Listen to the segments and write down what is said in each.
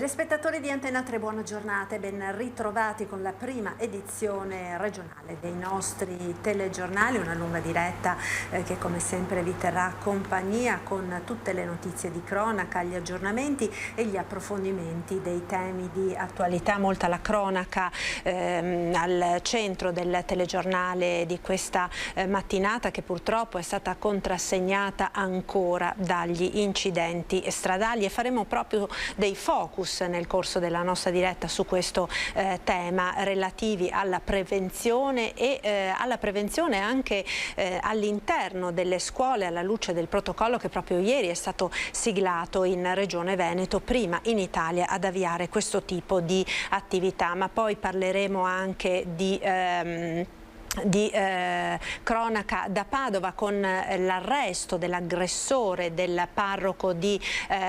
Telespettatori di Antena 3, buona giornata e ben ritrovati con la prima edizione regionale dei nostri telegiornali, una lunga diretta che come sempre vi terrà compagnia con tutte le notizie di cronaca, gli aggiornamenti e gli approfondimenti dei temi di attualità. Molta la cronaca al centro del telegiornale di questa mattinata, che purtroppo è stata contrassegnata ancora dagli incidenti stradali, e faremo proprio dei focus nel corso della nostra diretta su questo tema relativi alla prevenzione e alla prevenzione anche all'interno delle scuole, alla luce del protocollo che proprio ieri è stato siglato in Regione Veneto, prima in Italia ad avviare questo tipo di attività. Ma poi parleremo anche di cronaca da Padova, con l'arresto dell'aggressore del parroco di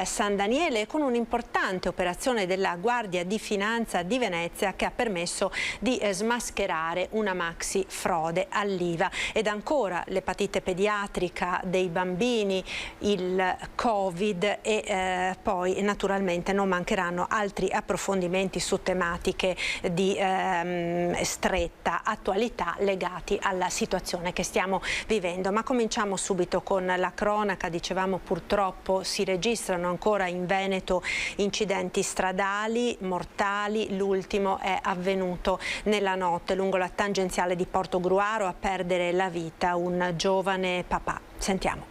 San Daniele, con un'importante operazione della Guardia di Finanza di Venezia che ha permesso di smascherare una maxi frode all'IVA. Ed ancora l'epatite pediatrica dei bambini, il Covid e poi naturalmente non mancheranno altri approfondimenti su tematiche di stretta attualità legati alla situazione che stiamo vivendo. Ma cominciamo subito con la cronaca. Dicevamo, purtroppo si registrano ancora in Veneto incidenti stradali mortali. L'ultimo è avvenuto nella notte lungo la tangenziale di Portogruaro, a perdere la vita un giovane papà. Sentiamo.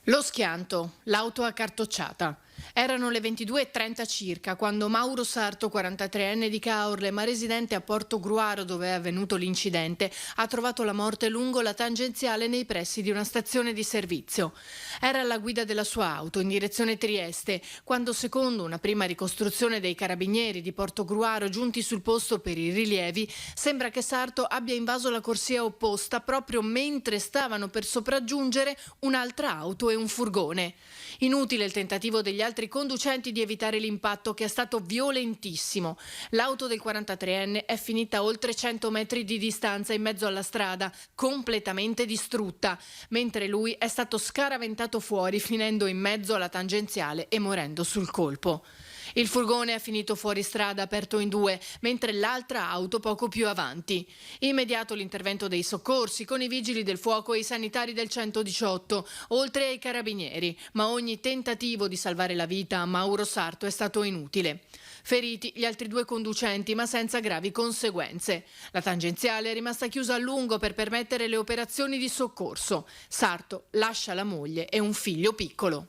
Lo schianto, l'auto accartocciata. Erano le 22:30 circa quando Mauro Sarto, 43enne di Caorle ma residente a Portogruaro dove è avvenuto l'incidente, ha trovato la morte lungo la tangenziale nei pressi di una stazione di servizio. Era alla guida della sua auto in direzione Trieste quando, secondo una prima ricostruzione dei carabinieri di Portogruaro giunti sul posto per i rilievi, sembra che Sarto abbia invaso la corsia opposta proprio mentre stavano per sopraggiungere un'altra auto e un furgone. Inutile il tentativo degli altri conducenti di evitare l'impatto, che è stato violentissimo. L'auto del 43enne è finita a oltre 100 metri di distanza in mezzo alla strada, completamente distrutta, mentre lui è stato scaraventato fuori, finendo in mezzo alla tangenziale e morendo sul colpo. Il furgone è finito fuori strada, aperto in due, mentre l'altra auto poco più avanti. Immediato l'intervento dei soccorsi con i vigili del fuoco e i sanitari del 118, oltre ai carabinieri, ma ogni tentativo di salvare la vita a Mauro Sarto è stato inutile. Feriti gli altri due conducenti, ma senza gravi conseguenze. La tangenziale è rimasta chiusa a lungo per permettere le operazioni di soccorso. Sarto lascia la moglie e un figlio piccolo.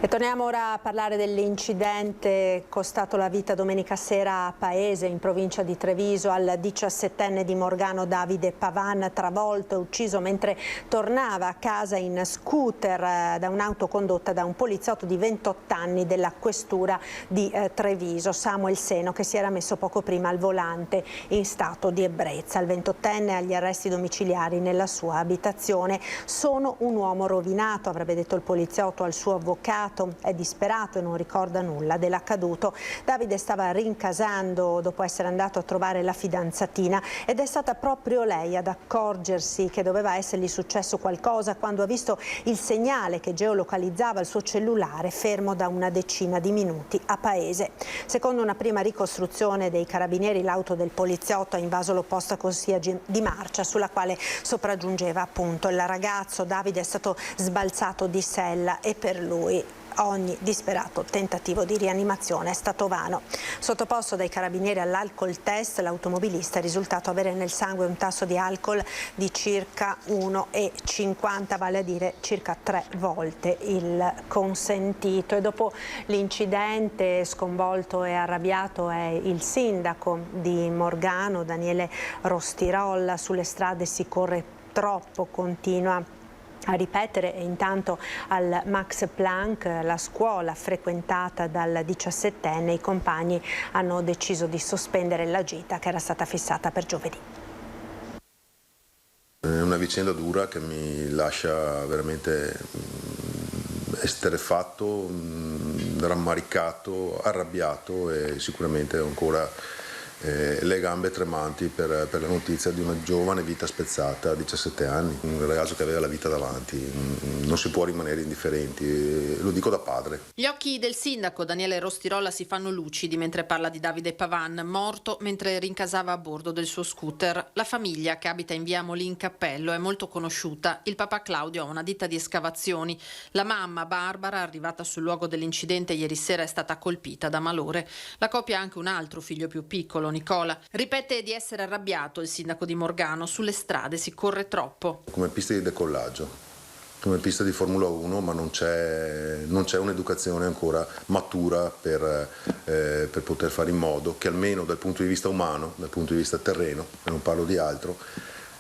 E torniamo ora a parlare dell'incidente costato la vita domenica sera a Paese, in provincia di Treviso, al 17enne di Morgano Davide Pavan, travolto e ucciso mentre tornava a casa in scooter da un'auto condotta da un poliziotto di 28 anni della questura di Treviso, Samuel Seno, che si era messo poco prima al volante in stato di ebbrezza. Il 28enne agli arresti domiciliari nella sua abitazione. Sono un uomo rovinato, avrebbe detto il poliziotto al suo avvocato. È disperato e non ricorda nulla dell'accaduto. Davide stava rincasando dopo essere andato a trovare la fidanzatina ed è stata proprio lei ad accorgersi che doveva essergli successo qualcosa quando ha visto il segnale che geolocalizzava il suo cellulare fermo da una decina di minuti a Paese. Secondo una prima ricostruzione dei carabinieri, l'auto del poliziotto ha invaso l'opposta corsia di marcia sulla quale sopraggiungeva appunto il ragazzo. Davide è stato sbalzato di sella e per lui ogni disperato tentativo di rianimazione è stato vano. Sottoposto dai carabinieri all'alcol test, l'automobilista è risultato avere nel sangue un tasso di alcol di circa 1,50, vale a dire circa 3 volte il consentito. E dopo l'incidente, sconvolto e arrabbiato è il sindaco di Morgano, Daniele Rostirolla. Sulle strade si corre troppo, continua a ripetere, e intanto al Max Planck, la scuola frequentata dal 17enne, i compagni hanno deciso di sospendere la gita che era stata fissata per giovedì. È una vicenda dura che mi lascia veramente esterrefatto, rammaricato, arrabbiato e sicuramente ancora le gambe tremanti per la notizia di una giovane vita spezzata a 17 anni, un ragazzo che aveva la vita davanti, non si può rimanere indifferenti, lo dico da padre. Gli occhi del sindaco Daniele Rostirolla si fanno lucidi mentre parla di Davide Pavan, morto mentre rincasava a bordo del suo scooter. La famiglia, che abita in via Molin Cappello, è molto conosciuta. Il papà Claudio ha una ditta di escavazioni. La mamma Barbara, arrivata sul luogo dell'incidente ieri sera, è stata colpita da malore. La coppia ha anche un altro figlio più piccolo, Nicola. Ripete di essere arrabbiato il sindaco di Morgano: sulle strade si corre troppo. Come pista di decollaggio, come pista di Formula 1, ma non c'è un'educazione ancora matura per poter fare in modo che almeno dal punto di vista umano, dal punto di vista terreno, e non parlo di altro,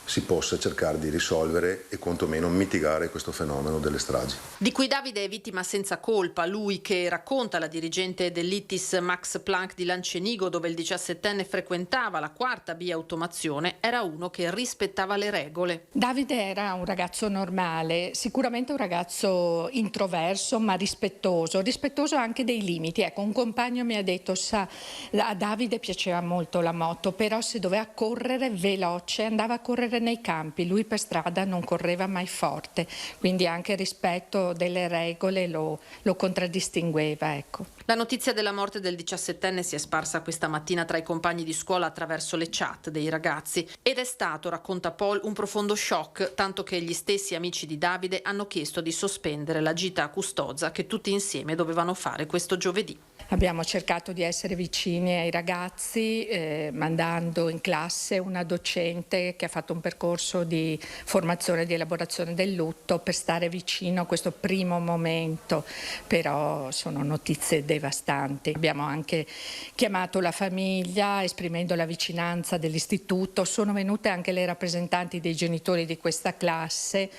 si possa cercare di risolvere e quantomeno mitigare questo fenomeno delle stragi. Di cui Davide è vittima senza colpa, lui che racconta la dirigente dell'ITIS Max Planck di Lancenigo, dove il 17enne frequentava la quarta via automazione, era uno che rispettava le regole. Davide era un ragazzo normale, sicuramente un ragazzo introverso ma rispettoso anche dei limiti. Ecco, un compagno mi ha detto, a Davide piaceva molto la moto, però se doveva correre veloce andava a correre nei campi, lui per strada non correva mai forte, quindi anche il rispetto delle regole lo contraddistingueva. Ecco. La notizia della morte del 17enne si è sparsa questa mattina tra i compagni di scuola attraverso le chat dei ragazzi ed è stato, racconta Paul, un profondo shock, tanto che gli stessi amici di Davide hanno chiesto di sospendere la gita a Custoza che tutti insieme dovevano fare questo giovedì. Abbiamo cercato di essere vicini ai ragazzi, mandando in classe una docente che ha fatto un percorso di formazione e di elaborazione del lutto per stare vicino a questo primo momento, però sono notizie devastanti. Abbiamo anche chiamato la famiglia esprimendo la vicinanza dell'istituto, sono venute anche le rappresentanti dei genitori di questa classe,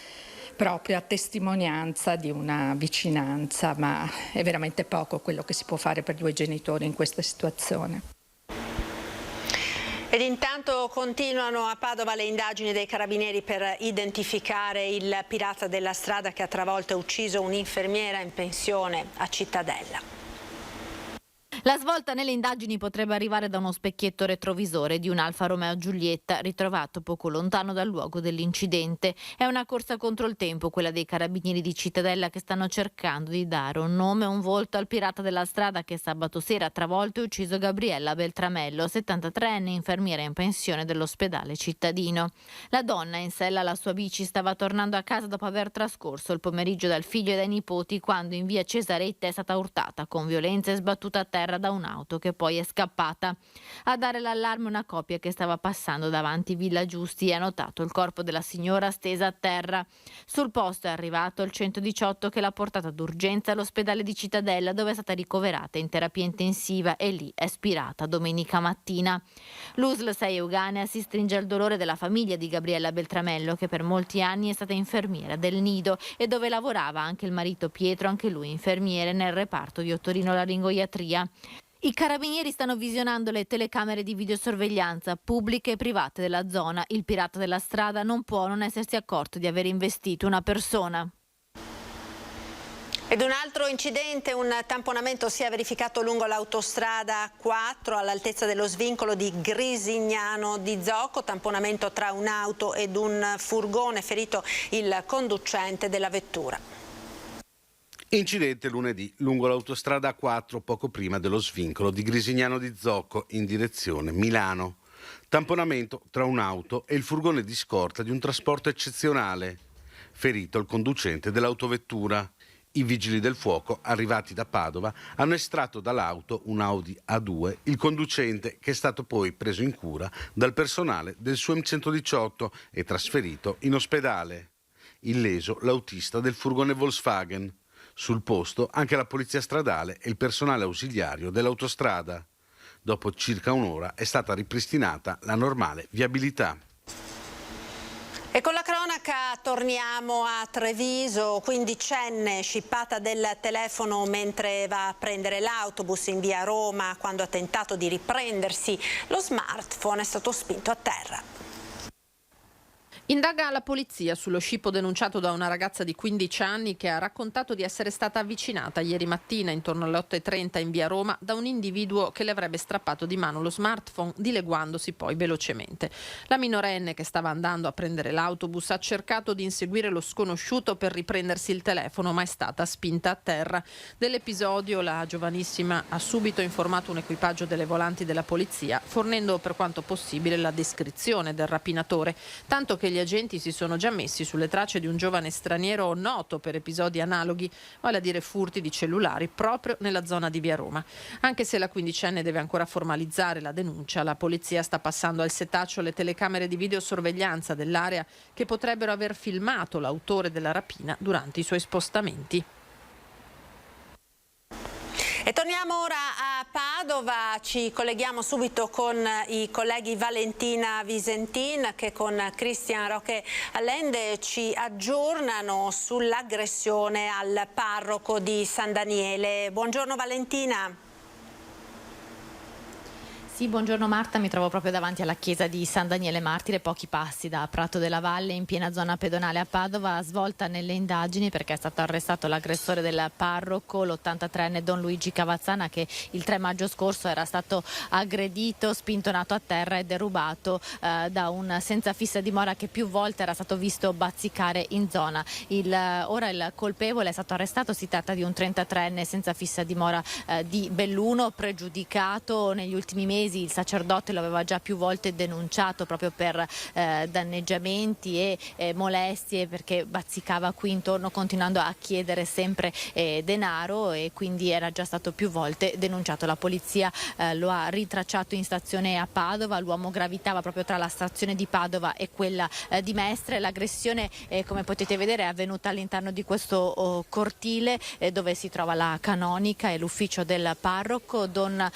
proprio a testimonianza di una vicinanza, ma è veramente poco quello che si può fare per due genitori in questa situazione. Ed intanto continuano a Padova le indagini dei carabinieri per identificare il pirata della strada che ha travolto e ucciso un'infermiera in pensione a Cittadella. La svolta nelle indagini potrebbe arrivare da uno specchietto retrovisore di un Alfa Romeo Giulietta ritrovato poco lontano dal luogo dell'incidente. È una corsa contro il tempo quella dei carabinieri di Cittadella, che stanno cercando di dare un nome e un volto al pirata della strada che sabato sera ha travolto e ucciso Gabriella Beltramello, 73enne infermiera in pensione dell'ospedale cittadino. La donna, in sella alla sua bici, stava tornando a casa dopo aver trascorso il pomeriggio dal figlio e dai nipoti quando in via Cesaretta è stata urtata con violenza e sbattuta a terra da un'auto che poi è scappata. A dare l'allarme una coppia che stava passando davanti Villa Giusti e ha notato il corpo della signora stesa a terra. Sul posto è arrivato il 118 che l'ha portata d'urgenza all'ospedale di Cittadella, dove è stata ricoverata in terapia intensiva e lì è spirata domenica mattina. L'USL 6 Euganea si stringe al dolore della famiglia di Gabriella Beltramello, che per molti anni è stata infermiera del Nido e dove lavorava anche il marito Pietro, anche lui infermiere nel reparto di otorinolaringoiatria. I carabinieri stanno visionando le telecamere di videosorveglianza pubbliche e private della zona. Il pirata della strada non può non essersi accorto di aver investito una persona. Ed un altro incidente, un tamponamento si è verificato lungo l'autostrada 4 all'altezza dello svincolo di Grisignano di Zocco, tamponamento tra un'auto ed un furgone, ferito il conducente della vettura. Incidente lunedì lungo l'autostrada 4 poco prima dello svincolo di Grisignano di Zocco in direzione Milano. Tamponamento tra un'auto e il furgone di scorta di un trasporto eccezionale. Ferito il conducente dell'autovettura. I vigili del fuoco, arrivati da Padova, hanno estratto dall'auto, un Audi A2, il conducente, che è stato poi preso in cura dal personale del SUEM 118 e trasferito in ospedale. Illeso l'autista del furgone Volkswagen. Sul posto anche la polizia stradale e il personale ausiliario dell'autostrada. Dopo circa un'ora è stata ripristinata la normale viabilità. E con la cronaca torniamo a Treviso, quindicenne scippata del telefono mentre va a prendere l'autobus in via Roma. Quando ha tentato di riprendersi lo smartphone è stato spinto a terra. Indaga la polizia sullo scippo denunciato da una ragazza di 15 anni che ha raccontato di essere stata avvicinata ieri mattina intorno alle 8:30 in via Roma da un individuo che le avrebbe strappato di mano lo smartphone, dileguandosi poi velocemente. La minorenne, che stava andando a prendere l'autobus, ha cercato di inseguire lo sconosciuto per riprendersi il telefono, ma è stata spinta a terra. Dell'episodio la giovanissima ha subito informato un equipaggio delle volanti della polizia, fornendo per quanto possibile la descrizione del rapinatore, tanto che gli agenti si sono già messi sulle tracce di un giovane straniero noto per episodi analoghi, vale a dire furti di cellulari, proprio nella zona di via Roma. Anche se la quindicenne deve ancora formalizzare la denuncia, la polizia sta passando al setaccio le telecamere di videosorveglianza dell'area che potrebbero aver filmato l'autore della rapina durante i suoi spostamenti. E torniamo ora a Padova, ci colleghiamo subito con i colleghi Valentina Visentin che con Cristian Roque Allende ci aggiornano sull'aggressione al parroco di San Daniele. Buongiorno Valentina. Sì, buongiorno Marta, mi trovo proprio davanti alla chiesa di San Daniele Martire, pochi passi da Prato della Valle, in piena zona pedonale a Padova, svolta nelle indagini perché è stato arrestato l'aggressore del parroco, l'83enne Don Luigi Cavazzana, che il 3 maggio scorso era stato aggredito, spintonato a terra e derubato da un senza fissa dimora che più volte era stato visto bazzicare in zona. Ora il colpevole è stato arrestato, si tratta di un 33enne senza fissa dimora di Belluno, pregiudicato negli ultimi mesi. Il sacerdote lo aveva già più volte denunciato proprio per danneggiamenti e molestie, perché bazzicava qui intorno continuando a chiedere sempre denaro, e quindi era già stato più volte denunciato. La polizia lo ha ritracciato in stazione a Padova, l'uomo gravitava proprio tra la stazione di Padova e quella di Mestre. L'aggressione, come potete vedere, è avvenuta all'interno di questo cortile dove si trova la canonica e l'ufficio del parroco. Don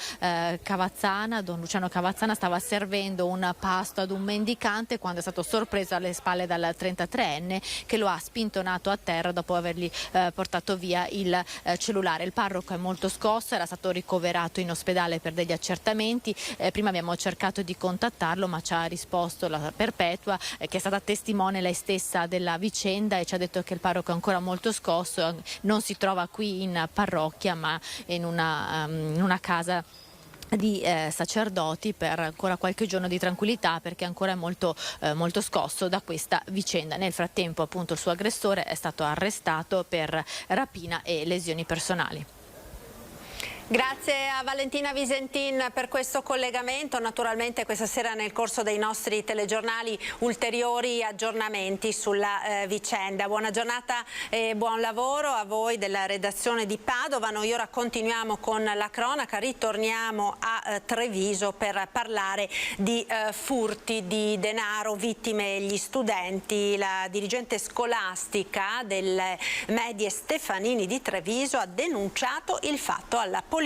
Luciano Cavazzana stava servendo un pasto ad un mendicante quando è stato sorpreso alle spalle dal 33enne che lo ha spintonato a terra dopo avergli portato via il cellulare. Il parroco è molto scosso, era stato ricoverato in ospedale per degli accertamenti. Prima abbiamo cercato di contattarlo, ma ci ha risposto la Perpetua, che è stata testimone lei stessa della vicenda, e ci ha detto che il parroco è ancora molto scosso, non si trova qui in parrocchia ma in una casa di sacerdoti per ancora qualche giorno di tranquillità, perché ancora è molto scosso da questa vicenda. Nel frattempo, appunto, il suo aggressore è stato arrestato per rapina e lesioni personali. Grazie a Valentina Visentin per questo collegamento. Naturalmente questa sera nel corso dei nostri telegiornali ulteriori aggiornamenti sulla vicenda. Buona giornata e buon lavoro a voi della redazione di Padova. Noi ora continuiamo con la cronaca, ritorniamo a Treviso per parlare di furti di denaro, vittime gli studenti. La dirigente scolastica delle medie Stefanini di Treviso ha denunciato il fatto alla polizia.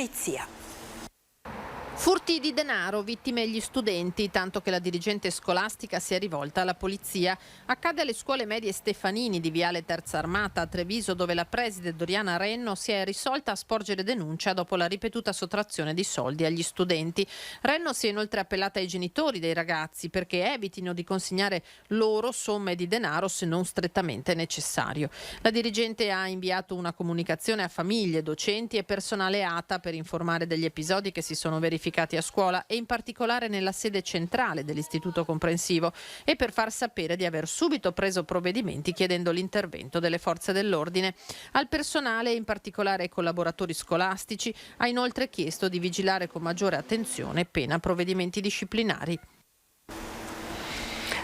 Furti di denaro, vittime gli studenti, tanto che la dirigente scolastica si è rivolta alla polizia. Accade alle scuole medie Stefanini di Viale Terza Armata a Treviso, dove la preside Doriana Renno si è risolta a sporgere denuncia dopo la ripetuta sottrazione di soldi agli studenti. Renno si è inoltre appellata ai genitori dei ragazzi perché evitino di consegnare loro somme di denaro se non strettamente necessario. La dirigente ha inviato una comunicazione a famiglie, docenti e personale ATA per informare degli episodi che si sono verificati a scuola e in particolare nella sede centrale dell'istituto comprensivo, e per far sapere di aver subito preso provvedimenti chiedendo l'intervento delle forze dell'ordine. Al personale, in particolare ai collaboratori scolastici, ha inoltre chiesto di vigilare con maggiore attenzione pena provvedimenti disciplinari.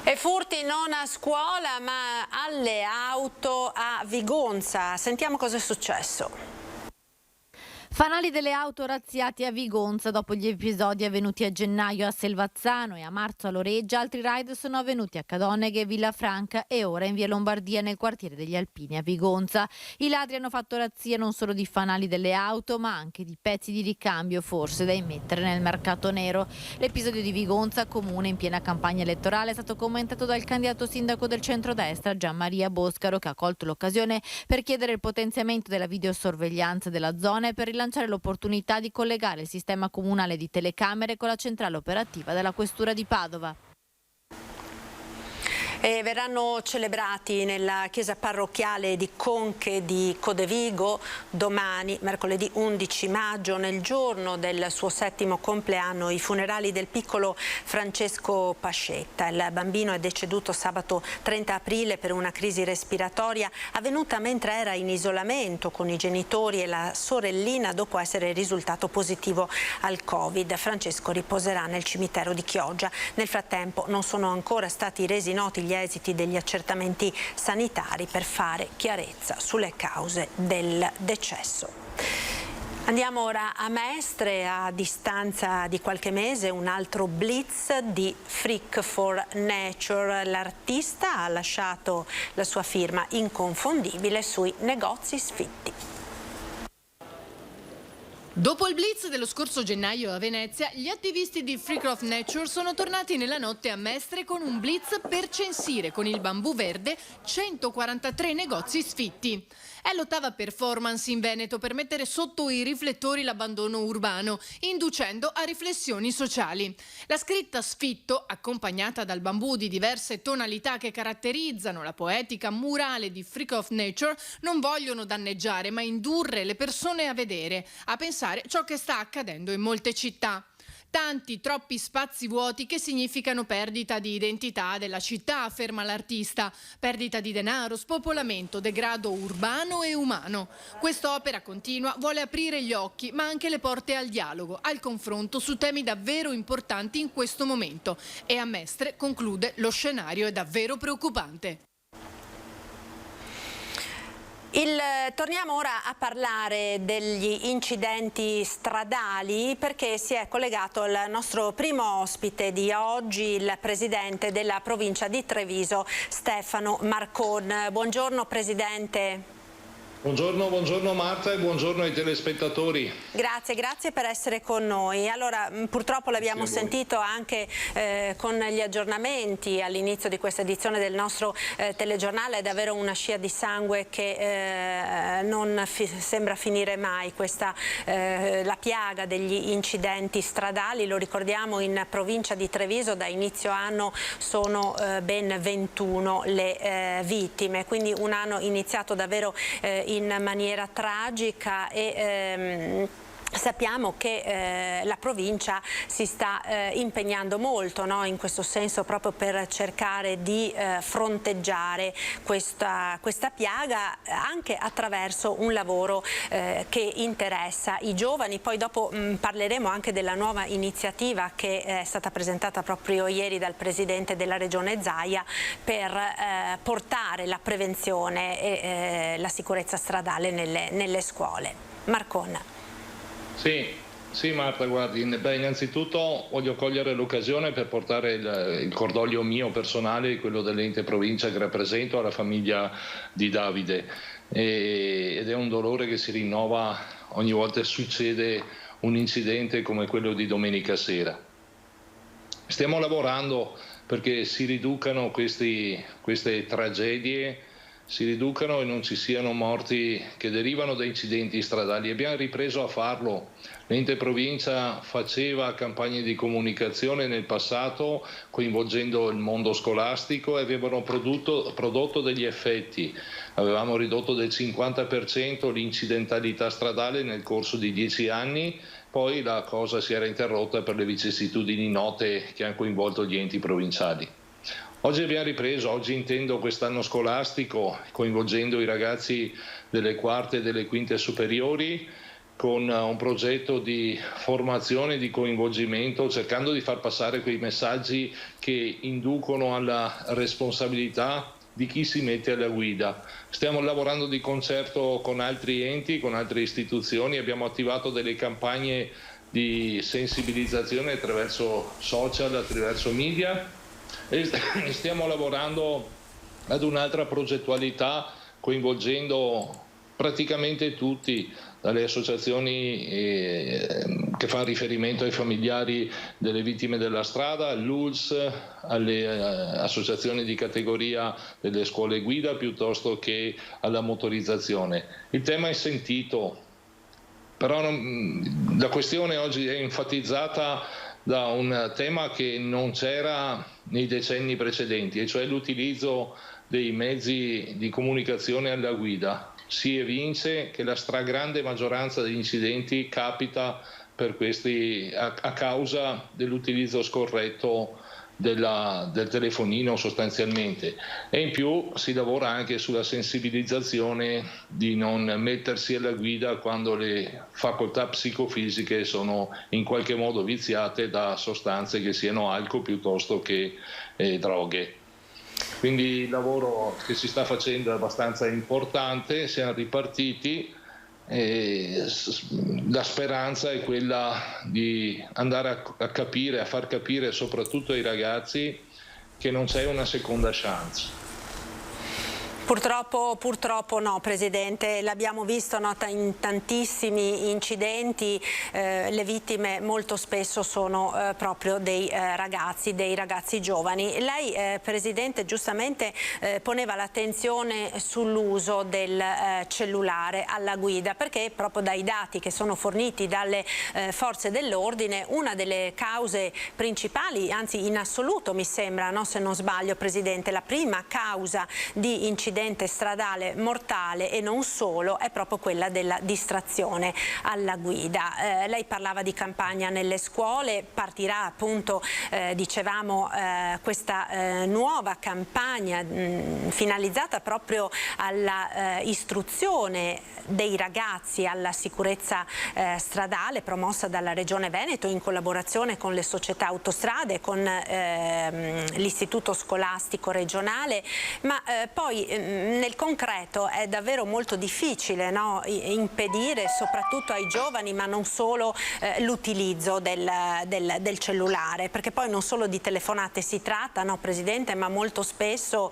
E furti non a scuola ma alle auto a Vigonza. Sentiamo cosa è successo. Fanali delle auto razziati a Vigonza dopo gli episodi avvenuti a gennaio a Selvazzano e a marzo a Loreggia. Altri raid sono avvenuti a Cadoneghe, Villafranca e ora in via Lombardia nel quartiere degli Alpini a Vigonza. I ladri hanno fatto razzia non solo di fanali delle auto ma anche di pezzi di ricambio, forse da immettere nel mercato nero. L'episodio di Vigonza, comune in piena campagna elettorale, è stato commentato dal candidato sindaco del centrodestra Gianmaria Boscaro, che ha colto l'occasione per chiedere il potenziamento della videosorveglianza della zona e per rilanciare l'opportunità di collegare il sistema comunale di telecamere con la centrale operativa della Questura di Padova. E verranno celebrati nella chiesa parrocchiale di Conche di Codevigo domani, mercoledì 11 maggio, nel giorno del suo 7° compleanno, i funerali del piccolo Francesco Pascetta. Il bambino è deceduto sabato 30 aprile per una crisi respiratoria avvenuta mentre era in isolamento con i genitori e la sorellina dopo essere risultato positivo al Covid. Francesco riposerà nel cimitero di Chioggia. Nel frattempo non sono ancora stati resi noti gli esiti degli accertamenti sanitari per fare chiarezza sulle cause del decesso. Andiamo ora a Mestre. A distanza di qualche mese un altro blitz di Freak for Nature. L'artista ha lasciato la sua firma inconfondibile sui negozi sfitti. Dopo il blitz dello scorso gennaio a Venezia, gli attivisti di Freak of Nature sono tornati nella notte a Mestre con un blitz per censire con il bambù verde 143 negozi sfitti. È l'8ª performance in Veneto per mettere sotto i riflettori l'abbandono urbano, inducendo a riflessioni sociali. La scritta sfitto, accompagnata dal bambù di diverse tonalità che caratterizzano la poetica murale di Freak of Nature, non vogliono danneggiare ma indurre le persone a vedere, a pensare ciò che sta accadendo in molte città. Tanti, troppi spazi vuoti che significano perdita di identità della città, afferma l'artista. Perdita di denaro, spopolamento, degrado urbano e umano. Quest'opera continua vuole aprire gli occhi, ma anche le porte al dialogo, al confronto su temi davvero importanti in questo momento. E a Mestre, conclude, lo scenario è davvero preoccupante. Torniamo ora a parlare degli incidenti stradali perché si è collegato il nostro primo ospite di oggi, il presidente della provincia di Treviso, Stefano Marcon. Buongiorno Presidente. Buongiorno Marta e buongiorno ai telespettatori. Grazie per essere con noi. Allora, purtroppo l'abbiamo sentito anche con gli aggiornamenti all'inizio di questa edizione del nostro telegiornale, è davvero una scia di sangue che non sembra finire mai, la piaga degli incidenti stradali. Lo ricordiamo, in provincia di Treviso da inizio anno sono ben 21 le vittime, quindi un anno iniziato davvero in maniera tragica e sappiamo che la provincia si sta impegnando molto, no, in questo senso, proprio per cercare di fronteggiare questa piaga anche attraverso un lavoro che interessa i giovani. Poi dopo parleremo anche della nuova iniziativa che è stata presentata proprio ieri dal Presidente della Regione Zaia per portare la prevenzione e la sicurezza stradale nelle scuole. Marcon. Sì Marta, guardi, innanzitutto voglio cogliere l'occasione per portare il cordoglio mio personale e quello dell'ente provincia che rappresento alla famiglia di Davide, ed è un dolore che si rinnova ogni volta che succede un incidente come quello di domenica sera. Stiamo lavorando perché si riducano queste tragedie, si riducano e non ci siano morti che derivano da incidenti stradali. Abbiamo ripreso a farlo. L'ente provincia faceva campagne di comunicazione nel passato coinvolgendo il mondo scolastico e avevano prodotto degli effetti. Avevamo ridotto del 50% l'incidentalità stradale nel corso di 10 anni, poi la cosa si era interrotta per le vicissitudini note che hanno coinvolto gli enti provinciali. Oggi abbiamo ripreso, oggi intendo quest'anno scolastico, coinvolgendo i ragazzi delle quarte e delle quinte superiori con un progetto di formazione e di coinvolgimento, cercando di far passare quei messaggi che inducono alla responsabilità di chi si mette alla guida. Stiamo lavorando di concerto con altri enti, con altre istituzioni, abbiamo attivato delle campagne di sensibilizzazione attraverso social, attraverso media, e stiamo lavorando ad un'altra progettualità coinvolgendo praticamente tutti, dalle associazioni che fanno riferimento ai familiari delle vittime della strada, all'ULS, alle associazioni di categoria delle scuole guida, piuttosto che alla motorizzazione. Il tema è sentito, però la questione oggi è enfatizzata da un tema che non c'era nei decenni precedenti, e cioè l'utilizzo dei mezzi di comunicazione alla guida. Si evince che la stragrande maggioranza degli incidenti capita per questi a causa dell'utilizzo scorretto del telefonino sostanzialmente, e in più si lavora anche sulla sensibilizzazione di non mettersi alla guida quando le facoltà psicofisiche sono in qualche modo viziate da sostanze che siano alcol piuttosto che droghe. Quindi il lavoro che si sta facendo è abbastanza importante, siamo ripartiti. La speranza è quella di andare a capire, a far capire soprattutto ai ragazzi che non c'è una seconda chance. Purtroppo no, Presidente, l'abbiamo visto in tantissimi incidenti, le vittime molto spesso sono proprio dei ragazzi giovani. Lei, Presidente, giustamente poneva l'attenzione sull'uso del cellulare alla guida, perché proprio dai dati che sono forniti dalle forze dell'ordine una delle cause principali, anzi in assoluto mi sembra, no, se non sbaglio Presidente, la prima causa di incidente stradale mortale e non solo è proprio quella della distrazione alla guida. Lei parlava di campagna nelle scuole, partirà appunto, dicevamo, questa nuova campagna finalizzata proprio alla istruzione dei ragazzi alla sicurezza stradale, promossa dalla Regione Veneto in collaborazione con le società autostrade, con l'istituto scolastico regionale, ma poi nel concreto è davvero molto difficile, no, impedire soprattutto ai giovani, ma non solo, l'utilizzo del cellulare, perché poi non solo di telefonate si tratta, no, Presidente, ma molto spesso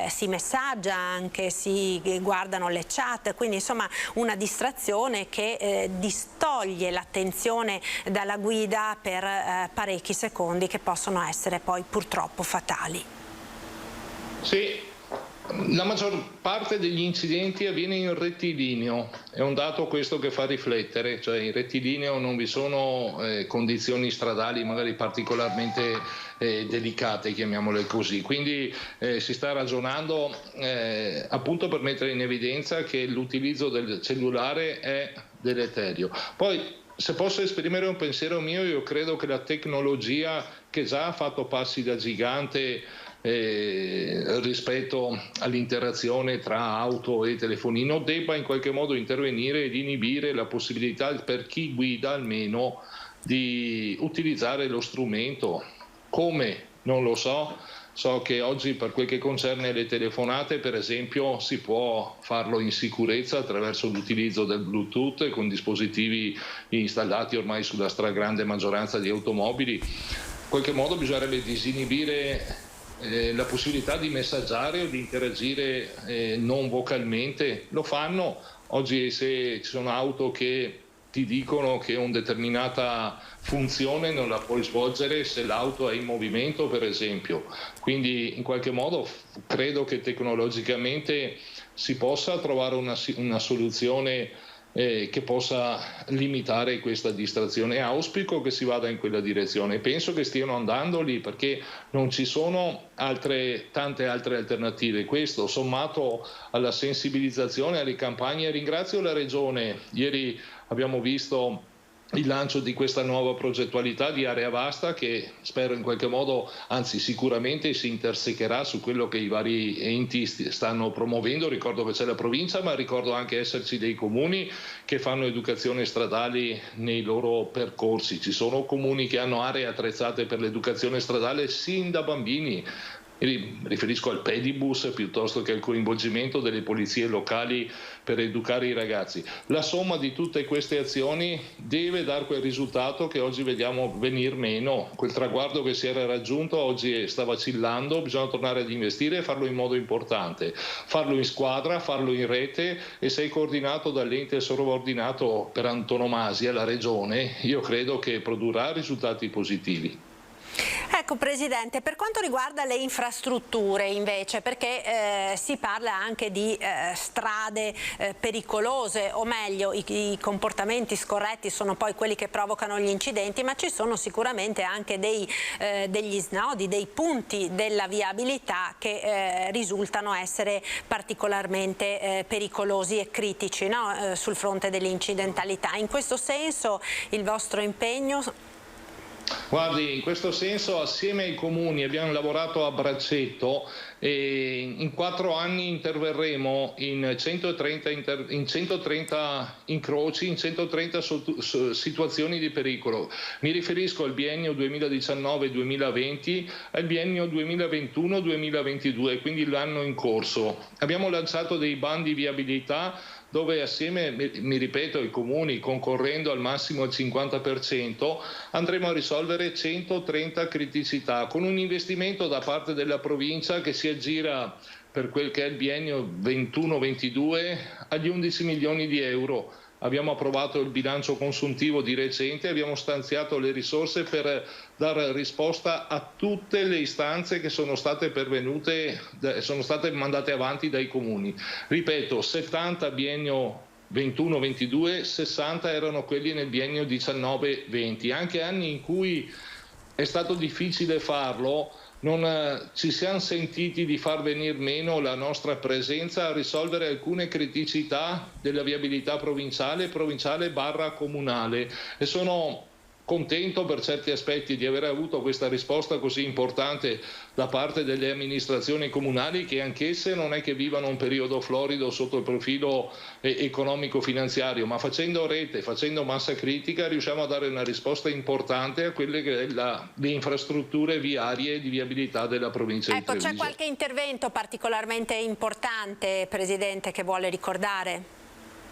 si messaggia anche, si guardano le chat, quindi insomma una distrazione che distoglie l'attenzione dalla guida per parecchi secondi che possono essere poi purtroppo fatali. Sì. La maggior parte degli incidenti avviene in rettilineo, è un dato questo che fa riflettere, cioè in rettilineo non vi sono condizioni stradali magari particolarmente delicate, chiamiamole così, quindi si sta ragionando appunto per mettere in evidenza che l'utilizzo del cellulare è deleterio. Poi, se posso esprimere un pensiero mio, io credo che la tecnologia, che già ha fatto passi da gigante rispetto all'interazione tra auto e telefonino, debba in qualche modo intervenire ed inibire la possibilità per chi guida almeno di utilizzare lo strumento. Come? Non lo so. So che oggi, per quel che concerne le telefonate, per esempio, si può farlo in sicurezza attraverso l'utilizzo del Bluetooth con dispositivi installati ormai sulla stragrande maggioranza di automobili. In qualche modo bisognerebbe disinibire la possibilità di messaggiare o di interagire non vocalmente. Lo fanno oggi, se ci sono auto che ti dicono che una determinata funzione non la puoi svolgere se l'auto è in movimento, per esempio. Quindi in qualche modo credo che tecnologicamente si possa trovare una soluzione che possa limitare questa distrazione. Auspico che si vada in quella direzione. Penso che stiano andando lì, perché non ci sono tante altre alternative. Questo sommato alla sensibilizzazione, alle campagne. Ringrazio la Regione. Ieri abbiamo visto il lancio di questa nuova progettualità di Area Vasta, che spero in qualche modo, anzi sicuramente, si intersecherà su quello che i vari enti stanno promuovendo. Ricordo che c'è la provincia, ma ricordo anche esserci dei comuni che fanno educazione stradale nei loro percorsi. Ci sono comuni che hanno aree attrezzate per l'educazione stradale sin da bambini. Mi riferisco al pedibus piuttosto che al coinvolgimento delle polizie locali per educare i ragazzi. La somma di tutte queste azioni deve dar quel risultato che oggi vediamo venir meno. Quel traguardo che si era raggiunto oggi sta vacillando, bisogna tornare ad investire e farlo in modo importante, farlo in squadra, farlo in rete, e se è coordinato dall'ente sovraordinato per antonomasia, la Regione, io credo che produrrà risultati positivi. Ecco Presidente, per quanto riguarda le infrastrutture invece, perché si parla anche di strade pericolose, o meglio i comportamenti scorretti sono poi quelli che provocano gli incidenti, ma ci sono sicuramente anche degli snodi, dei punti della viabilità che risultano essere particolarmente pericolosi e critici, no? Sul fronte dell'incidentalità. In questo senso il vostro impegno? Guardi, in questo senso assieme ai comuni abbiamo lavorato a braccetto e in 4 anni interverremo in 130 incroci, in 130 situazioni di pericolo. Mi riferisco al biennio 2019-2020, al biennio 2021-2022, quindi l'anno in corso. Abbiamo lanciato dei bandi viabilità dove assieme, mi ripeto, i comuni, concorrendo al massimo al 50%, andremo a risolvere 130 criticità con un investimento da parte della provincia che si aggira per quel che è il biennio 21-22 agli 11 milioni di euro. Abbiamo approvato il bilancio consuntivo di recente, abbiamo stanziato le risorse per dare risposta a tutte le istanze che sono state pervenute, sono state mandate avanti dai comuni. Ripeto, 70 biennio 21-22, 60 erano quelli nel biennio 19-20, anche anni in cui è stato difficile farlo. Non ci siamo sentiti di far venir meno la nostra presenza a risolvere alcune criticità della viabilità provinciale barra comunale, e sono contento per certi aspetti di aver avuto questa risposta così importante da parte delle amministrazioni comunali, che anch'esse non è che vivano un periodo florido sotto il profilo economico-finanziario, ma facendo rete, facendo massa critica, riusciamo a dare una risposta importante a quelle che sono le infrastrutture viarie di viabilità della provincia di Treviso. C'è qualche intervento particolarmente importante, Presidente, che vuole ricordare?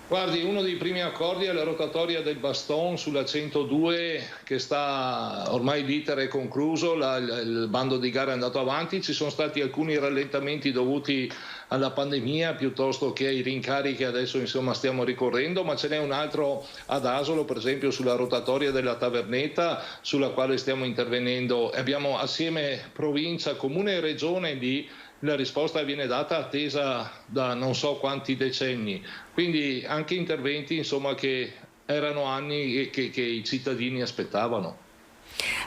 Guardi, uno dei primi accordi è la rotatoria del Baston sulla 102, che sta ormai l'iter è concluso, il bando di gara è andato avanti, ci sono stati alcuni rallentamenti dovuti alla pandemia piuttosto che ai rincari che adesso insomma stiamo ricorrendo, ma ce n'è un altro ad Asolo, per esempio sulla rotatoria della Tavernetta, sulla quale stiamo intervenendo. Abbiamo assieme provincia, comune e regione la risposta viene data attesa da non so quanti decenni, quindi anche interventi insomma che erano anni che i cittadini aspettavano.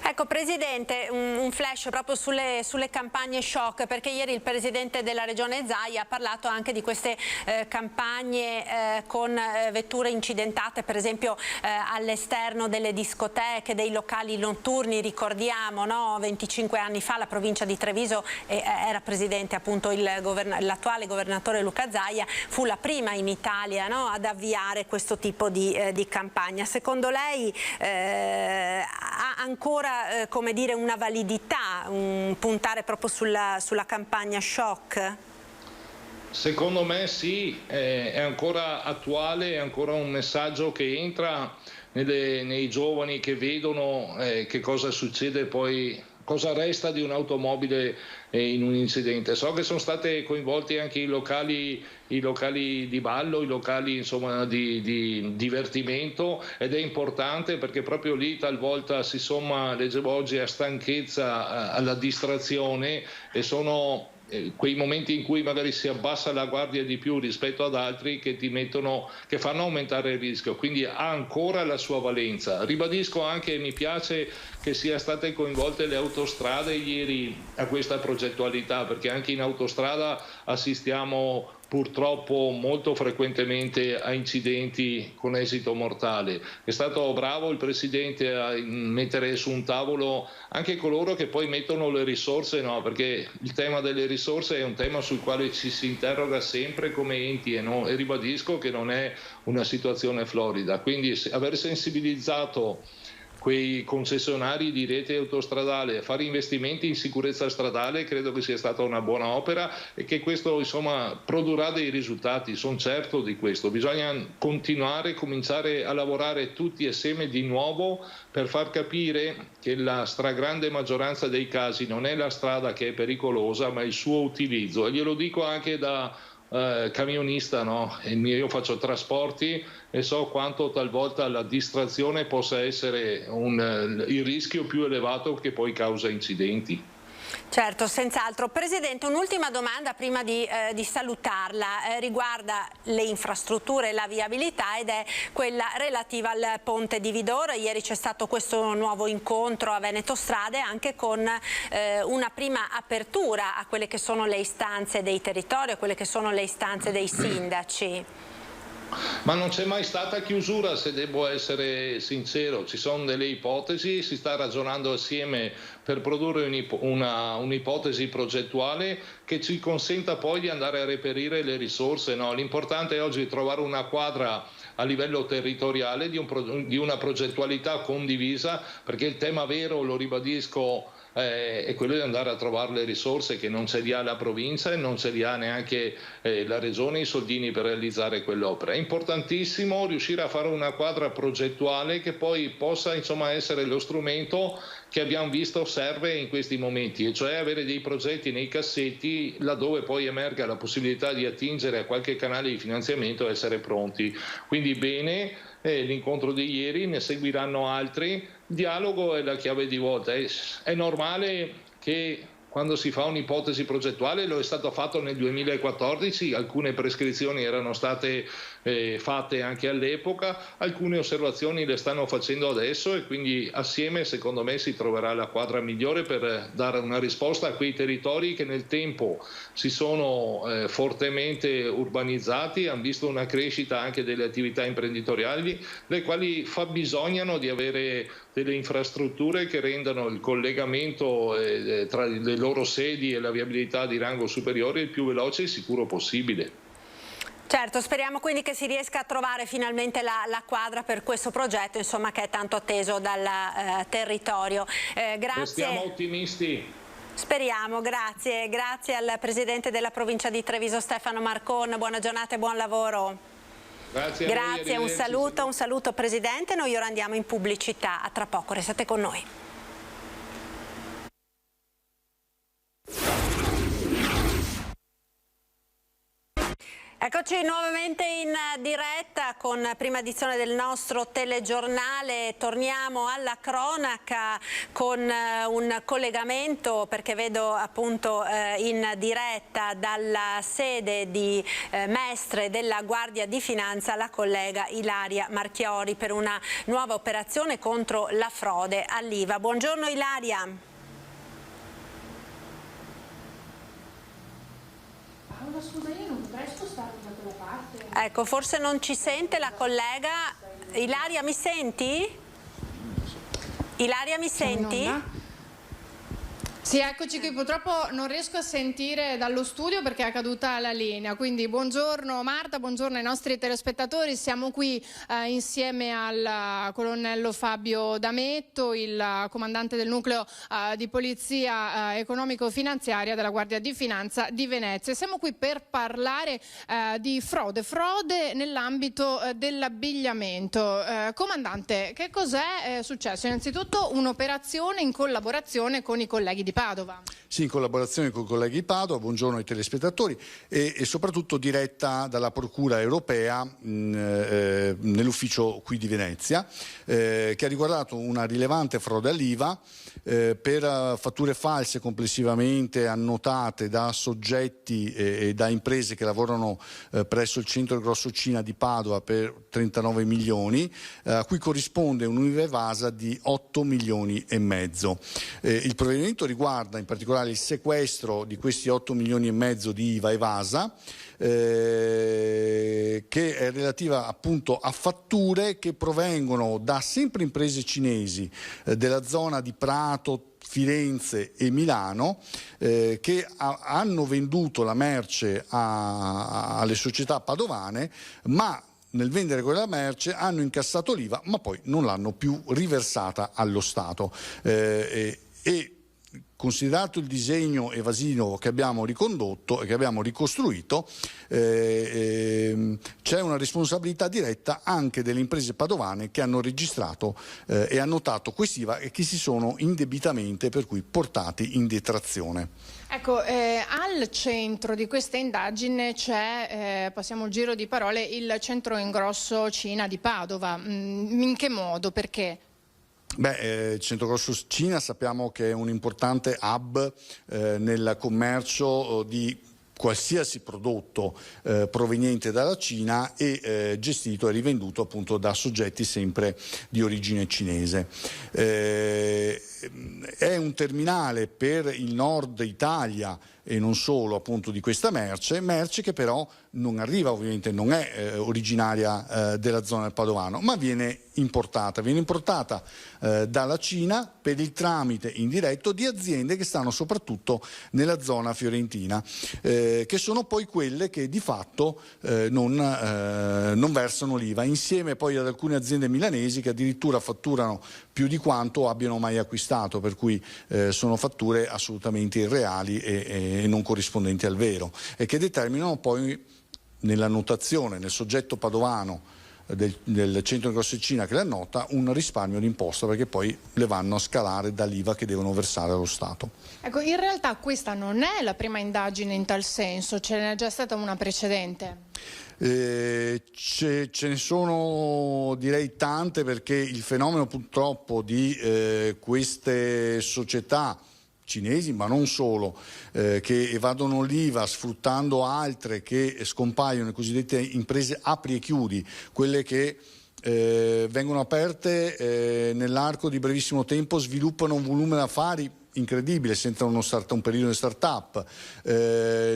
Ecco Presidente, un flash proprio sulle campagne shock, perché ieri il Presidente della Regione Zaia ha parlato anche di queste campagne con vetture incidentate, per esempio all'esterno delle discoteche, dei locali notturni. Ricordiamo, no? 25 anni fa la provincia di Treviso, era Presidente appunto l'attuale governatore Luca Zaia, fu la prima in Italia, no? Ad avviare questo tipo di campagna. Secondo lei ha ancora come dire una validità puntare proprio sulla campagna shock? Secondo me sì, è ancora attuale, è ancora un messaggio che entra nei giovani, che vedono che cosa succede poi, cosa resta di un'automobile in un incidente. So che sono state coinvolti anche i locali di ballo, i locali insomma di divertimento, ed è importante perché proprio lì talvolta si somma, leggevo oggi, a stanchezza, alla distrazione, e sono quei momenti in cui magari si abbassa la guardia di più rispetto ad altri che fanno aumentare il rischio, quindi ha ancora la sua valenza. Ribadisco anche, mi piace che sia state coinvolte le autostrade ieri a questa progettualità, perché anche in autostrada assistiamo purtroppo molto frequentemente a incidenti con esito mortale. È stato bravo il Presidente a mettere su un tavolo anche coloro che poi mettono le risorse, no? Perché il tema delle risorse è un tema sul quale ci si interroga sempre come enti, e ribadisco che non è una situazione florida. Quindi aver sensibilizzato quei concessionari di rete autostradale a fare investimenti in sicurezza stradale credo che sia stata una buona opera, e che questo insomma produrrà dei risultati, sono certo di questo. Bisogna cominciare a lavorare tutti assieme di nuovo per far capire che la stragrande maggioranza dei casi non è la strada che è pericolosa, ma il suo utilizzo, e glielo dico anche da camionista, no? Io faccio trasporti e so quanto talvolta la distrazione possa essere il rischio più elevato che poi causa incidenti. Certo, senz'altro. Presidente, un'ultima domanda prima di salutarla, riguarda le infrastrutture e la viabilità ed è quella relativa al ponte di Vidoro. Ieri c'è stato questo nuovo incontro a Veneto Strade anche con una prima apertura a quelle che sono le istanze dei territori, a quelle che sono le istanze dei sindaci. Ma non c'è mai stata chiusura, se devo essere sincero. Ci sono delle ipotesi, si sta ragionando assieme per produrre un'ipotesi progettuale che ci consenta poi di andare a reperire le risorse, no? L'importante è oggi trovare una quadra a livello territoriale di una progettualità condivisa, perché il tema vero, lo ribadisco, è quello di andare a trovare le risorse che non ce li ha la provincia e non ce li ha neanche la regione, i soldini per realizzare quell'opera. È importantissimo riuscire a fare una quadra progettuale che poi possa essere lo strumento che abbiamo visto serve in questi momenti, e cioè avere dei progetti nei cassetti laddove poi emerga la possibilità di attingere a qualche canale di finanziamento e essere pronti. Quindi bene l'incontro di ieri, ne seguiranno altri. Dialogo è la chiave di volta. È normale che quando si fa un'ipotesi progettuale, lo è stato fatto nel 2014, alcune prescrizioni erano state fatte anche all'epoca, alcune osservazioni le stanno facendo adesso e quindi assieme secondo me si troverà la quadra migliore per dare una risposta a quei territori che nel tempo si sono fortemente urbanizzati, hanno visto una crescita anche delle attività imprenditoriali, le quali fabbisognano di avere delle infrastrutture che rendano il collegamento tra le loro sedi e la viabilità di rango superiore il più veloce e sicuro possibile. Certo, speriamo quindi che si riesca a trovare finalmente la quadra per questo progetto, che è tanto atteso dal territorio. Grazie. Restiamo ottimisti. Speriamo, grazie. Grazie al Presidente della Provincia di Treviso Stefano Marcon, buona giornata e buon lavoro. Grazie, un saluto Presidente. Noi ora andiamo in pubblicità, a tra poco, restate con noi. Eccoci nuovamente in diretta con prima edizione del nostro telegiornale. Torniamo alla cronaca con un collegamento, perché vedo appunto in diretta dalla sede di Mestre della Guardia di Finanza la collega Ilaria Marchiori per una nuova operazione contro la frode all'IVA. Buongiorno Ilaria. Scusa, io non potrei spostarmi da quella parte? Ecco, forse non ci sente la collega. Ilaria, mi senti? Ilaria, mi senti? Sì, eccoci qui, purtroppo non riesco a sentire dallo studio perché è caduta la linea, quindi buongiorno Marta, buongiorno ai nostri telespettatori, siamo qui insieme al colonnello Fabio D'Ametto, il comandante del nucleo di polizia economico-finanziaria della Guardia di Finanza di Venezia. Siamo qui per parlare di frode nell'ambito dell'abbigliamento. Comandante, che cos'è successo? Innanzitutto un'operazione in collaborazione con i colleghi di Padova. Sì, in collaborazione con i colleghi di Padova, buongiorno ai telespettatori, e soprattutto diretta dalla Procura europea nell'ufficio qui di Venezia, che ha riguardato una rilevante frode all'IVA per fatture false complessivamente annotate da soggetti e da imprese che lavorano presso il centro Grossocina di Padova per 39 milioni, a cui corrisponde un'IVA evasa di 8 milioni e mezzo. Il provvedimento riguarda in particolare il sequestro di questi 8 milioni e mezzo di IVA evasa, che è relativa appunto a fatture che provengono da sempre imprese cinesi della zona di Prato, Firenze e Milano, che hanno venduto la merce alle società padovane, ma nel vendere quella merce hanno incassato l'IVA ma poi non l'hanno più riversata allo Stato. considerato il disegno evasivo che abbiamo ricondotto e che abbiamo ricostruito, c'è una responsabilità diretta anche delle imprese padovane che hanno registrato e annotato quest'IVA e che si sono indebitamente per cui portati in detrazione. Ecco, al centro di questa indagine c'è, passiamo il giro di parole, il centro ingrosso Cina di Padova. In che modo? Perché? Il Centro Grosso Cina sappiamo che è un importante hub nel commercio di qualsiasi prodotto proveniente dalla Cina e gestito e rivenduto appunto da soggetti sempre di origine cinese. È un terminale per il nord Italia e non solo appunto di questa merce che però non arriva, ovviamente non è originaria della zona del Padovano, ma viene importata dalla Cina per il tramite indiretto di aziende che stanno soprattutto nella zona fiorentina, che sono poi quelle che di fatto non versano l'IVA, insieme poi ad alcune aziende milanesi che addirittura fatturano più di quanto abbiano mai acquistato, per cui sono fatture assolutamente irreali e non corrispondenti al vero, e che determinano poi nella notazione, nel soggetto padovano del centro ingrosso Cina che le annota, un risparmio d'imposta, perché poi le vanno a scalare dall'IVA che devono versare allo Stato. Ecco, in realtà questa non è la prima indagine in tal senso, ce n'è già stata una precedente. Ce ne sono direi tante, perché il fenomeno purtroppo di queste società cinesi, ma non solo, che evadono l'IVA sfruttando altre che scompaiono, le cosiddette imprese apri e chiudi, quelle che vengono aperte nell'arco di brevissimo tempo, sviluppano un volume d'affari incredibile, senza un periodo di start-up,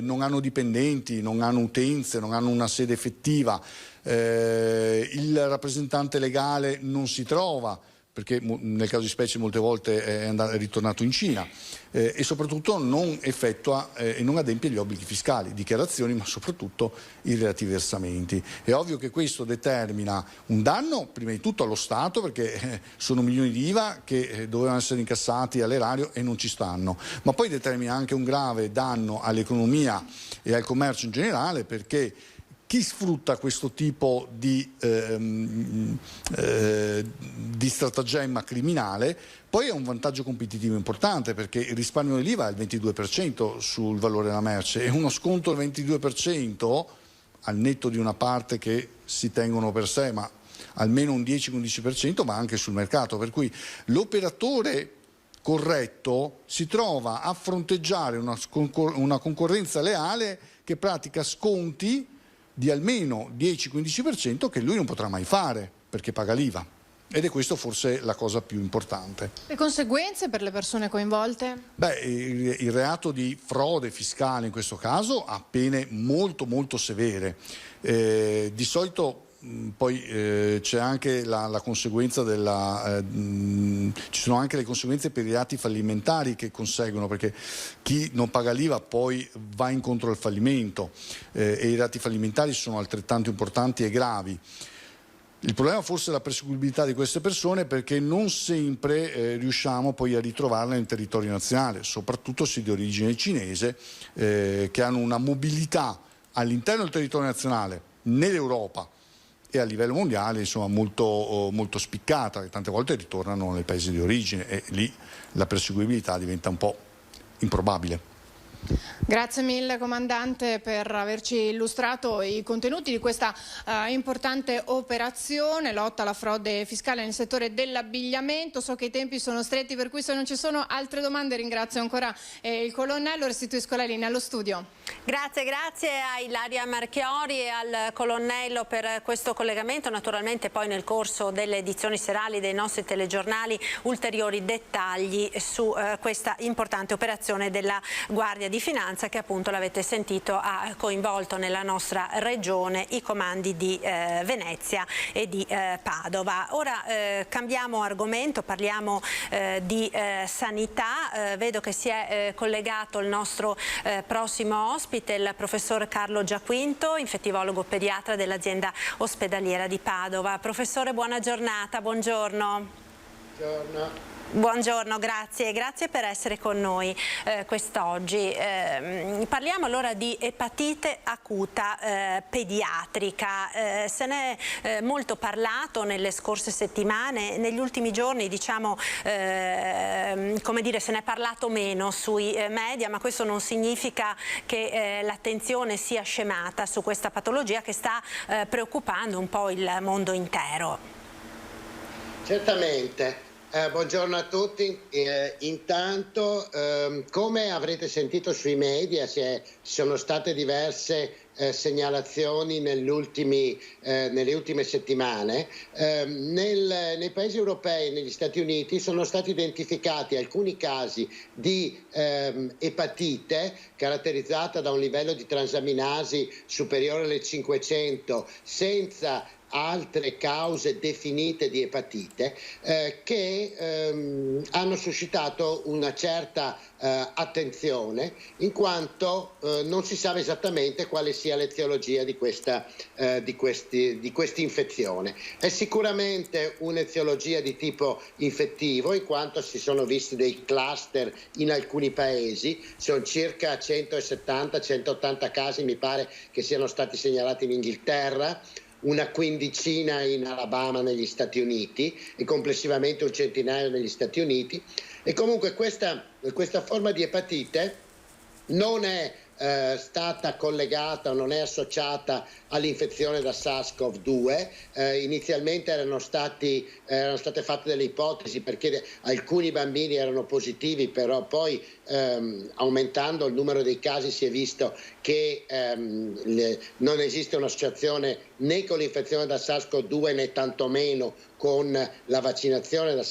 non hanno dipendenti, non hanno utenze, non hanno una sede effettiva, il rappresentante legale non si trova, perché nel caso di specie molte volte è ritornato in Cina, e soprattutto non effettua e non adempie gli obblighi fiscali, dichiarazioni, ma soprattutto i relativi versamenti. È ovvio che questo determina un danno prima di tutto allo Stato, perché sono milioni di IVA che dovevano essere incassati all'erario e non ci stanno, ma poi determina anche un grave danno all'economia e al commercio in generale, perché chi sfrutta questo tipo di stratagemma criminale poi ha un vantaggio competitivo importante, perché il risparmio dell'IVA è il 22% sul valore della merce, e uno sconto del 22% al netto di una parte che si tengono per sé, ma almeno un 10-15% va anche sul mercato, per cui l'operatore corretto si trova a fronteggiare una concorrenza leale che pratica sconti di almeno 10-15% che lui non potrà mai fare, perché paga l'IVA, ed è questo forse la cosa più importante. Le conseguenze per le persone coinvolte? Il reato di frode fiscale in questo caso ha pene molto molto severe, di solito poi c'è anche la conseguenza ci sono anche le conseguenze per i reati fallimentari che conseguono, perché chi non paga l'IVA poi va incontro al fallimento, e i reati fallimentari sono altrettanto importanti e gravi. Il problema forse è la perseguibilità di queste persone, perché non sempre riusciamo poi a ritrovarle nel territorio nazionale, soprattutto se di origine cinese, che hanno una mobilità all'interno del territorio nazionale, nell'Europa e a livello mondiale, insomma, molto spiccata, che tante volte ritornano nei paesi di origine, e lì la perseguibilità diventa un po' improbabile. Grazie mille comandante per averci illustrato i contenuti di questa importante operazione lotta alla frode fiscale nel settore dell'abbigliamento. So che i tempi sono stretti, per cui se non ci sono altre domande ringrazio ancora il colonnello, restituisco la linea allo studio. Grazie a Ilaria Marchiori e al colonnello per questo collegamento. Naturalmente poi nel corso delle edizioni serali dei nostri telegiornali ulteriori dettagli su questa importante operazione della Guardia di Finanza, che appunto l'avete sentito ha coinvolto nella nostra regione i comandi di Venezia e di Padova. Ora cambiamo argomento, parliamo di sanità. Vedo che si è collegato il nostro prossimo ospite, il professor Carlo Giaquinto, infettivologo pediatra dell'azienda ospedaliera di Padova. Professore, buona giornata, buongiorno. Buongiorno. Buongiorno, grazie per essere con noi quest'oggi. Parliamo allora di epatite acuta pediatrica. Se ne è molto parlato nelle scorse settimane, negli ultimi giorni diciamo come dire, se ne è parlato meno sui media, ma questo non significa che l'attenzione sia scemata su questa patologia che sta preoccupando un po' il mondo intero. Certamente. Buongiorno a tutti. Intanto, come avrete sentito sui media, ci sono state diverse segnalazioni nelle ultime settimane. Nei paesi europei e negli Stati Uniti sono stati identificati alcuni casi di epatite caratterizzata da un livello di transaminasi superiore alle 500 senza altre cause definite di epatite che hanno suscitato una certa attenzione, in quanto non si sa esattamente quale sia l'eziologia di questa infezione. È sicuramente un'eziologia di tipo infettivo, in quanto si sono visti dei cluster in alcuni paesi, sono circa 170-180 casi mi pare che siano stati segnalati in Inghilterra, una quindicina in Alabama negli Stati Uniti e complessivamente un centinaio negli Stati Uniti. E comunque questa forma di epatite non è stata collegata, non è associata all'infezione da SARS-CoV-2. Inizialmente erano state fatte delle ipotesi perché alcuni bambini erano positivi, però poi aumentando il numero dei casi si è visto che non esiste un'associazione né con l'infezione da SARS-CoV-2 né tantomeno con la vaccinazione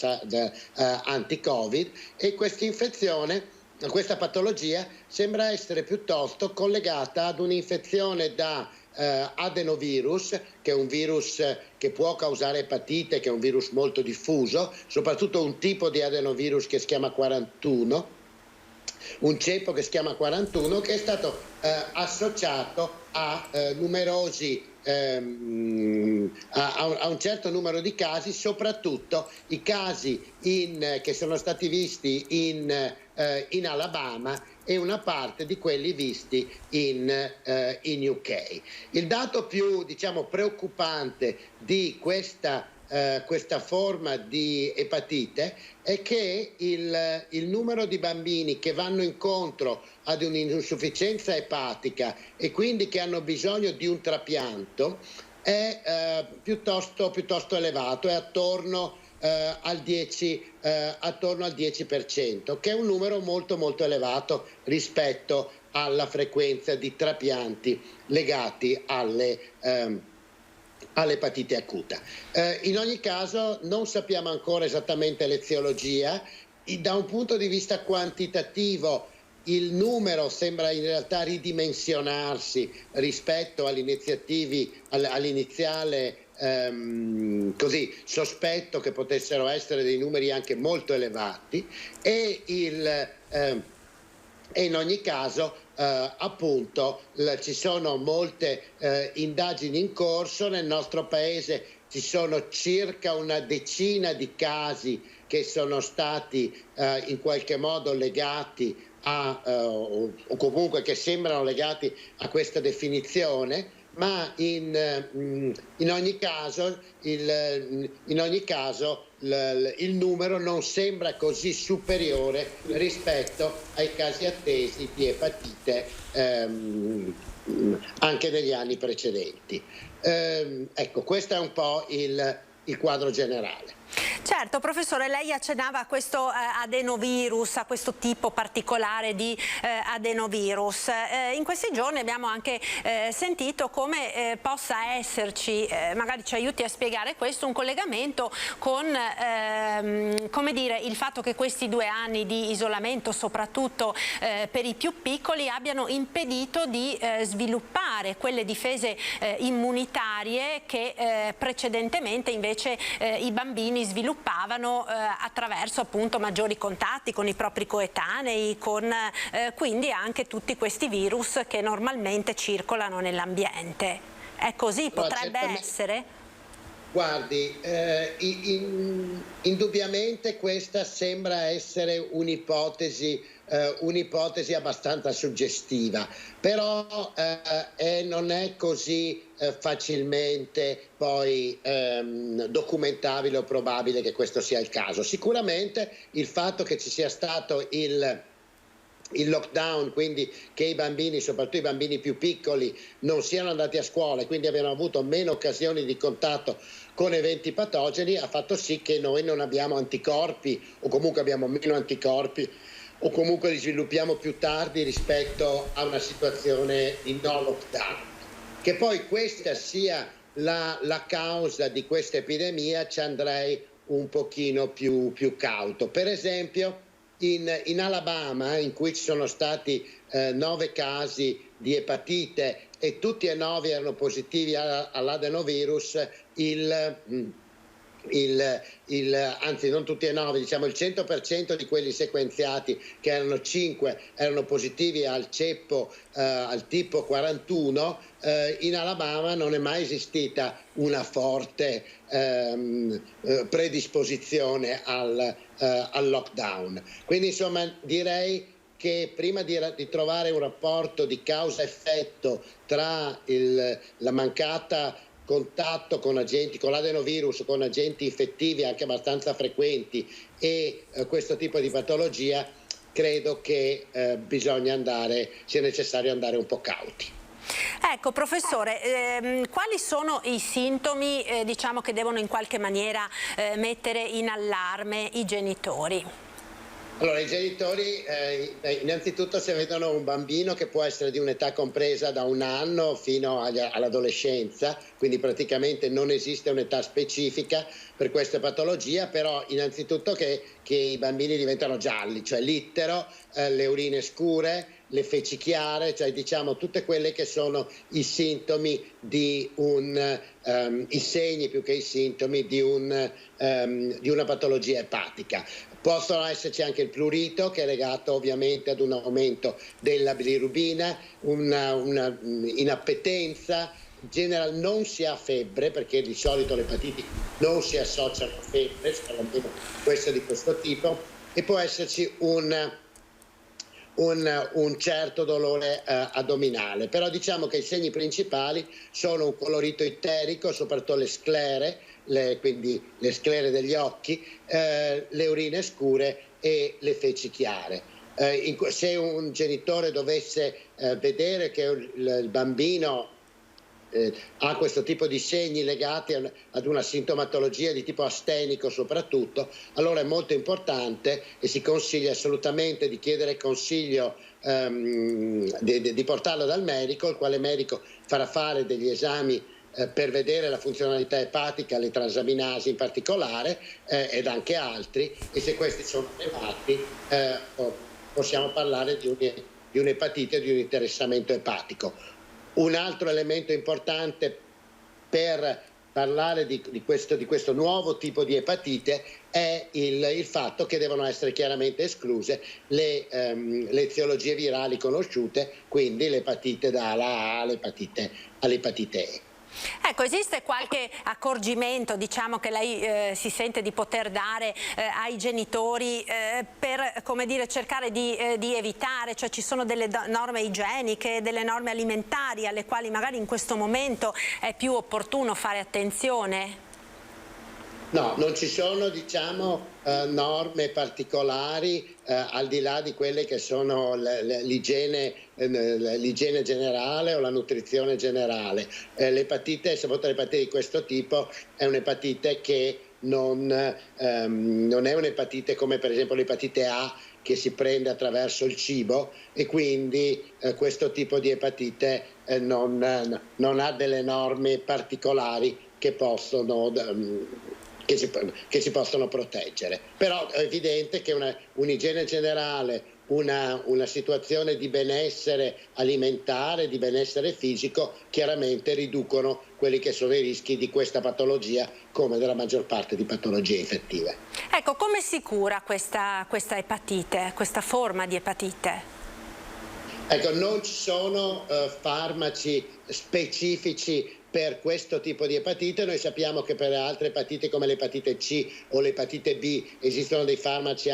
anti-Covid, e questa patologia sembra essere piuttosto collegata ad un'infezione da adenovirus, che è un virus che può causare epatite, che è un virus molto diffuso, soprattutto un tipo di adenovirus che si chiama 41, un ceppo che si chiama 41, che è stato associato a numerosi a un certo numero di casi, soprattutto i casi che sono stati visti in Alabama e una parte di quelli visti in UK. Il dato più, diciamo, preoccupante di questa forma di epatite è che il numero di bambini che vanno incontro ad un'insufficienza epatica e quindi che hanno bisogno di un trapianto è piuttosto elevato, è attorno al 10%, che è un numero molto molto elevato rispetto alla frequenza di trapianti legati all'epatite acuta. In ogni caso non sappiamo ancora esattamente l'eziologia. Da un punto di vista quantitativo il numero sembra in realtà ridimensionarsi rispetto all'iniziale sospetto che potessero essere dei numeri anche molto elevati, e in ogni caso appunto ci sono molte indagini in corso. Nel nostro paese ci sono circa una decina di casi che sono stati in qualche modo legati o comunque che sembrano legati a questa definizione, ma in ogni caso il numero non sembra così superiore rispetto ai casi attesi di epatite anche negli anni precedenti. Ecco, questo è un po' il quadro generale. Certo, professore, lei accennava a questo adenovirus, a questo tipo particolare di adenovirus. In questi giorni abbiamo anche sentito come possa esserci, magari ci aiuti a spiegare questo, un collegamento con come dire, il fatto che questi 2 anni di isolamento, soprattutto per i più piccoli, abbiano impedito di sviluppare quelle difese immunitarie che precedentemente invece i bambini sviluppavano attraverso appunto maggiori contatti con i propri coetanei, con quindi anche tutti questi virus che normalmente circolano nell'ambiente. È così? Potrebbe essere? Guardi, indubbiamente questa sembra essere un'ipotesi abbastanza suggestiva, però non è così facilmente poi documentabile o probabile che questo sia il caso. Sicuramente il fatto che ci sia stato il lockdown, quindi che i bambini, soprattutto i bambini più piccoli, non siano andati a scuola e quindi abbiano avuto meno occasioni di contatto con eventi patogeni, ha fatto sì che noi non abbiamo anticorpi, o comunque abbiamo meno anticorpi, o comunque li sviluppiamo più tardi rispetto a una situazione di no lockdown. Che poi questa sia la causa di questa epidemia, ci andrei un pochino più cauto. Per esempio in Alabama, in cui ci sono stati 9 casi di epatite e tutti e 9 erano positivi all'adenovirus, anzi non tutti e 9, diciamo il 100% di quelli sequenziati, che erano 5, erano positivi al ceppo, al tipo 41. In Alabama non è mai esistita una forte predisposizione al lockdown. Quindi insomma direi che prima di trovare un rapporto di causa-effetto tra la mancata contatto con l'adenovirus, con agenti infettivi anche abbastanza frequenti e questo tipo di patologia, credo che sia necessario andare un po' cauti. Ecco, professore, quali sono i sintomi diciamo, che devono in qualche maniera mettere in allarme i genitori? Allora, i genitori innanzitutto se vedono un bambino che può essere di un'età compresa da 1 anno fino all'adolescenza, quindi praticamente non esiste un'età specifica per questa patologia, però innanzitutto che i bambini diventano gialli, cioè l'ittero, le urine scure, le feci chiare, cioè diciamo tutte quelle che sono i sintomi di i segni più che i sintomi di una patologia epatica. Possono esserci anche il prurito, che è legato ovviamente ad un aumento della bilirubina, una inappetenza. In generale non si ha febbre, perché di solito le epatiti non si associano a febbre, almeno questa di questo tipo, e può esserci un certo dolore addominale. Però diciamo che i segni principali sono un colorito itterico, soprattutto le sclere, quindi le sclere degli occhi, le urine scure e le feci chiare. Se un genitore dovesse vedere che il bambino ha questo tipo di segni legati ad una sintomatologia di tipo astenico soprattutto, allora è molto importante e si consiglia assolutamente di chiedere consiglio, di portarlo dal medico, il quale medico farà fare degli esami per vedere la funzionalità epatica, le transaminasi in particolare, ed anche altri, e se questi sono elevati possiamo parlare di un'epatite o di un interessamento epatico. Un altro elemento importante per parlare di questo nuovo tipo di epatite è il fatto che devono essere chiaramente escluse le eziologie virali conosciute, quindi l'epatite da A all'epatite E. Ecco, esiste qualche accorgimento, diciamo, che lei si sente di poter dare ai genitori per, come dire, cercare di evitare, cioè ci sono delle norme igieniche, delle norme alimentari alle quali magari in questo momento è più opportuno fare attenzione? No, non ci sono, diciamo, norme particolari al di là di quelle che sono l'igiene generale o la nutrizione generale. L'epatite, soprattutto l'epatite di questo tipo, è un'epatite che non è un'epatite come per esempio l'epatite A, che si prende attraverso il cibo, e quindi questo tipo di epatite non ha delle norme particolari che si possono proteggere. Però è evidente che un'igiene generale, una situazione di benessere alimentare, di benessere fisico, chiaramente riducono quelli che sono i rischi di questa patologia, come della maggior parte di patologie infettive. Ecco, come si cura questa epatite, questa forma di epatite? Ecco, non ci sono farmaci specifici per questo tipo di epatite. Noi sappiamo che per altre epatite come l'epatite C o l'epatite B esistono dei farmaci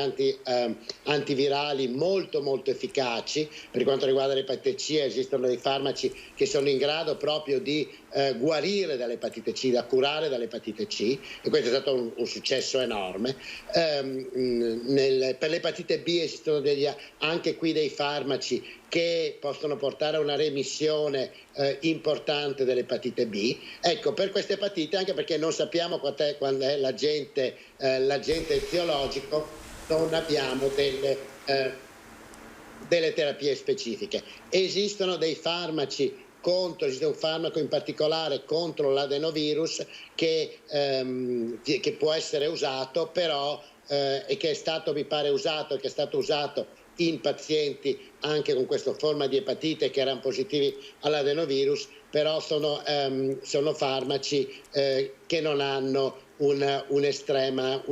antivirali molto efficaci. Per quanto riguarda l'epatite C esistono dei farmaci che sono in grado proprio di guarire dall'epatite C, da curare dall'epatite C, e questo è stato un successo enorme. Per l'epatite B esistono anche qui dei farmaci che possono portare a una remissione importante dell'epatite B. Ecco, per queste epatite, anche perché non sappiamo quando è l'agente eziologico, non abbiamo delle terapie specifiche. Esistono dei farmaci esiste un farmaco in particolare contro l'adenovirus che può essere usato, però e che è stato, mi pare, usato in pazienti anche con questa forma di epatite che erano positivi all'adenovirus, però sono farmaci che non hanno un'estrema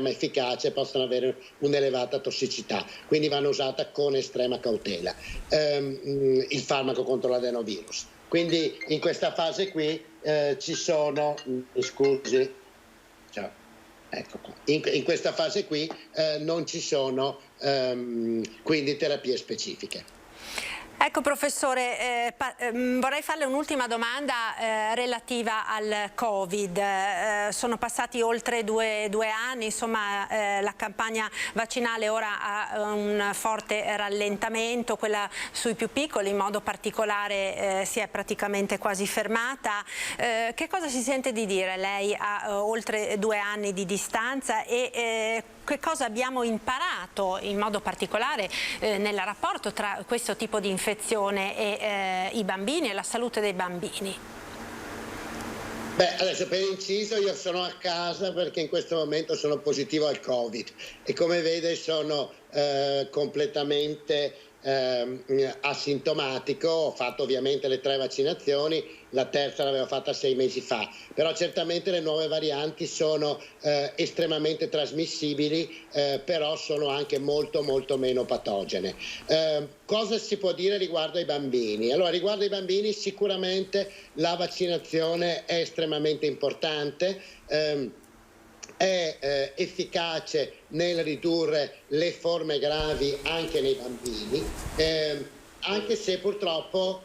efficacia e possono avere un'elevata tossicità, quindi vanno usata con estrema cautela il farmaco contro l'adenovirus. Quindi in questa fase qui ci sono, scusi, ciao. Ecco qua. In questa fase qui non ci sono quindi terapie specifiche. Ecco professore, vorrei farle un'ultima domanda relativa al Covid. Sono passati oltre due anni, insomma la campagna vaccinale ora ha un forte rallentamento, quella sui più piccoli in modo particolare si è praticamente quasi fermata. Che cosa si sente di dire lei a oltre 2 anni di distanza e che cosa abbiamo imparato in modo particolare nel rapporto tra questo tipo di infezione e i bambini e la salute dei bambini? Beh, adesso per inciso io sono a casa perché in questo momento sono positivo al Covid e come vede sono completamente asintomatico. Ho fatto ovviamente le 3 vaccinazioni, la terza l'avevo fatta 6 mesi fa, però certamente le nuove varianti sono estremamente trasmissibili, però sono anche molto meno patogene. Cosa si può dire riguardo ai bambini? Allora, riguardo ai bambini sicuramente la vaccinazione è estremamente importante, è efficace nel ridurre le forme gravi anche nei bambini, anche se purtroppo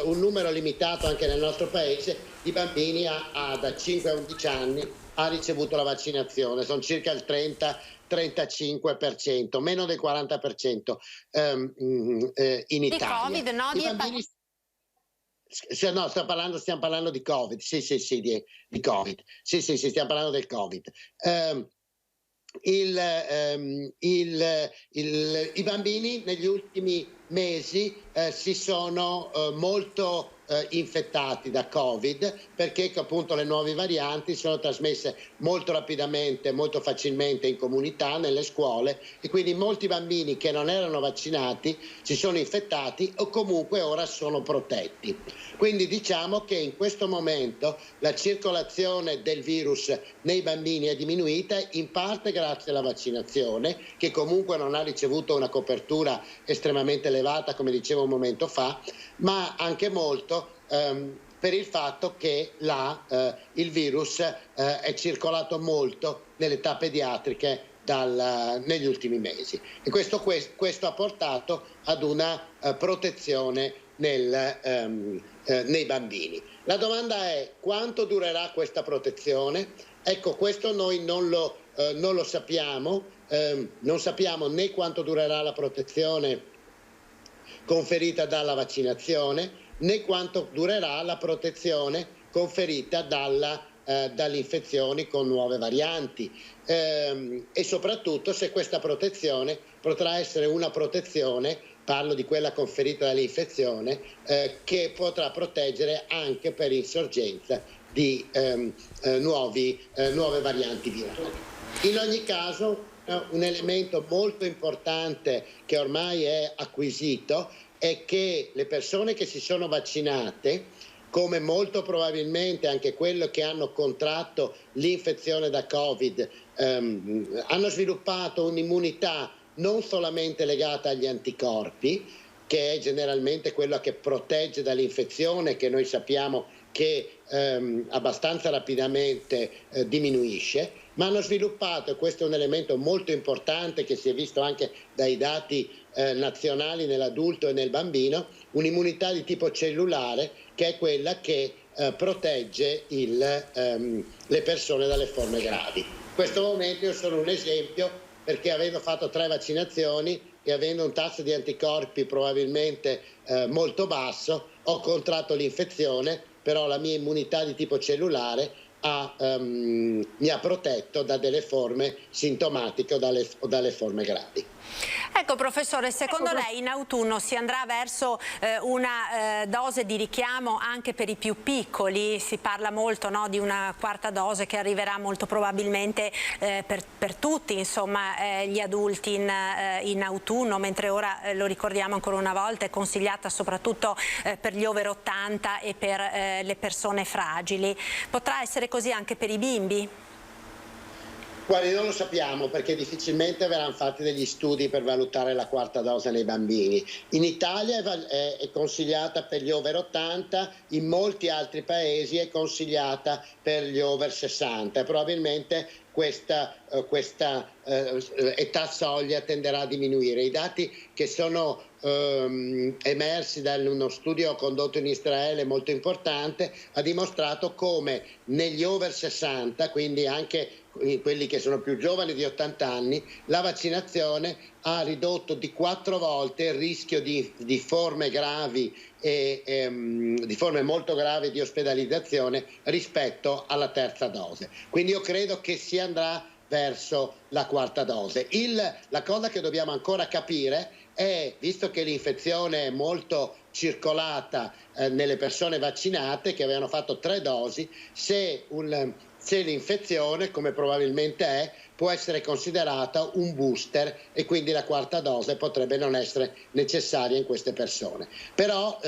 un numero limitato anche nel nostro paese di bambini da 5 a 11 anni ha ricevuto la vaccinazione, sono circa il 30-35%, meno del 40% in Italia. Di Covid, no? No, stiamo parlando di Covid, sì, di Covid, sì, stiamo parlando del Covid. I bambini negli ultimi mesi si sono molto infettati da Covid perché appunto le nuove varianti sono trasmesse molto rapidamente, molto facilmente in comunità, nelle scuole, e quindi molti bambini che non erano vaccinati si sono infettati o comunque ora sono protetti. Quindi diciamo che in questo momento la circolazione del virus nei bambini è diminuita in parte grazie alla vaccinazione, che comunque non ha ricevuto una copertura estremamente elevata come dicevo un momento fa, ma anche molto per il fatto che il virus è circolato molto nell'età pediatriche negli ultimi mesi e questo ha portato ad una protezione nei bambini. La domanda è: quanto durerà questa protezione? Ecco, questo noi non lo sappiamo, non sappiamo né quanto durerà la protezione conferita dalla vaccinazione, né quanto durerà la protezione conferita dalle infezioni con nuove varianti e soprattutto se questa protezione potrà essere una protezione, parlo di quella conferita dall'infezione, che potrà proteggere anche per insorgenza di nuove varianti virali. In ogni caso un elemento molto importante che ormai è acquisito è che le persone che si sono vaccinate, come molto probabilmente anche quello che hanno contratto l'infezione da Covid, hanno sviluppato un'immunità non solamente legata agli anticorpi, che è generalmente quello che protegge dall'infezione, che noi sappiamo che abbastanza rapidamente diminuisce, ma hanno sviluppato, e questo è un elemento molto importante che si è visto anche dai dati nazionali nell'adulto e nel bambino, un'immunità di tipo cellulare che è quella che protegge le persone dalle forme gravi. In questo momento io sono un esempio, perché avendo fatto 3 vaccinazioni e avendo un tasso di anticorpi probabilmente molto basso, ho contratto l'infezione, però la mia immunità di tipo cellulare mi ha protetto da delle forme sintomatiche o dalle forme gravi. Ecco professore, secondo lei in autunno si andrà verso una dose di richiamo anche per i più piccoli? Si parla molto, no, di una quarta dose che arriverà molto probabilmente per tutti, insomma, gli adulti in autunno, mentre ora, lo ricordiamo ancora una volta, è consigliata soprattutto per gli over 80 e per le persone fragili. Potrà essere così anche per i bimbi? Guardi, non lo sappiamo, perché difficilmente verranno fatti degli studi per valutare la quarta dose nei bambini. In Italia è consigliata per gli over 80, in molti altri paesi è consigliata per gli over 60 e probabilmente questa età soglia tenderà a diminuire. I dati che sono emersi da uno studio condotto in Israele molto importante ha dimostrato come negli over 60, quindi anche quelli che sono più giovani di 80 anni, la vaccinazione ha ridotto di 4 volte il rischio di forme gravi e di forme molto gravi di ospedalizzazione rispetto alla terza dose. Quindi io credo che si andrà verso la quarta dose. La cosa che dobbiamo ancora capire è, visto che l'infezione è molto circolata nelle persone vaccinate che avevano fatto 3 dosi, se l'infezione, come probabilmente è, può essere considerata un booster e quindi la quarta dose potrebbe non essere necessaria in queste persone. Però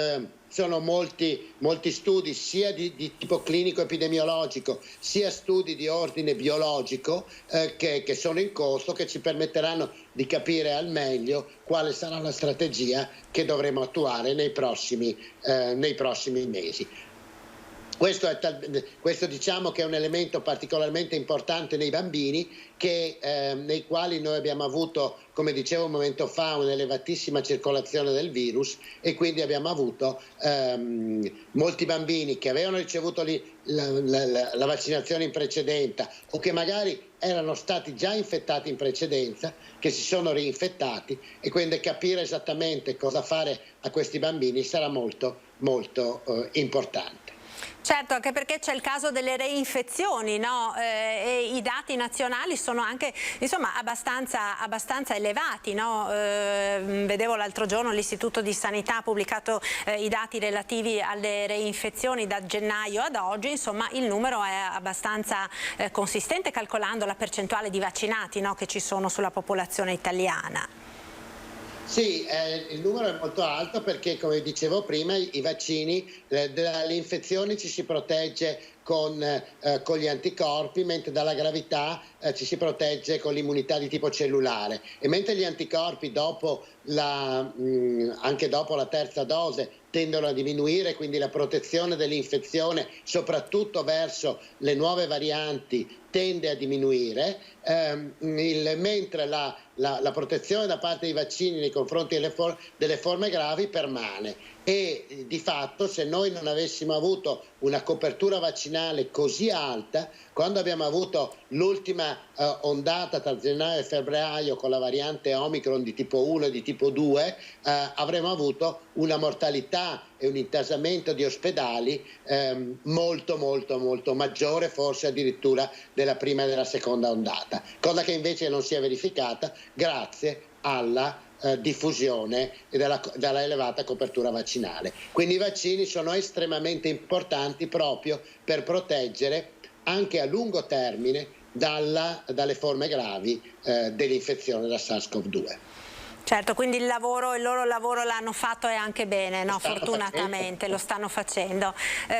sono molti studi sia di tipo clinico epidemiologico sia studi di ordine biologico che sono in corso, che ci permetteranno di capire al meglio quale sarà la strategia che dovremo attuare nei prossimi mesi. Questo diciamo che è un elemento particolarmente importante nei bambini nei quali noi abbiamo avuto, come dicevo un momento fa, un'elevatissima circolazione del virus e quindi abbiamo avuto molti bambini che avevano ricevuto la vaccinazione in precedenza o che magari erano stati già infettati in precedenza, che si sono reinfettati, e quindi capire esattamente cosa fare a questi bambini sarà molto molto importante. Certo, anche perché c'è il caso delle reinfezioni, no? E i dati nazionali sono anche, insomma, abbastanza elevati, no? Vedevo l'altro giorno l'Istituto di Sanità ha pubblicato i dati relativi alle reinfezioni da gennaio ad oggi, insomma il numero è abbastanza consistente calcolando la percentuale di vaccinati, no, che ci sono sulla popolazione italiana. Sì, il numero è molto alto perché, come dicevo prima, i vaccini, dalle infezioni ci si protegge con gli anticorpi, mentre dalla gravità ci si protegge con l'immunità di tipo cellulare, e mentre gli anticorpi anche dopo la terza dose tendono a diminuire, quindi la protezione dell'infezione soprattutto verso le nuove varianti tende a diminuire, mentre la protezione da parte dei vaccini nei confronti delle forme gravi permane. E di fatto, se noi non avessimo avuto una copertura vaccinale così alta, quando abbiamo avuto l'ultima ondata tra gennaio e febbraio con la variante Omicron di tipo 1 e di tipo 2, avremmo avuto una mortalità e un intasamento di ospedali molto molto molto maggiore, forse addirittura della prima e della seconda ondata, cosa che invece non si è verificata grazie alla diffusione e dalla elevata copertura vaccinale. Quindi i vaccini sono estremamente importanti proprio per proteggere anche a lungo termine dalle forme gravi dell'infezione da SARS-CoV-2. Certo, quindi il loro lavoro l'hanno fatto e anche bene, no? Fortunatamente lo stanno facendo.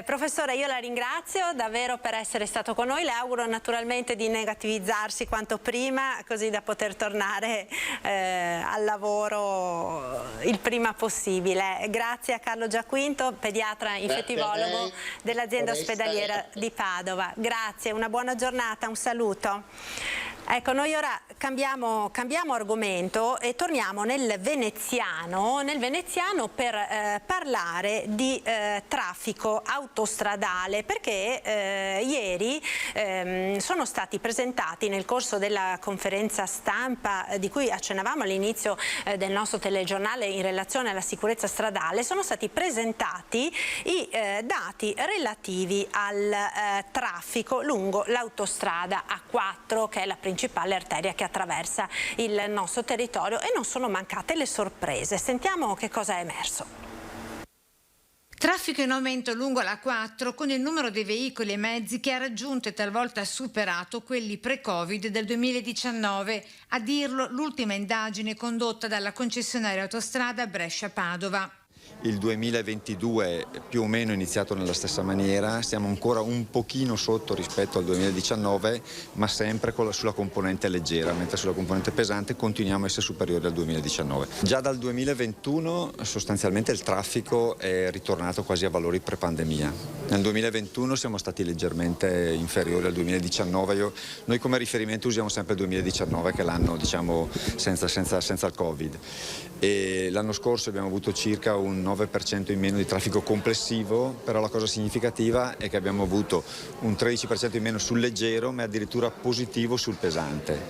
Professore, io la ringrazio davvero per essere stato con noi, le auguro naturalmente di negativizzarsi quanto prima, così da poter tornare al lavoro il prima possibile. Grazie a Carlo Giaquinto, pediatra infettivologo dell'azienda ospedaliera di Padova. Grazie, una buona giornata, un saluto. Ecco, noi ora cambiamo argomento e torniamo nel veneziano per parlare di traffico autostradale, perché ieri sono stati presentati nel corso della conferenza stampa di cui accennavamo all'inizio del nostro telegiornale in relazione alla sicurezza stradale, sono stati presentati i dati relativi al traffico lungo l'autostrada A4, che è la principale arteria che attraversa il nostro territorio, e non sono mancate le sorprese. Sentiamo che cosa è emerso. Traffico in aumento lungo la A4, con il numero dei veicoli e mezzi che ha raggiunto e talvolta superato quelli pre-Covid del 2019, a dirlo l'ultima indagine condotta dalla concessionaria autostrada Brescia-Padova. Il 2022 più o meno è iniziato nella stessa maniera, siamo ancora un pochino sotto rispetto al 2019, ma sempre sulla componente leggera, mentre sulla componente pesante continuiamo a essere superiori al 2019. Già dal 2021 sostanzialmente il traffico è ritornato quasi a valori pre-pandemia. Nel 2021 siamo stati leggermente inferiori al 2019, noi come riferimento usiamo sempre il 2019, che è l'anno diciamo senza il Covid. E l'anno scorso abbiamo avuto circa un 9% in meno di traffico complessivo, però la cosa significativa è che abbiamo avuto un 13% in meno sul leggero, ma addirittura positivo sul pesante.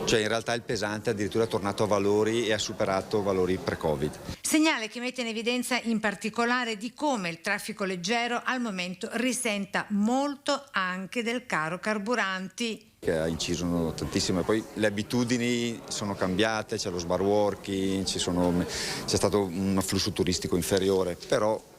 Cioè in realtà il pesante è addirittura tornato a valori e ha superato valori pre-Covid. Segnale che mette in evidenza in particolare di come il traffico leggero al momento risenta molto anche del caro carburanti, che ha inciso tantissimo, e poi le abitudini sono cambiate, c'è lo smart working, c'è stato un afflusso turistico inferiore, però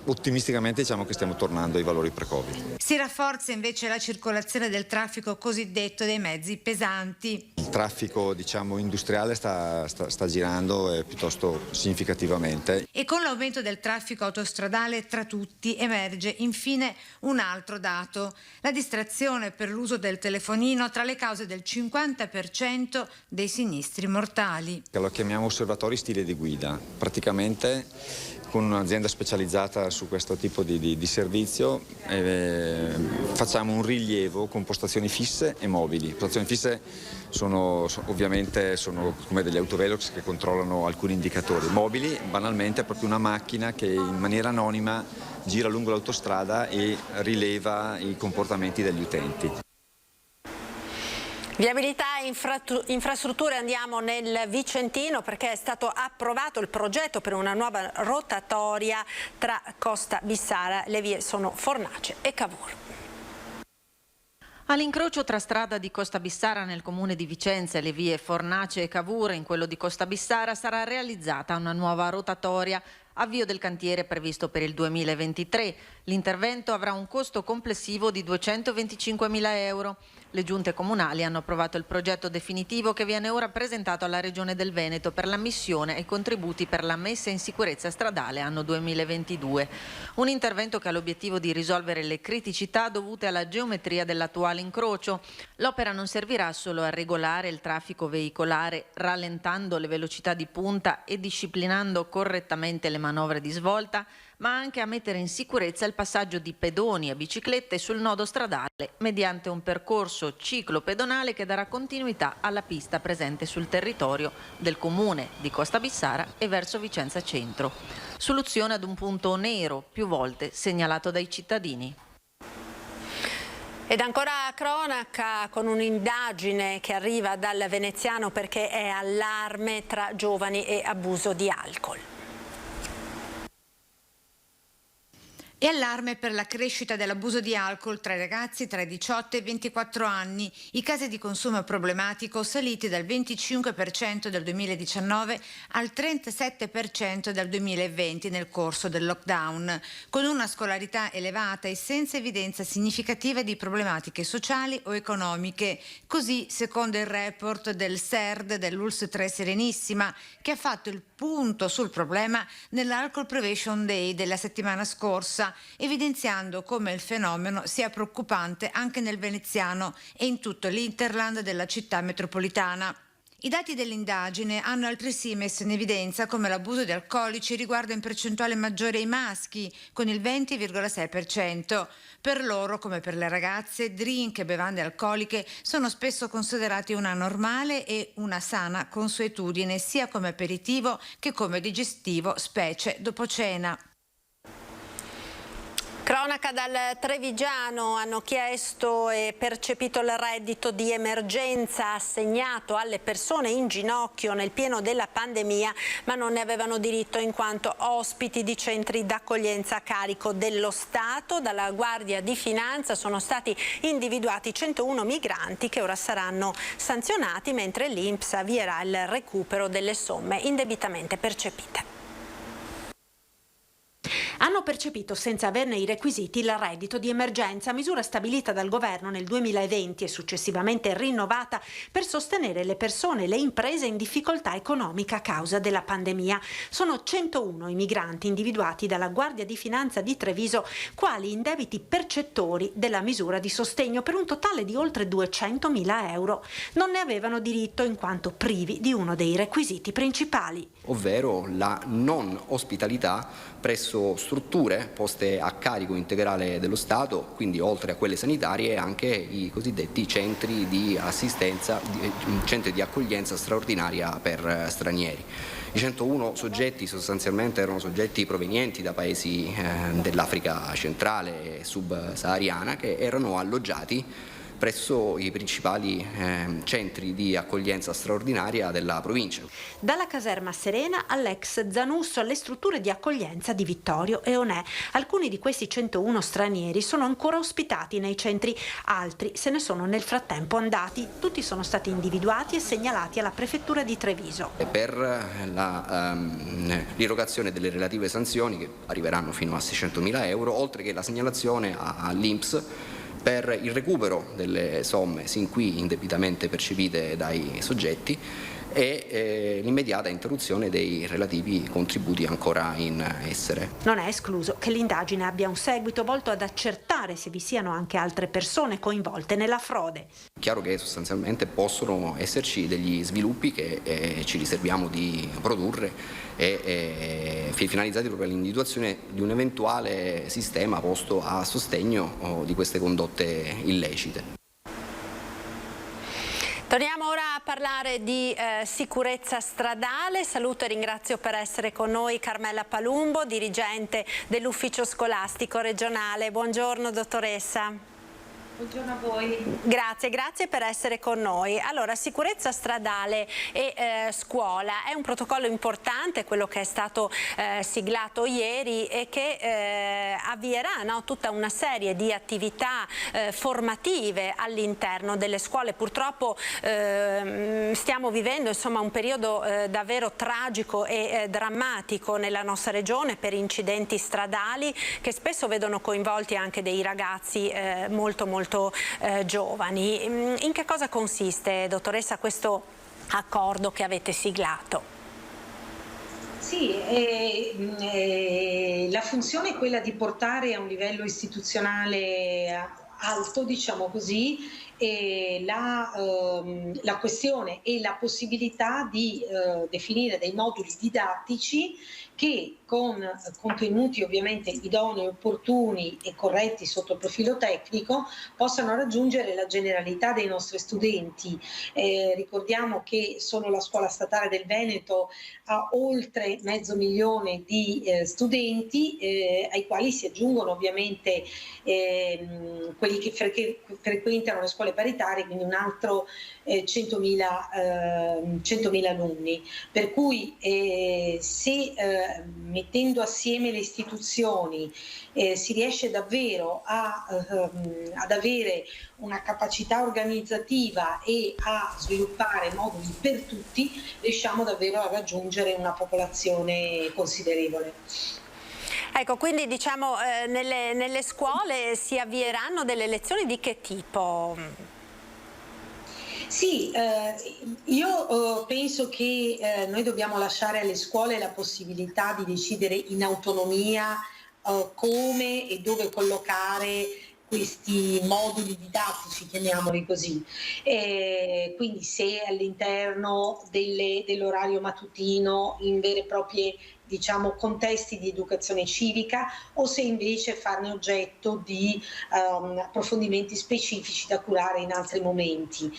ottimisticamente diciamo che stiamo tornando ai valori pre-Covid. Si rafforza invece la circolazione del traffico cosiddetto dei mezzi pesanti. Il traffico diciamo industriale sta girando piuttosto significativamente. E con l'aumento del traffico autostradale tra tutti emerge infine un altro dato: la distrazione per l'uso del telefonino tra le cause del 50% dei sinistri mortali. Lo chiamiamo osservatori stile di guida, praticamente con un'azienda specializzata su questo tipo di servizio facciamo un rilievo con postazioni fisse e mobili. Postazioni fisse ovviamente sono come degli autovelox che controllano alcuni indicatori. Mobili banalmente è proprio una macchina che in maniera anonima gira lungo l'autostrada e rileva i comportamenti degli utenti. Viabilità e infrastrutture, andiamo nel Vicentino perché è stato approvato il progetto per una nuova rotatoria tra Costa Bissara, le vie sono Fornace e Cavour. All'incrocio tra strada di Costa Bissara nel comune di Vicenza e le vie Fornace e Cavour in quello di Costa Bissara sarà realizzata una nuova rotatoria. Avvio del cantiere previsto per il 2023. L'intervento avrà un costo complessivo di 225.000 euro. Le giunte comunali hanno approvato il progetto definitivo che viene ora presentato alla Regione del Veneto per l'ammissione ai contributi per la messa in sicurezza stradale anno 2022. Un intervento che ha l'obiettivo di risolvere le criticità dovute alla geometria dell'attuale incrocio. L'opera non servirà solo a regolare il traffico veicolare, rallentando le velocità di punta e disciplinando correttamente le manovre di svolta, ma anche a mettere in sicurezza il passaggio di pedoni e biciclette sul nodo stradale mediante un percorso ciclopedonale che darà continuità alla pista presente sul territorio del comune di Costa Bissara e verso Vicenza Centro. Soluzione ad un punto nero più volte segnalato dai cittadini. Ed ancora cronaca con un'indagine che arriva dal veneziano perché è allarme tra giovani e abuso di alcol. E allarme per la crescita dell'abuso di alcol tra i ragazzi tra i 18 e i 24 anni. I casi di consumo problematico saliti dal 25% del 2019 al 37% del 2020 nel corso del lockdown, con una scolarità elevata e senza evidenza significativa di problematiche sociali o economiche. Così, secondo il report del SERD dell'ULSS 3 Serenissima, che ha fatto il punto sul problema nell'Alcohol Prevention Day della settimana scorsa, evidenziando come il fenomeno sia preoccupante anche nel veneziano e in tutto l'interland della città metropolitana. I dati dell'indagine hanno altresì messo in evidenza come l'abuso di alcolici riguarda in percentuale maggiore i maschi, con il 20,6%. Per loro, come per le ragazze, drink e bevande alcoliche sono spesso considerati una normale e una sana consuetudine, sia come aperitivo che come digestivo, specie dopo cena. Cronaca dal Trevigiano, hanno chiesto e percepito il reddito di emergenza assegnato alle persone in ginocchio nel pieno della pandemia, ma non ne avevano diritto in quanto ospiti di centri d'accoglienza a carico dello Stato. Dalla Guardia di Finanza sono stati individuati 101 migranti che ora saranno sanzionati, mentre l'INPS avvierà il recupero delle somme indebitamente percepite. Hanno percepito senza averne i requisiti il reddito di emergenza, misura stabilita dal governo nel 2020 e successivamente rinnovata per sostenere le persone e le imprese in difficoltà economica a causa della pandemia. Sono 101 i migranti individuati dalla Guardia di Finanza di Treviso quali indebiti percettori della misura di sostegno per un totale di oltre 200.000 euro. Non ne avevano diritto in quanto privi di uno dei requisiti principali, ovvero la non ospitalità presso strutture poste a carico integrale dello Stato, quindi oltre a quelle sanitarie anche i cosiddetti centri di assistenza, centri di accoglienza straordinaria per stranieri. I 101 soggetti sostanzialmente erano soggetti provenienti da paesi dell'Africa centrale e subsahariana che erano alloggiati presso i principali centri di accoglienza straordinaria della provincia. Dalla caserma Serena all'ex Zanusso alle strutture di accoglienza di Vittorio e Onè. Alcuni di questi 101 stranieri sono ancora ospitati nei centri, altri se ne sono nel frattempo andati. Tutti sono stati individuati e segnalati alla prefettura di Treviso. Per l'irrogazione delle relative sanzioni, che arriveranno fino a 600.000 euro, oltre che la segnalazione all'INPS per il recupero delle somme sin qui indebitamente percepite dai soggetti e l'immediata interruzione dei relativi contributi ancora in essere. Non è escluso che l'indagine abbia un seguito volto ad accertare se vi siano anche altre persone coinvolte nella frode. Chiaro che sostanzialmente possono esserci degli sviluppi che ci riserviamo di produrre e finalizzati proprio all'individuazione di un eventuale sistema posto a sostegno di queste condotte illecite. Torniamo ora a parlare di sicurezza stradale. Saluto e ringrazio per essere con noi Carmela Palumbo, dirigente dell'ufficio scolastico regionale. Buongiorno dottoressa. Buongiorno a voi. Grazie per essere con noi. Allora, sicurezza stradale e scuola è un protocollo importante, quello che è stato siglato ieri e che avvierà tutta una serie di attività formative all'interno delle scuole. Purtroppo stiamo vivendo un periodo davvero tragico e drammatico nella nostra regione per incidenti stradali che spesso vedono coinvolti anche dei ragazzi molto giovani. In che cosa consiste, dottoressa, questo accordo che avete siglato? Sì, la funzione è quella di portare a un livello istituzionale alto, diciamo così, la questione e la possibilità di definire dei moduli didattici che con contenuti ovviamente idonei, opportuni e corretti sotto il profilo tecnico possano raggiungere la generalità dei nostri studenti. Ricordiamo che solo la Scuola Statale del Veneto ha oltre 500.000 di studenti ai quali si aggiungono ovviamente quelli quelli che frequentano le scuole paritarie, quindi un altro 100.000 alunni. Per cui se mettendo assieme le istituzioni si riesce davvero ad avere una capacità organizzativa e a sviluppare moduli per tutti, riusciamo davvero a raggiungere una popolazione considerevole. Ecco, quindi diciamo nelle scuole si avvieranno delle lezioni di che tipo? Sì, io penso che noi dobbiamo lasciare alle scuole la possibilità di decidere in autonomia come e dove collocare questi moduli didattici, chiamiamoli così. Quindi se all'interno dell'orario mattutino in vere e proprie contesti di educazione civica, o se invece farne oggetto di approfondimenti specifici da curare in altri momenti.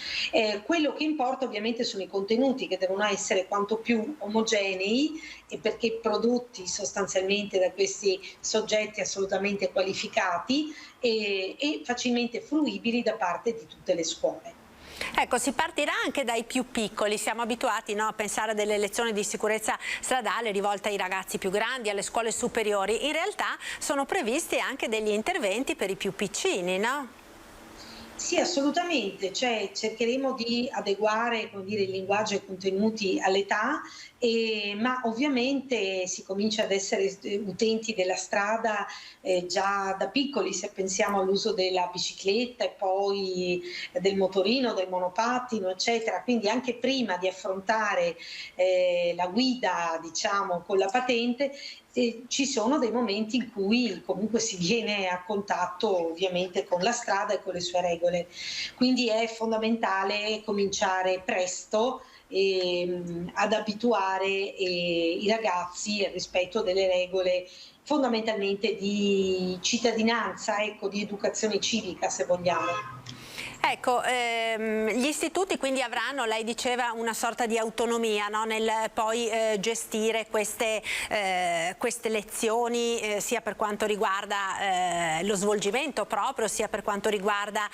Quello che importa ovviamente sono i contenuti, che devono essere quanto più omogenei, e perché prodotti sostanzialmente da questi soggetti assolutamente qualificati e facilmente fruibili da parte di tutte le scuole. Ecco, si partirà anche dai più piccoli, siamo abituati a pensare a delle lezioni di sicurezza stradale rivolte ai ragazzi più grandi, alle scuole superiori. In realtà sono previsti anche degli interventi per i più piccini, no? Sì, assolutamente, cercheremo di adeguare il linguaggio e i contenuti all'età, ma ovviamente si comincia ad essere utenti della strada già da piccoli, se pensiamo all'uso della bicicletta e poi del motorino, del monopattino, eccetera. Quindi anche prima di affrontare la guida, con la patente, ci sono dei momenti in cui comunque si viene a contatto ovviamente con la strada e con le sue regole. Quindi è fondamentale cominciare presto ad abituare i ragazzi al rispetto delle regole, fondamentalmente di cittadinanza, di educazione civica, se vogliamo. Ecco, gli istituti quindi avranno, lei diceva, una sorta di autonomia, no? Nel poi gestire queste lezioni, sia per quanto riguarda lo svolgimento proprio, sia per quanto riguarda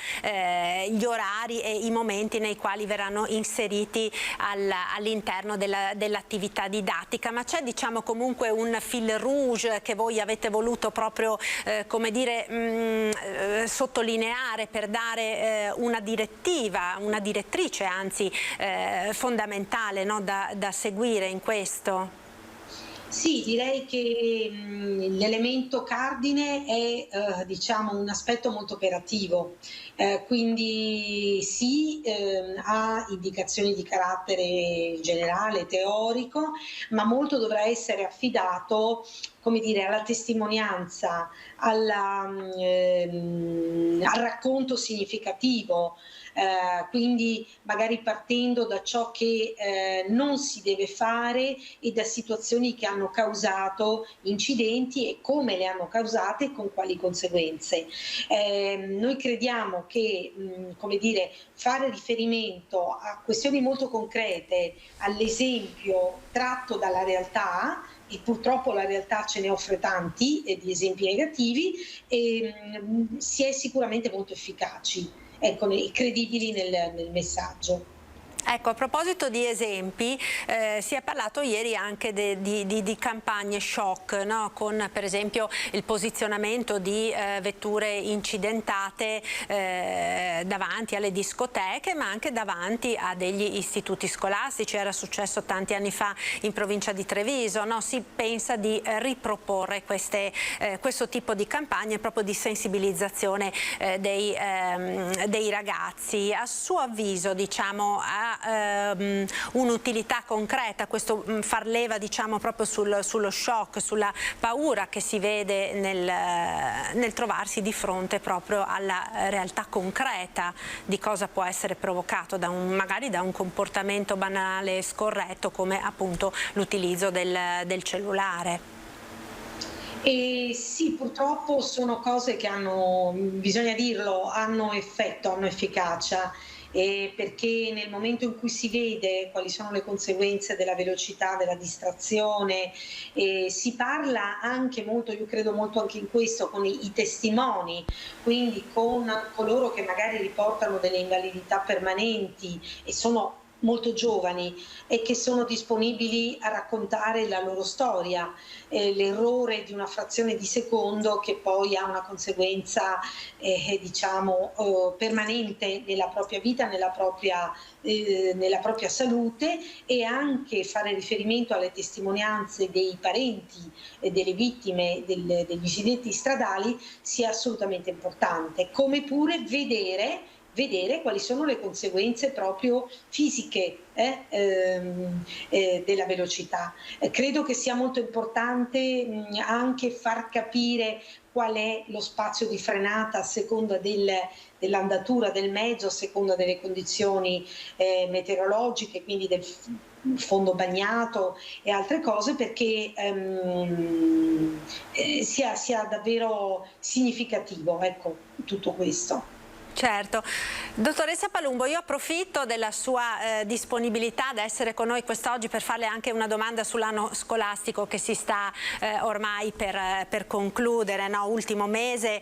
gli orari e i momenti nei quali verranno inseriti all'interno dell'attività didattica. Ma c'è comunque un fil rouge che voi avete voluto proprio sottolineare per dare una direttiva, una direttrice anzi fondamentale, no? da seguire in questo? Sì, direi che l'elemento cardine è un aspetto molto operativo, quindi sì, ha indicazioni di carattere generale, teorico, ma molto dovrà essere affidato alla testimonianza, al racconto significativo, quindi magari partendo da ciò che non si deve fare e da situazioni che hanno causato incidenti e come le hanno causate e con quali conseguenze. Noi crediamo che fare riferimento a questioni molto concrete, all'esempio tratto dalla realtà, e purtroppo la realtà ce ne offre tanti di esempi negativi, si è sicuramente molto efficaci, e credibili nel messaggio. Ecco, a proposito di esempi, si è parlato ieri anche di campagne shock, no? Con per esempio il posizionamento di vetture incidentate davanti alle discoteche, ma anche davanti a degli istituti scolastici. Era successo tanti anni fa in provincia di Treviso, no? Si pensa di riproporre questo tipo di campagne proprio di sensibilizzazione dei ragazzi. A suo avviso, un'utilità concreta questo far leva proprio sullo shock, sulla paura che si vede nel trovarsi di fronte proprio alla realtà concreta di cosa può essere provocato magari da un comportamento banale e scorretto come appunto l'utilizzo del cellulare. Sì, purtroppo sono cose che bisogna dirlo, hanno effetto, hanno efficacia. perché nel momento in cui si vede quali sono le conseguenze della velocità, della distrazione, si parla anche molto, io credo molto anche in questo, con i testimoni, quindi con coloro che magari riportano delle invalidità permanenti e sono molto giovani e che sono disponibili a raccontare la loro storia, l'errore di una frazione di secondo che poi ha una conseguenza permanente nella propria vita, nella propria salute, e anche fare riferimento alle testimonianze dei parenti e delle vittime degli incidenti stradali sia assolutamente importante, come pure vedere quali sono le conseguenze proprio fisiche della velocità. Credo che sia molto importante anche far capire qual è lo spazio di frenata a seconda dell'andatura del mezzo, a seconda delle condizioni meteorologiche, quindi del fondo bagnato e altre cose, perché sia davvero significativo, ecco, tutto questo. Certo. Dottoressa Palumbo, io approfitto della sua disponibilità ad essere con noi quest'oggi per farle anche una domanda sull'anno scolastico che si sta ormai per concludere, no? Ultimo mese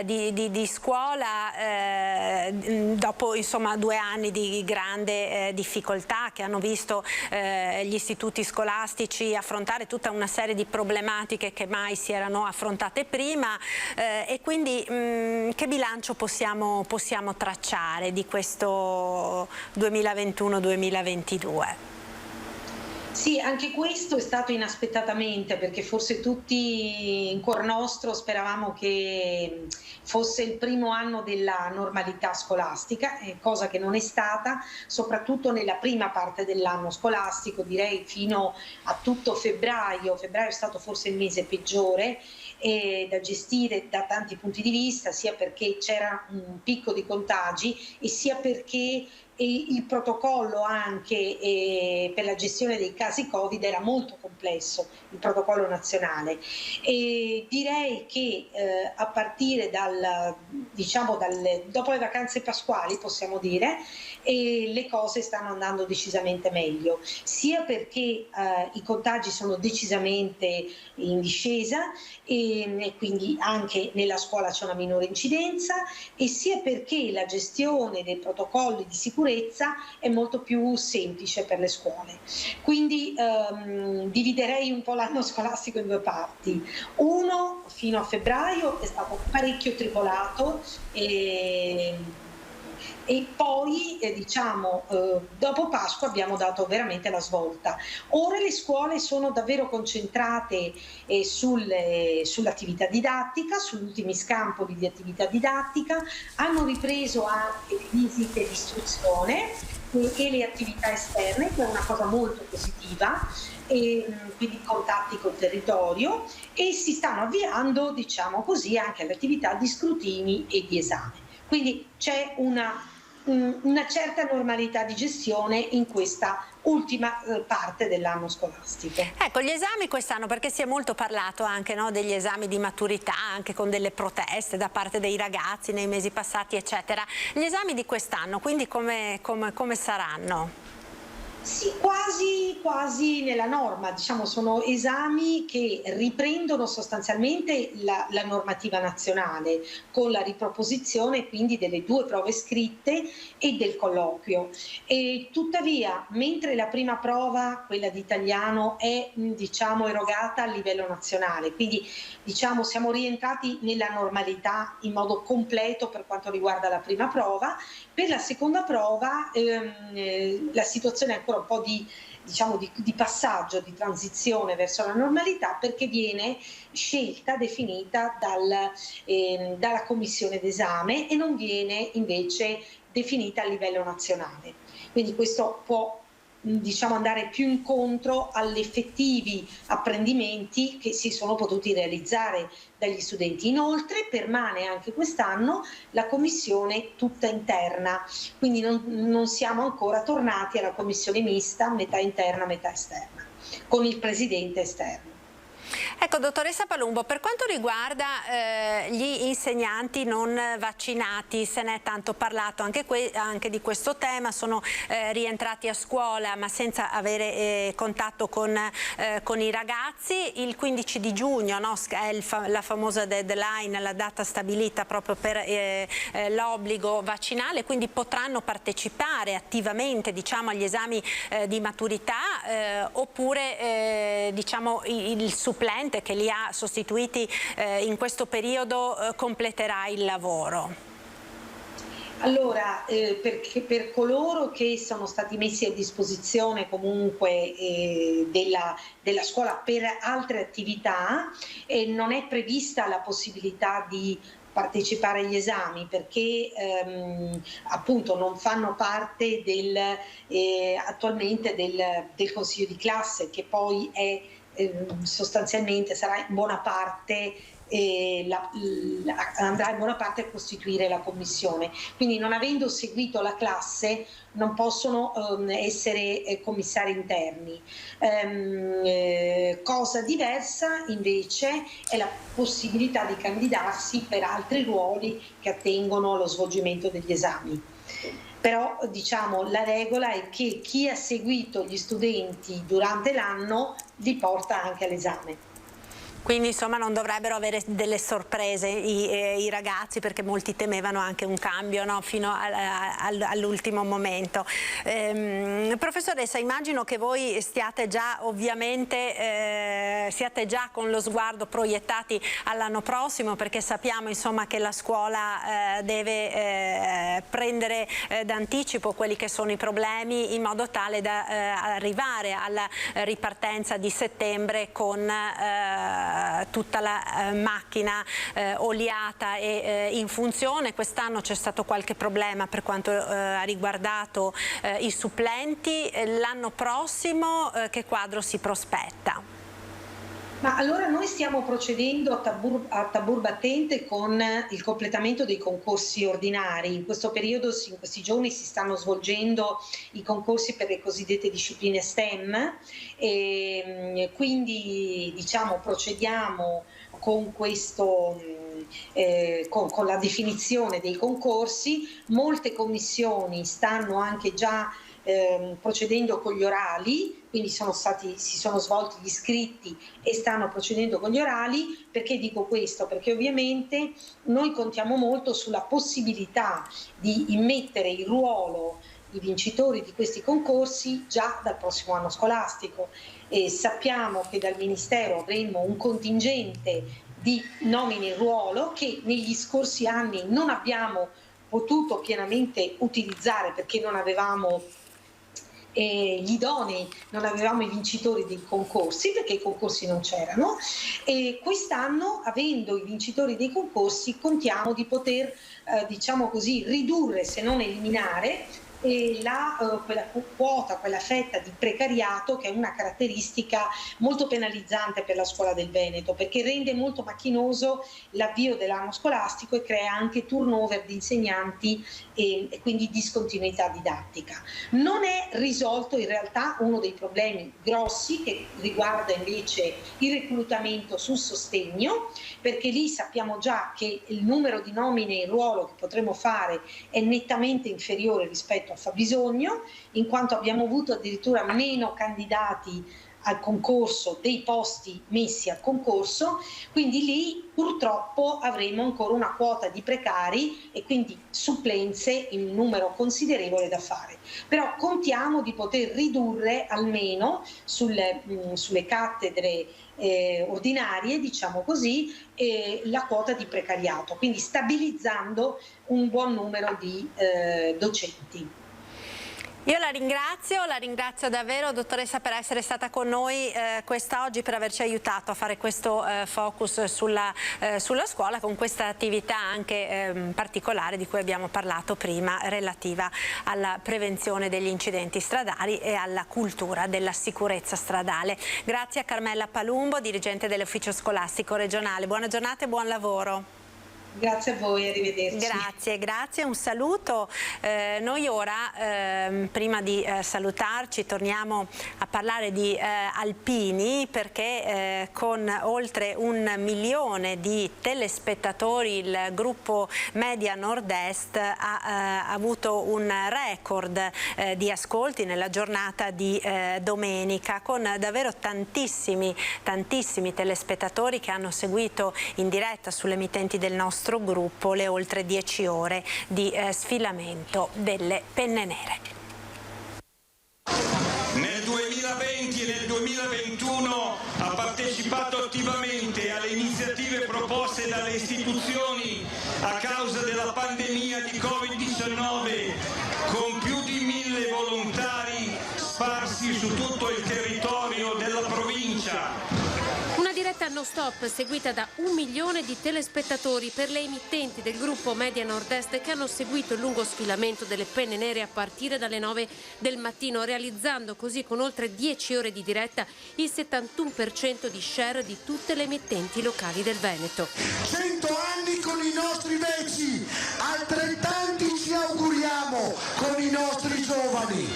di scuola, dopo insomma 2 anni di grande difficoltà che hanno visto gli istituti scolastici affrontare tutta una serie di problematiche che mai si erano affrontate prima, e quindi che bilancio possiamo tracciare di questo 2021-2022? Sì, anche questo è stato inaspettatamente, perché forse tutti in cuor nostro speravamo che fosse il primo anno della normalità scolastica, cosa che non è stata, soprattutto nella prima parte dell'anno scolastico, direi fino a tutto febbraio. Febbraio è stato forse il mese peggiore da gestire da tanti punti di vista, sia perché c'era un picco di contagi e sia perché il protocollo anche per la gestione dei casi Covid era molto complesso, il protocollo nazionale, e direi che a partire dopo le vacanze pasquali, possiamo dire, le cose stanno andando decisamente meglio, sia perché i contagi sono decisamente in discesa e quindi anche nella scuola c'è una minore incidenza, e sia perché la gestione dei protocolli di sicurezza è molto più semplice per le scuole. Quindi dividerei un po' l'anno scolastico in 2 parti. Uno, fino a febbraio, è stato parecchio tribolato e poi dopo Pasqua abbiamo dato veramente la svolta. Ora le scuole sono davvero concentrate sull'attività didattica, sugli ultimi scampoli di attività didattica, hanno ripreso anche le visite di istruzione e le attività esterne, che è una cosa molto positiva, e quindi contatti col territorio, e si stanno avviando, diciamo così, anche alle attività di scrutini e di esame. Quindi c'è una certa normalità di gestione in questa ultima parte dell'anno scolastico. Ecco, gli esami quest'anno, perché si è molto parlato anche, no, degli esami di maturità, anche con delle proteste da parte dei ragazzi nei mesi passati, eccetera. Gli esami di quest'anno, quindi come saranno? Sì, quasi nella norma, diciamo, sono esami che riprendono sostanzialmente la normativa nazionale, con la riproposizione quindi delle 2 prove scritte e del colloquio. E tuttavia, mentre la prima prova, quella di italiano, è erogata a livello nazionale, quindi siamo rientrati nella normalità in modo completo per quanto riguarda la prima prova. Per la seconda prova la situazione è ancora un po' di passaggio, di transizione verso la normalità, perché viene scelta, definita dalla commissione d'esame e non viene invece definita a livello nazionale. Quindi questo può andare più incontro agli effettivi apprendimenti che si sono potuti realizzare dagli studenti. Inoltre permane anche quest'anno la commissione tutta interna, quindi non siamo ancora tornati alla commissione mista, metà interna, metà esterna, con il presidente esterno. Ecco, dottoressa Palumbo, per quanto riguarda gli insegnanti non vaccinati, se ne è tanto parlato anche di questo tema, sono rientrati a scuola ma senza avere contatto con i ragazzi. Il 15 di giugno, no, è la famosa deadline, la data stabilita proprio per l'obbligo vaccinale, quindi potranno partecipare attivamente, diciamo, agli esami di maturità, oppure diciamo il supplente che li ha sostituiti in questo periodo completerà il lavoro? Allora, per coloro che sono stati messi a disposizione comunque della scuola per altre attività, non è prevista la possibilità di partecipare agli esami perché appunto non fanno parte attualmente del consiglio di classe, che poi è sostanzialmente sarà in buona parte andrà in buona parte a costituire la commissione, quindi non avendo seguito la classe non possono essere commissari interni. Cosa diversa invece è la possibilità di candidarsi per altri ruoli che attengono allo svolgimento degli esami. Però diciamo la regola è che chi ha seguito gli studenti durante l'anno li porta anche all'esame. Quindi insomma non dovrebbero avere delle sorprese i ragazzi, perché molti temevano anche un cambio, no? Fino all'ultimo momento. Professoressa, immagino che voi stiate già ovviamente siate già con lo sguardo proiettati all'anno prossimo, perché sappiamo insomma che la scuola deve prendere d'anticipo quelli che sono i problemi in modo tale da arrivare alla ripartenza di settembre con tutta la macchina oliata e in funzione. Quest'anno c'è stato qualche problema per quanto ha riguardato i supplenti. L'anno prossimo che quadro si prospetta? Ma allora noi stiamo procedendo a tabur battente con il completamento dei concorsi ordinari. In questo periodo, in questi giorni, si stanno svolgendo i concorsi per le cosiddette discipline STEM e quindi diciamo procediamo con questo con la definizione dei concorsi. Molte commissioni stanno anche già procedendo con gli orali, quindi si sono svolti gli iscritti e stanno procedendo con gli orali. Perché dico questo? Perché ovviamente noi contiamo molto sulla possibilità di immettere in ruolo i vincitori di questi concorsi già dal prossimo anno scolastico, e sappiamo che dal Ministero avremo un contingente di nomine in ruolo che negli scorsi anni non abbiamo potuto pienamente utilizzare perché non avevamo gli idonei, non avevamo i vincitori dei concorsi perché i concorsi non c'erano, e quest'anno, avendo i vincitori dei concorsi, contiamo di poter diciamo così ridurre, se non eliminare, quella quota, quella fetta di precariato che è una caratteristica molto penalizzante per la scuola del Veneto, perché rende molto macchinoso l'avvio dell'anno scolastico e crea anche turnover di insegnanti e quindi discontinuità didattica. Non è risolto in realtà uno dei problemi grossi che riguarda invece il reclutamento sul sostegno, perché lì sappiamo già che il numero di nomine in ruolo che potremo fare è nettamente inferiore rispetto al fabbisogno, in quanto abbiamo avuto addirittura meno candidati al concorso dei posti messi al concorso, quindi lì purtroppo avremo ancora una quota di precari e quindi supplenze in numero considerevole da fare. Però contiamo di poter ridurre almeno sulle cattedre ordinarie, diciamo così, la quota di precariato, quindi stabilizzando un buon numero di docenti. Io la ringrazio davvero, dottoressa, per essere stata con noi quest'oggi, per averci aiutato a fare questo focus sulla scuola, con questa attività anche particolare di cui abbiamo parlato prima, relativa alla prevenzione degli incidenti stradali e alla cultura della sicurezza stradale. Grazie a Carmela Palumbo, dirigente dell'Ufficio Scolastico Regionale. Buona giornata e buon lavoro. Grazie a voi, arrivederci. Grazie, un saluto. Noi ora, prima di salutarci, torniamo a parlare di alpini, perché con oltre 1 milione di telespettatori il gruppo Media Nord-Est ha avuto un record di ascolti nella giornata di domenica, con davvero tantissimi telespettatori che hanno seguito in diretta sulle emittenti del nostro gruppo le oltre 10 ore di sfilamento delle penne nere. Nel 2020 e nel 2021 ha partecipato attivamente alle iniziative proposte dalle istituzioni a causa della pandemia di Covid-19, con più di 1000 volontari sparsi su tutto il territorio della provincia. Una diretta non stop seguita da 1 milione di telespettatori per le emittenti del gruppo Media Nord-Est, che hanno seguito il lungo sfilamento delle penne nere a partire dalle 9 del mattino, realizzando così con oltre 10 ore di diretta il 71% di share di tutte le emittenti locali del Veneto. 100 anni con i nostri vecchi, altrettanti ci auguriamo con i nostri giovani.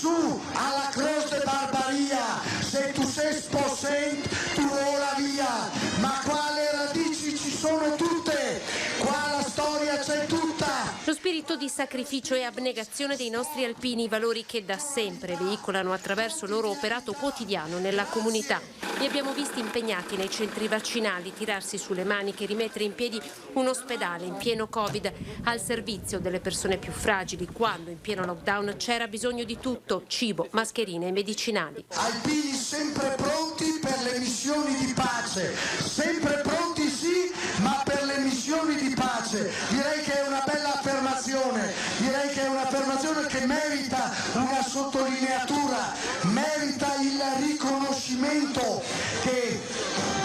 Su alla Croce de Barbaria, se tu sei spossent, tu vola via, ma quale radici ci sono tutte, qua la storia c'è tutta. Lo spirito di sacrificio e abnegazione dei nostri alpini, valori che da sempre veicolano attraverso il loro operato quotidiano nella comunità. Li abbiamo visti impegnati nei centri vaccinali, tirarsi sulle maniche, rimettere in piedi un ospedale in pieno Covid al servizio delle persone più fragili, quando in pieno lockdown c'era bisogno di tutto: cibo, mascherine e medicinali. Alpini sempre pronti per le missioni di pace, sempre pronti sì, ma per le missioni di pace. Direi che è una bella affermazione, direi che è un'affermazione che merita una sottolineatura, merita il riconoscimento che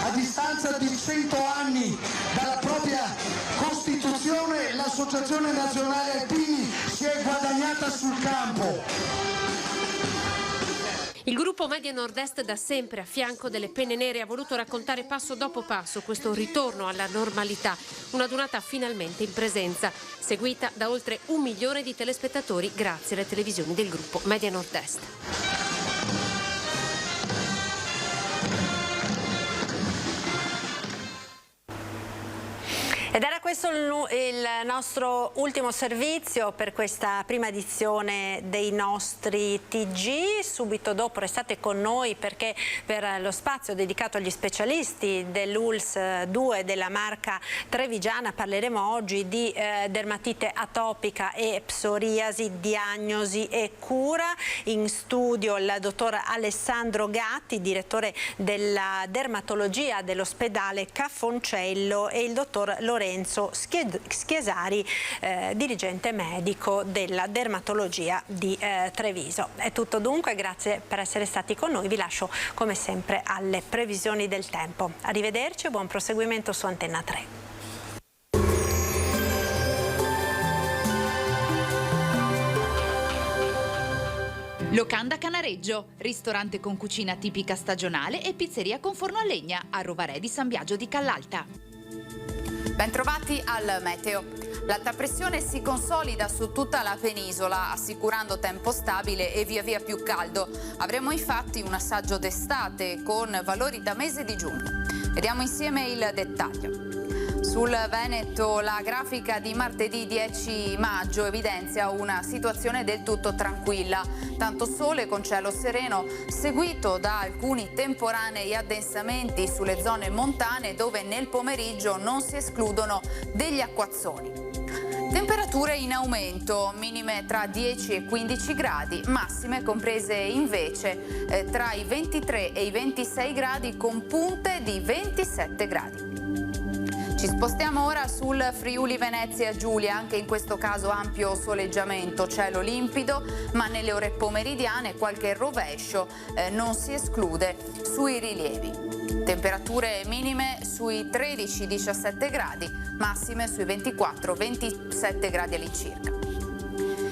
a distanza di 100 anni dalla propria Costituzione l'Associazione Nazionale Alpini si è guadagnata sul campo. Il gruppo Media Nord-Est, da sempre a fianco delle penne nere, ha voluto raccontare passo dopo passo questo ritorno alla normalità, una donata finalmente in presenza, seguita da oltre 1 milione di telespettatori grazie alle televisioni del gruppo Media Nord-Est. Ed era questo il nostro ultimo servizio per questa prima edizione dei nostri TG. Subito dopo restate con noi, perché per lo spazio dedicato agli specialisti dell'ULSS 2 della Marca Trevigiana parleremo oggi di dermatite atopica e psoriasi, diagnosi e cura. In studio il dottor Alessandro Gatti, direttore della dermatologia dell'ospedale Cafoncello, e il dottor Lorenzo Schiesari, dirigente medico della dermatologia di Treviso. È tutto dunque, grazie per essere stati con noi, vi lascio come sempre alle previsioni del tempo. Arrivederci e buon proseguimento su Antenna 3. Locanda Canareggio, ristorante con cucina tipica stagionale e pizzeria con forno a legna a Rovarè di San Biagio di Callalta. Bentrovati al meteo. L'alta pressione si consolida su tutta la penisola, assicurando tempo stabile e via via più caldo. Avremo infatti un assaggio d'estate con valori da mese di giugno. Vediamo insieme il dettaglio. Sul Veneto la grafica di martedì 10 maggio evidenzia una situazione del tutto tranquilla. Tanto sole con cielo sereno, seguito da alcuni temporanei addensamenti sulle zone montane, dove nel pomeriggio non si escludono degli acquazzoni. Temperature in aumento, minime tra 10 e 15 gradi, massime comprese invece tra i 23 e i 26 gradi, con punte di 27 gradi. Ci spostiamo ora sul Friuli Venezia Giulia, anche in questo caso ampio soleggiamento, cielo limpido, ma nelle ore pomeridiane qualche rovescio non si esclude sui rilievi. Temperature minime sui 13-17 gradi, massime sui 24-27 gradi all'incirca.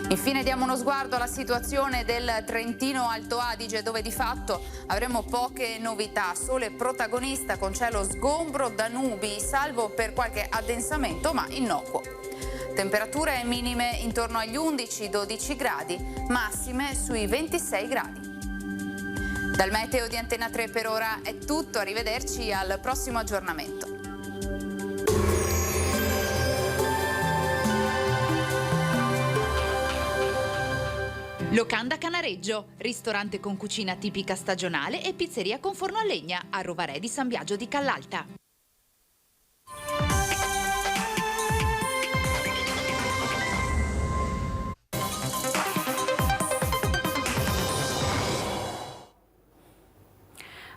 Infine diamo uno sguardo alla situazione del Trentino Alto Adige, dove di fatto avremo poche novità. Sole protagonista con cielo sgombro da nubi, salvo per qualche addensamento ma innocuo. Temperature minime intorno agli 11-12 gradi, massime sui 26 gradi. Dal meteo di Antena 3 per ora è tutto, arrivederci al prossimo aggiornamento. Locanda Canareggio, ristorante con cucina tipica stagionale e pizzeria con forno a legna a Rovarè di San Biagio di Callalta.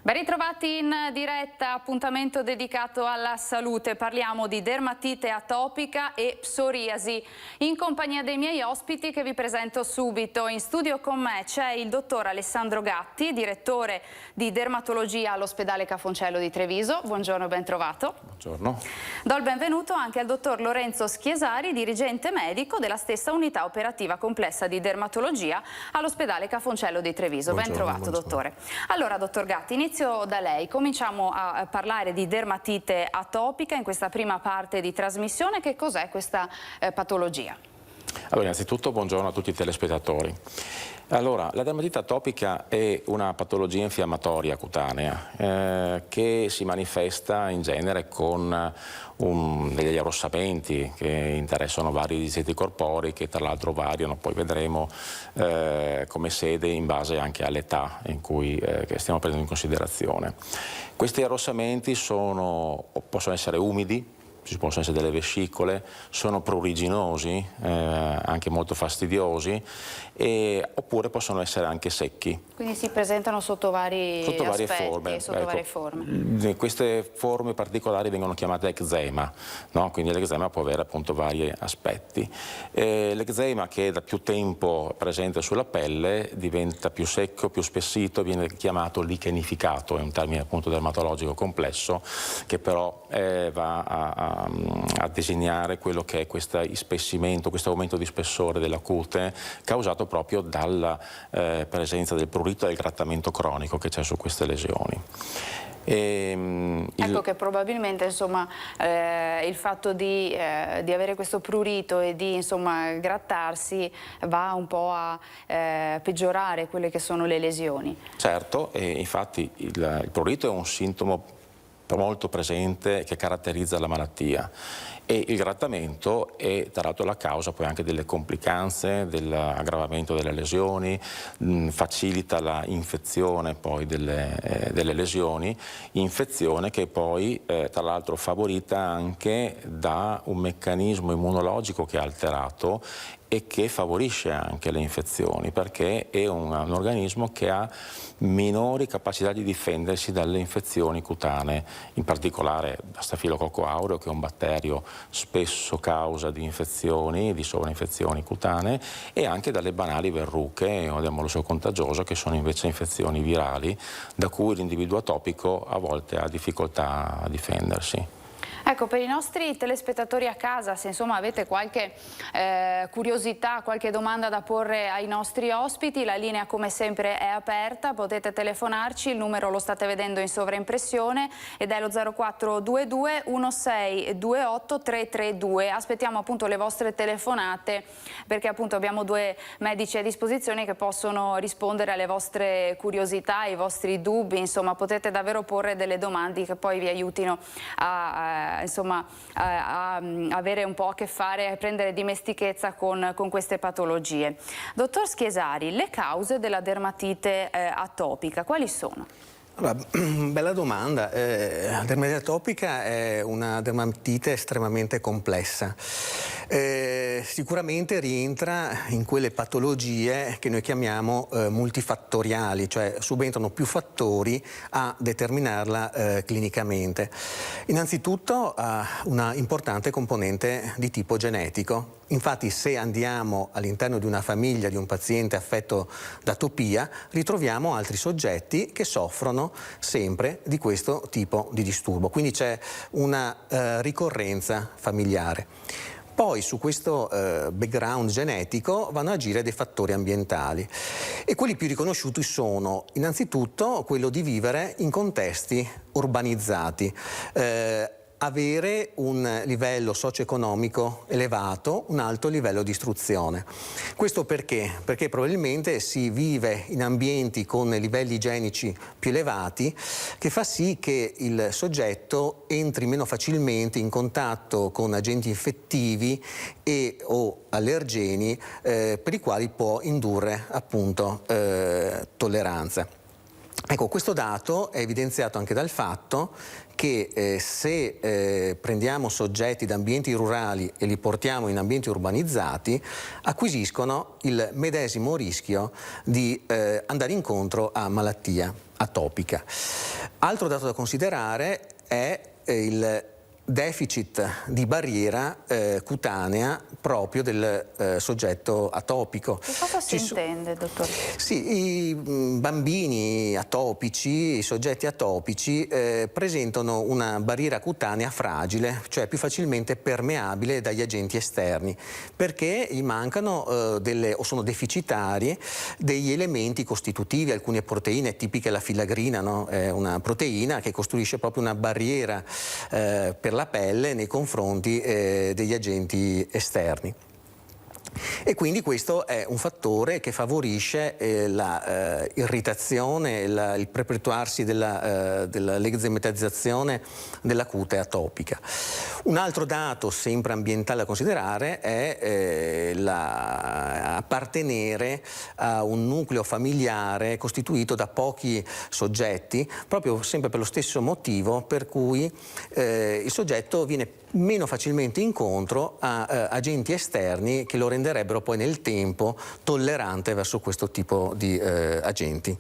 Ben ritrovati in diretta, appuntamento dedicato alla salute. Parliamo di dermatite atopica e psoriasi, in compagnia dei miei ospiti che vi presento subito. In studio con me c'è il dottor Alessandro Gatti, direttore di dermatologia all'ospedale Cafoncello di Treviso. Buongiorno, ben trovato. Buongiorno. Do il benvenuto anche al dottor Lorenzo Schiesari, dirigente medico della stessa unità operativa complessa di dermatologia all'ospedale Cafoncello di Treviso. Ben trovato, dottore. Allora, dottor Gatti, inizio da lei. Cominciamo a parlare di dermatite atopica in questa prima parte di trasmissione. Che cos'è questa patologia? Allora, innanzitutto buongiorno a tutti i telespettatori. Allora, la dermatite atopica è una patologia infiammatoria cutanea che si manifesta in genere con degli arrossamenti che interessano vari distretti corporei, che tra l'altro variano, poi vedremo come sede in base anche all'età in cui che stiamo prendendo in considerazione. Questi arrossamenti possono essere umidi, ci possono essere delle vescicole, sono pruriginosi, anche molto fastidiosi, oppure possono essere anche secchi. Quindi si presentano sotto varie forme. Sotto varie forme. Queste forme particolari vengono chiamate eczema, no? Quindi l'eczema può avere appunto vari aspetti. L'eczema, che è da più tempo presente sulla pelle, diventa più secco, più spessito, viene chiamato lichenificato, è un termine appunto dermatologico complesso che però va a designare quello che è questo ispessimento, questo aumento di spessore della cute causato proprio dalla presenza del prurito e del grattamento cronico che c'è su queste lesioni. Ecco che probabilmente insomma, il fatto di avere questo prurito e di grattarsi va un po' a peggiorare quelle che sono le lesioni. Certo, e infatti il prurito è un sintomo molto presente che caratterizza la malattia, e il grattamento è tra l'altro la causa poi anche delle complicanze, dell'aggravamento delle lesioni, facilita la infezione poi delle lesioni, infezione che poi tra l'altro favorita anche da un meccanismo immunologico che è alterato e che favorisce anche le infezioni, perché è un organismo che ha minori capacità di difendersi dalle infezioni cutanee, in particolare da Stafilococco aureo, che è un batterio spesso causa di infezioni, di sovrainfezioni cutanee, e anche dalle banali verruche o del mollusco contagioso, che sono invece infezioni virali da cui l'individuo atopico a volte ha difficoltà a difendersi. Ecco, per i nostri telespettatori a casa, se insomma avete qualche curiosità, qualche domanda da porre ai nostri ospiti, la linea come sempre è aperta, potete telefonarci, il numero lo state vedendo in sovraimpressione ed è lo 0422 1628 332. Aspettiamo appunto le vostre telefonate, perché appunto abbiamo due medici a disposizione che possono rispondere alle vostre curiosità, ai vostri dubbi, insomma potete davvero porre delle domande che poi vi aiutino a avere un po' a che fare, a prendere dimestichezza con queste patologie. Dottor Schiesari, le cause della dermatite atopica quali sono? Allora, bella domanda. La dermatite atopica è una dermatite estremamente complessa. Sicuramente rientra in quelle patologie che noi chiamiamo multifattoriali, cioè subentrano più fattori a determinarla clinicamente. Innanzitutto ha una importante componente di tipo genetico. Infatti, se andiamo all'interno di una famiglia di un paziente affetto da atopia, ritroviamo altri soggetti che soffrono sempre di questo tipo di disturbo. Quindi c'è una ricorrenza familiare. Poi su questo background genetico vanno ad agire dei fattori ambientali e quelli più riconosciuti sono innanzitutto quello di vivere in contesti urbanizzati, avere un livello socio-economico elevato, un alto livello di istruzione. Questo perché? Perché probabilmente si vive in ambienti con livelli igienici più elevati, che fa sì che il soggetto entri meno facilmente in contatto con agenti infettivi e o allergeni per i quali può indurre appunto tolleranza. Ecco, questo dato è evidenziato anche dal fatto che se prendiamo soggetti da ambienti rurali e li portiamo in ambienti urbanizzati, acquisiscono il medesimo rischio di andare incontro a malattia atopica. Altro dato da considerare è il deficit di barriera cutanea proprio del soggetto atopico. Che cosa si intende, dottore? Sì, i bambini atopici, i soggetti atopici presentano una barriera cutanea fragile, cioè più facilmente permeabile dagli agenti esterni, perché gli mancano o sono deficitari degli elementi costitutivi, alcune proteine, tipiche la filagrina, no? È una proteina che costruisce proprio una barriera per la pelle nei confronti degli agenti esterni. E quindi questo è un fattore che favorisce la irritazione, il perpetuarsi dell'egzematizzazione della cute atopica. Un altro dato sempre ambientale da considerare è appartenere a un nucleo familiare costituito da pochi soggetti, proprio sempre per lo stesso motivo per cui il soggetto viene meno facilmente incontro a agenti esterni che lo renderebbero poi nel tempo tollerante verso questo tipo di agenti.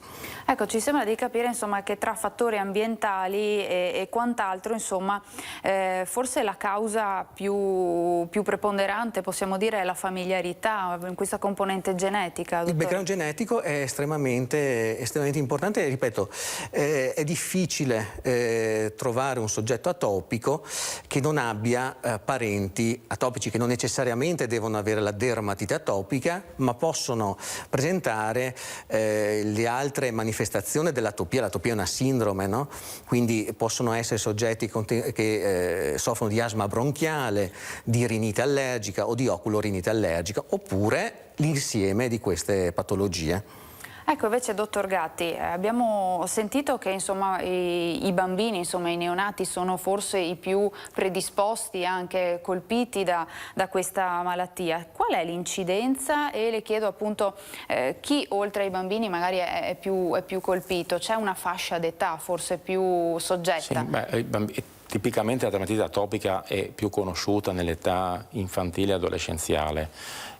Ecco, ci sembra di capire insomma che tra fattori ambientali e quant'altro, insomma, forse la causa più preponderante, possiamo dire, è la familiarità in questa componente genetica. Dottore. Il background genetico è estremamente importante e, ripeto, è difficile trovare un soggetto atopico che non abbia parenti atopici, che non necessariamente devono avere la dermatite atopica, ma possono presentare le altre manifestazioni dell'atopia. L'atopia è una sindrome, no? Quindi possono essere soggetti che soffrono di asma bronchiale, di rinite allergica o di oculorinite allergica, oppure l'insieme di queste patologie. Ecco, invece, dottor Gatti, abbiamo sentito che insomma, i bambini, insomma, i neonati sono forse i più predisposti, anche colpiti da questa malattia. Qual è l'incidenza? E le chiedo appunto chi oltre ai bambini magari è più colpito? C'è una fascia d'età forse più soggetta? Sì, tipicamente la dermatite atopica è più conosciuta nell'età infantile e adolescenziale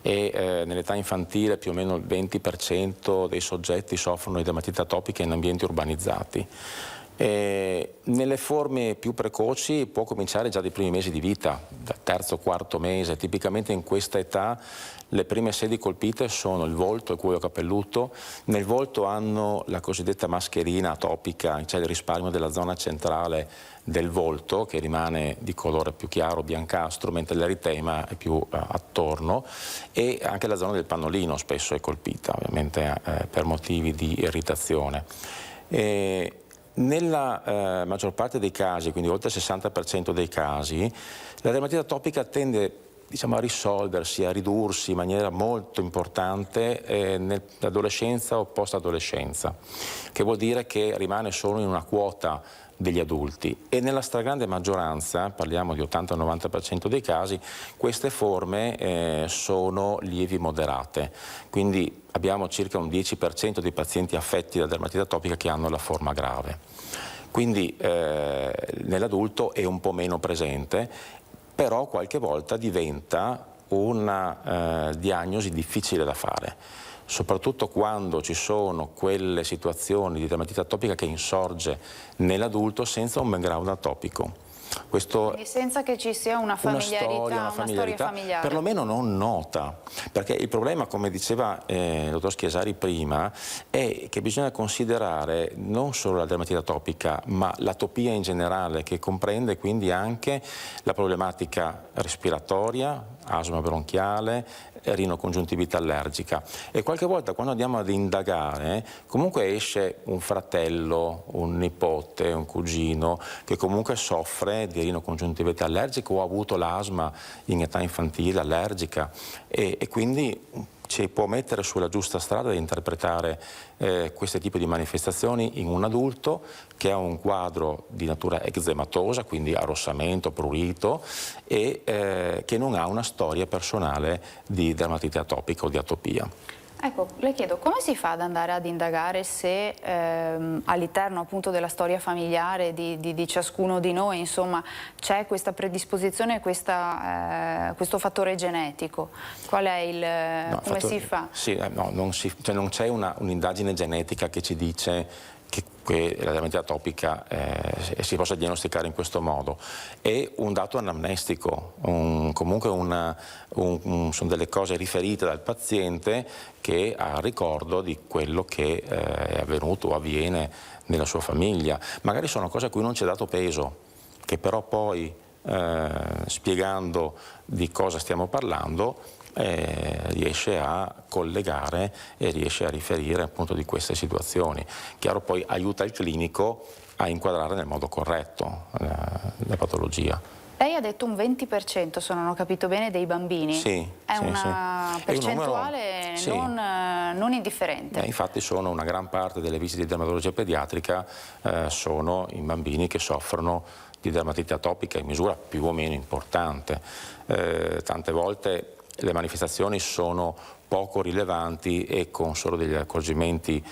e nell'età infantile più o meno il 20% dei soggetti soffrono di dermatite atopica in ambienti urbanizzati. Nelle forme più precoci può cominciare già dai primi mesi di vita, dal terzo o quarto mese. Tipicamente in questa età le prime sedi colpite sono il volto e il cuoio capelluto. Nel volto hanno la cosiddetta mascherina atopica, cioè il risparmio della zona centrale del volto che rimane di colore più chiaro, biancastro, mentre l'eritema è più attorno, e anche la zona del pannolino spesso è colpita, ovviamente per motivi di irritazione. Nella maggior parte dei casi, quindi oltre il 60% dei casi, la dermatite atopica tende, diciamo, a risolversi, a ridursi in maniera molto importante nell'adolescenza o post-adolescenza, che vuol dire che rimane solo in una quota degli adulti, e nella stragrande maggioranza, parliamo di 80-90% dei casi, queste forme sono lievi moderate, quindi abbiamo circa un 10% dei pazienti affetti da dermatite atopica che hanno la forma grave. Quindi nell'adulto è un po' meno presente, però qualche volta diventa una diagnosi difficile da fare, soprattutto quando ci sono quelle situazioni di dermatite atopica che insorge nell'adulto senza un background atopico. Quindi senza che ci sia una familiarità, una storia familiare. Perlomeno non nota, perché il problema, come diceva il dottor Chiesari prima, è che bisogna considerare non solo la dermatite atopica, ma l'atopia in generale, che comprende quindi anche la problematica respiratoria, asma bronchiale, rinocongiuntivite allergica, e qualche volta quando andiamo ad indagare comunque esce un fratello, un nipote, un cugino che comunque soffre di rinocongiuntivite allergica o ha avuto l'asma in età infantile allergica, e quindi ci può mettere sulla giusta strada di interpretare questi tipi di manifestazioni in un adulto che ha un quadro di natura eczematosa, quindi arrossamento, prurito, e che non ha una storia personale di dermatite atopica o di atopia. Ecco, le chiedo, come si fa ad andare ad indagare se all'interno appunto della storia familiare di ciascuno di noi, insomma, c'è questa predisposizione, questo fattore genetico? Qual è il... come si fa? Sì, no, non c'è un'indagine genetica che ci dice che la dermatite atopica si possa diagnosticare in questo modo. È un dato anamnestico, comunque sono delle cose riferite dal paziente che ha ricordo di quello che è avvenuto o avviene nella sua famiglia. Magari sono cose a cui non c'è dato peso, che però poi spiegando di cosa stiamo parlando riesce a collegare e riesce a riferire appunto di queste situazioni. Chiaro, poi aiuta il clinico a inquadrare nel modo corretto la patologia. Lei ha detto un 20%, se non ho capito bene, dei bambini. Sì, è una percentuale non indifferente. Infatti una gran parte delle visite di dermatologia pediatrica sono in bambini che soffrono di dermatite atopica in misura più o meno importante. Tante volte le manifestazioni sono poco rilevanti e con solo degli accorgimenti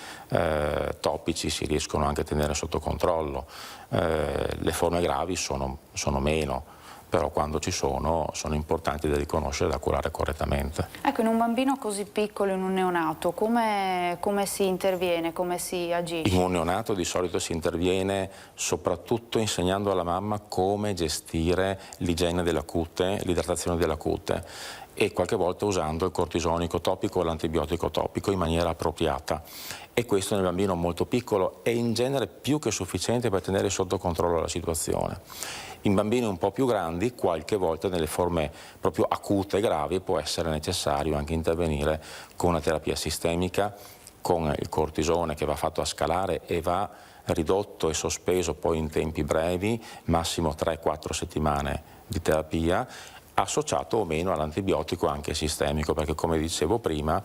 topici si riescono anche a tenere sotto controllo. Le forme gravi sono meno, però quando ci sono importanti da riconoscere e da curare correttamente. Ecco, in un bambino così piccolo, in un neonato, come si interviene, come si agisce? In un neonato di solito si interviene soprattutto insegnando alla mamma come gestire l'igiene della cute, l'idratazione della cute, e qualche volta usando il cortisonico topico o l'antibiotico topico in maniera appropriata. E questo nel bambino molto piccolo è in genere più che sufficiente per tenere sotto controllo la situazione. In bambini un po' più grandi, qualche volta nelle forme proprio acute e gravi, può essere necessario anche intervenire con una terapia sistemica, con il cortisone che va fatto a scalare e va ridotto e sospeso poi in tempi brevi, massimo 3-4 settimane di terapia, associato o meno all'antibiotico anche sistemico, perché come dicevo prima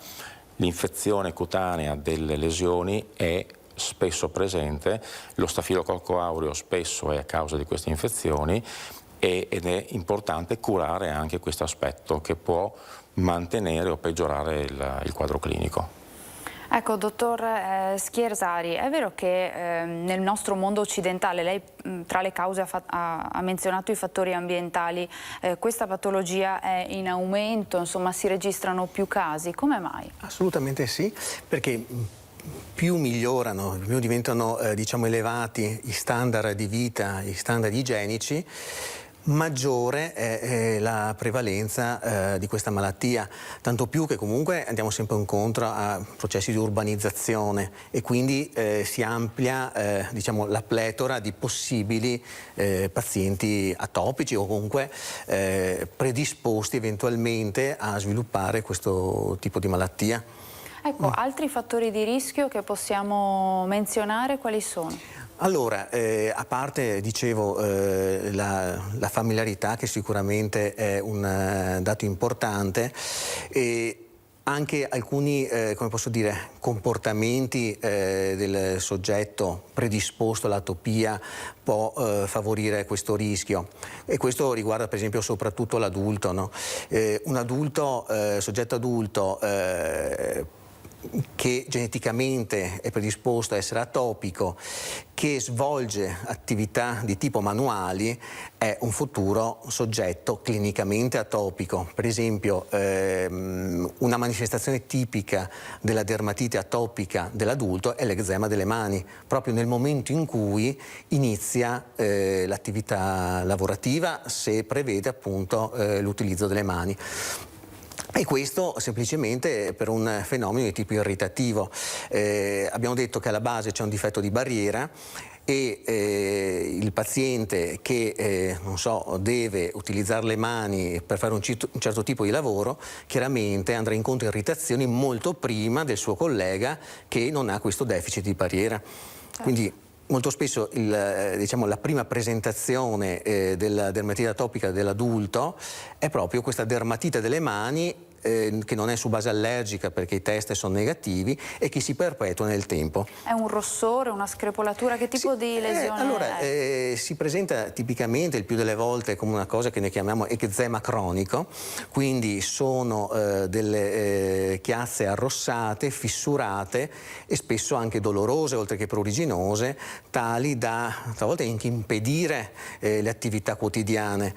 l'infezione cutanea delle lesioni è spesso presente, lo stafilococco aureo spesso è a causa di queste infezioni ed è importante curare anche questo aspetto che può mantenere o peggiorare il quadro clinico. Ecco, dottor Chiesari, è vero che nel nostro mondo occidentale, lei tra le cause ha menzionato i fattori ambientali, questa patologia è in aumento, insomma si registrano più casi, come mai? Assolutamente sì, perché più migliorano, più diventano diciamo elevati i standard di vita, i standard igienici, maggiore è la prevalenza di questa malattia, tanto più che comunque andiamo sempre incontro a processi di urbanizzazione e quindi si amplia diciamo, la pletora di possibili pazienti atopici o comunque predisposti eventualmente a sviluppare questo tipo di malattia. Ecco, altri fattori di rischio che possiamo menzionare quali sono? Allora, a parte, dicevo, la familiarità che sicuramente è un dato importante, e anche alcuni, come posso dire, comportamenti del soggetto predisposto all'atopia può favorire questo rischio, e questo riguarda per esempio soprattutto l'adulto, no? Un adulto, soggetto adulto che geneticamente è predisposto a essere atopico, che svolge attività di tipo manuali è un futuro soggetto clinicamente atopico. Per esempio una manifestazione tipica della dermatite atopica dell'adulto è l'eczema delle mani, proprio nel momento in cui inizia l'attività lavorativa, se prevede appunto l'utilizzo delle mani. E questo semplicemente per un fenomeno di tipo irritativo. Abbiamo detto che alla base c'è un difetto di barriera e il paziente che non so, deve utilizzare le mani per fare un certo tipo di lavoro, chiaramente andrà incontro a irritazioni molto prima del suo collega che non ha questo deficit di barriera. Quindi molto spesso la prima presentazione della dermatite atopica dell'adulto è proprio questa dermatite delle mani che non è su base allergica perché i test sono negativi e che si perpetua nel tempo. È un rossore, una screpolatura? Che tipo di lesione è? Si presenta tipicamente il più delle volte come una cosa che noi chiamiamo eczema cronico, quindi sono delle chiazze arrossate, fissurate e spesso anche dolorose oltre che pruriginose, tali da talvolta anche impedire le attività quotidiane.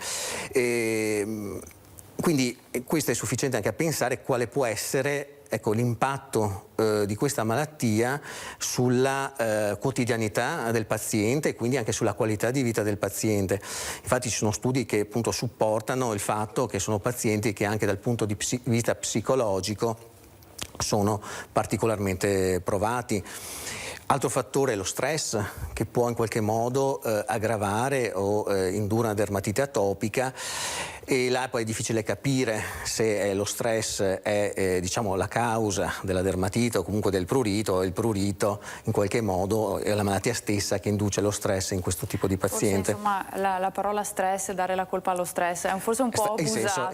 Quindi questo è sufficiente anche a pensare quale può essere l'impatto di questa malattia sulla quotidianità del paziente e quindi anche sulla qualità di vita del paziente. Infatti ci sono studi che appunto supportano il fatto che sono pazienti che anche dal punto di vista psicologico sono particolarmente provati. Altro fattore è lo stress, che può in qualche modo aggravare o indurre una dermatite atopica, e là poi è difficile capire se lo stress è diciamo la causa della dermatite o comunque del prurito, o il prurito in qualche modo è la malattia stessa che induce lo stress in questo tipo di paziente. Forse, insomma, la parola stress, dare la colpa allo stress è forse un po' abusato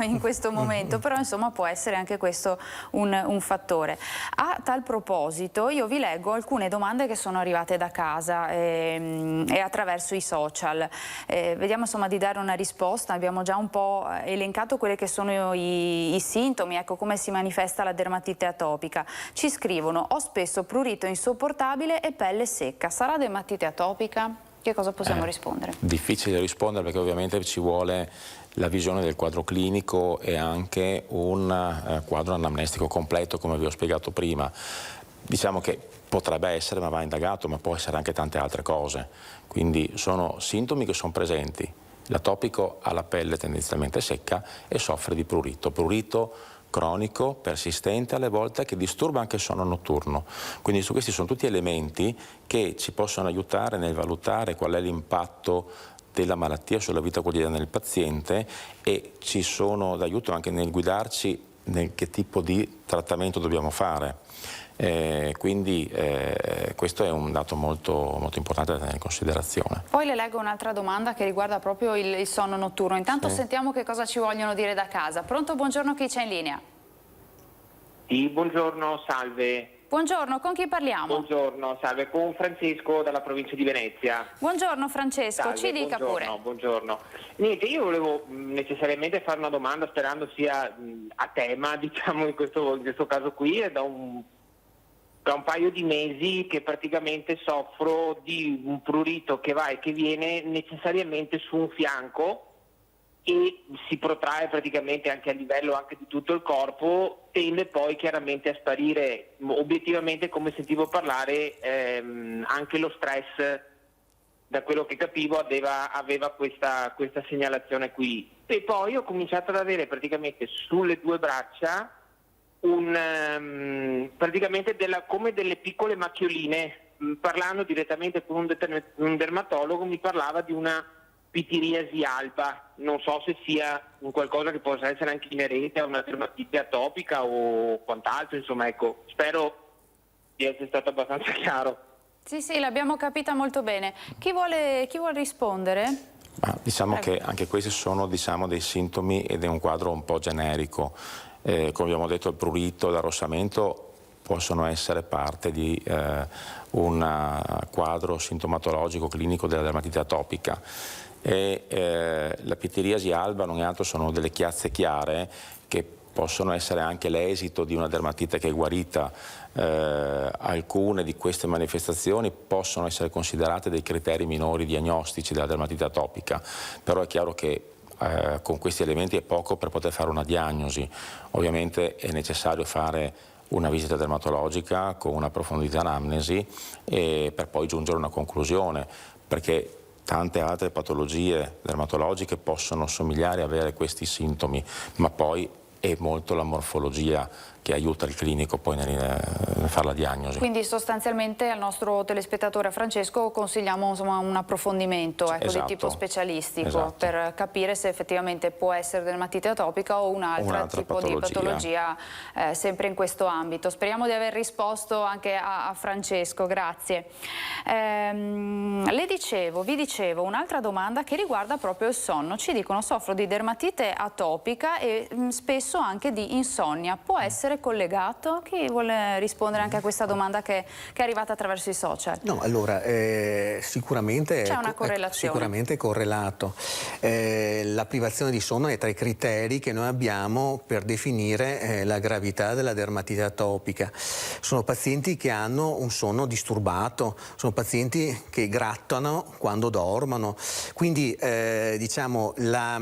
in questo momento, però insomma può essere anche questo un fattore. A tal proposito io vi leggo alcune domande che sono arrivate da casa e attraverso i social. Vediamo insomma di dare una risposta. Abbiamo già un po' elencato quelli che sono i sintomi, ecco come si manifesta la dermatite atopica. Ci scrivono: ho spesso prurito insopportabile e pelle secca. Sarà dermatite atopica? Che cosa possiamo rispondere? Difficile rispondere perché ovviamente ci vuole la visione del quadro clinico e anche un quadro anamnestico completo, come vi ho spiegato prima. Diciamo che potrebbe essere, ma va indagato, ma può essere anche tante altre cose. Quindi sono sintomi che sono presenti. L'atopico ha la pelle tendenzialmente secca e soffre di prurito. Prurito cronico, persistente alle volte, che disturba anche il sonno notturno. Quindi questi sono tutti elementi che ci possono aiutare nel valutare qual è l'impatto della malattia sulla vita quotidiana del paziente, e ci sono d'aiuto anche nel guidarci nel che tipo di trattamento dobbiamo fare. Quindi questo è un dato molto, molto importante da tenere in considerazione. Poi le leggo un'altra domanda che riguarda proprio il sonno notturno. Intanto sentiamo che cosa ci vogliono dire da casa. Pronto, buongiorno, chi c'è in linea? Sì, buongiorno, salve. Buongiorno, con chi parliamo? Buongiorno, salve, con Francesco dalla provincia di Venezia. Buongiorno Francesco, salve, ci dica pure. Buongiorno. Niente, io volevo necessariamente fare una domanda sperando sia a tema, diciamo in questo caso qui, è da un paio di mesi che praticamente soffro di un prurito che va e che viene necessariamente su un fianco e si protrae praticamente anche a livello anche di tutto il corpo, tende poi chiaramente a sparire. Obiettivamente, come sentivo parlare, anche lo stress, da quello che capivo, aveva questa segnalazione qui. E poi ho cominciato ad avere praticamente sulle due braccia praticamente come delle piccole macchioline. Parlando direttamente con un dermatologo mi parlava di una pitiriasi alba, non so se sia un qualcosa che possa essere anche inerente a una dermatite atopica o quant'altro, insomma, ecco, spero di essere stato abbastanza chiaro. Sì, l'abbiamo capita molto bene. Chi vuole rispondere? Diciamo che anche questi sono dei sintomi ed è un quadro un po' generico. Come abbiamo detto, il prurito, l'arrossamento possono essere parte di un quadro sintomatologico clinico della dermatite atopica. La pitiriasi alba non è altro, sono delle chiazze chiare che possono essere anche l'esito di una dermatite che è guarita. Alcune di queste manifestazioni possono essere considerate dei criteri minori diagnostici della dermatite atopica, però è chiaro che con questi elementi è poco per poter fare una diagnosi. Ovviamente è necessario fare una visita dermatologica con un'approfondita anamnesi per poi giungere a una conclusione, perché tante altre patologie dermatologiche possono somigliare e avere questi sintomi, ma poi è molto la morfologia che aiuta il clinico poi nel fare la diagnosi. Quindi sostanzialmente al nostro telespettatore Francesco consigliamo insomma un approfondimento di tipo specialistico per capire se effettivamente può essere dermatite atopica o un'altra tipo di patologia sempre in questo ambito. Speriamo di aver risposto anche a Francesco, grazie. Vi dicevo un'altra domanda che riguarda proprio il sonno. Ci dicono: soffro di dermatite atopica e spesso anche di insonnia. Può essere collegato? Chi vuole rispondere anche a questa domanda che è arrivata attraverso i social? No, allora sicuramente c'è una correlazione. Sicuramente è correlato. La privazione di sonno è tra i criteri che noi abbiamo per definire la gravità della dermatite atopica. Sono pazienti che hanno un sonno disturbato, sono pazienti che grattano quando dormono, quindi diciamo la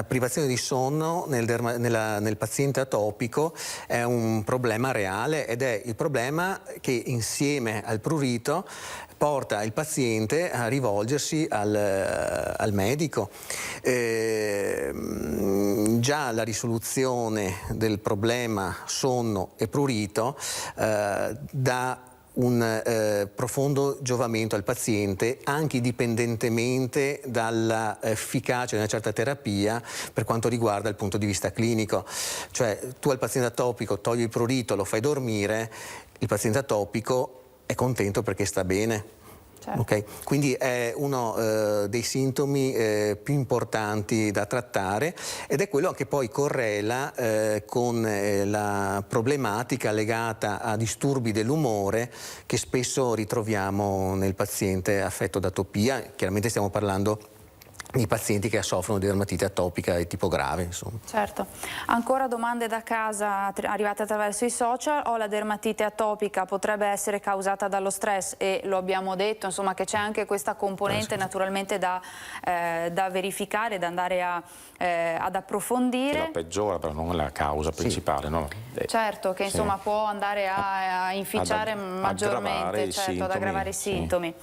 privazione di sonno nel paziente atopico è un problema reale, ed è il problema che insieme al prurito porta il paziente a rivolgersi al medico. Già la risoluzione del problema sonno e prurito dà un profondo giovamento al paziente, anche indipendentemente dall'efficacia di una certa terapia per quanto riguarda il punto di vista clinico. Cioè, tu al paziente atopico togli il prurito, lo fai dormire, il paziente atopico è contento perché sta bene. Certo. Okay? Quindi è uno dei sintomi più importanti da trattare, ed è quello che poi correla con la problematica legata a disturbi dell'umore che spesso ritroviamo nel paziente affetto da atopia. Chiaramente stiamo parlando di pazienti che soffrono di dermatite atopica di tipo grave, insomma. Certo. Ancora domande da casa arrivate attraverso i social. La dermatite atopica potrebbe essere causata dallo stress, e lo abbiamo detto, insomma, che c'è anche questa componente naturalmente da verificare, da andare ad approfondire. Che la peggiora, però non la causa principale, no? Certo, che insomma può andare a inficiare maggiormente, ad aggravare i sintomi.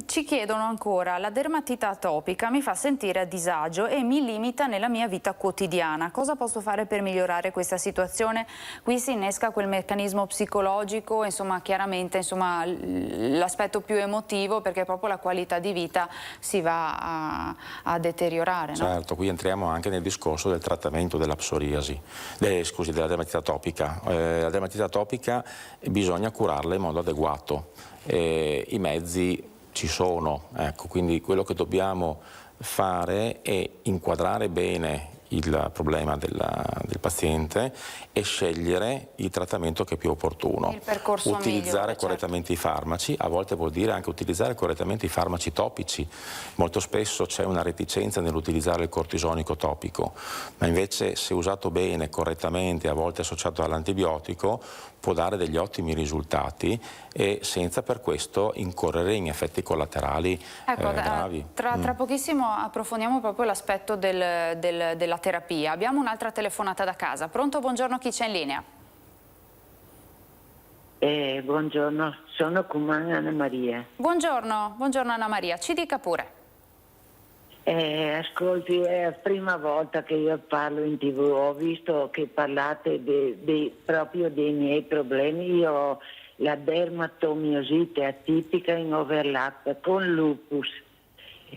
Ci chiedono ancora: la dermatite atopica mi fa sentire a disagio e mi limita nella mia vita quotidiana. Cosa posso fare per migliorare questa situazione? Qui si innesca quel meccanismo psicologico, insomma, chiaramente, insomma, l'aspetto più emotivo, perché proprio la qualità di vita si va a deteriorare, no? Certo, qui entriamo anche nel discorso del trattamento della psoriasi, della dermatite atopica. La dermatite atopica bisogna curarla in modo adeguato. I mezzi ci sono, ecco, quindi quello che dobbiamo fare è inquadrare bene il problema del paziente e scegliere il trattamento che è più opportuno. Il percorso utilizzare migliore, correttamente i farmaci, a volte vuol dire anche utilizzare correttamente i farmaci topici. Molto spesso c'è una reticenza nell'utilizzare il cortisonico topico, ma invece se usato bene, correttamente, a volte associato all'antibiotico, può dare degli ottimi risultati e senza per questo incorrere in effetti collaterali gravi. Tra pochissimo approfondiamo proprio l'aspetto della terapia. Abbiamo un'altra telefonata da casa. Pronto? Buongiorno, chi c'è in linea? Buongiorno, sono Cumana Anna Maria. Buongiorno Anna Maria, ci dica pure. Ascolti, è la prima volta che io parlo in TV, ho visto che parlate proprio dei miei problemi. Io ho la dermatomiosite atipica in overlap con lupus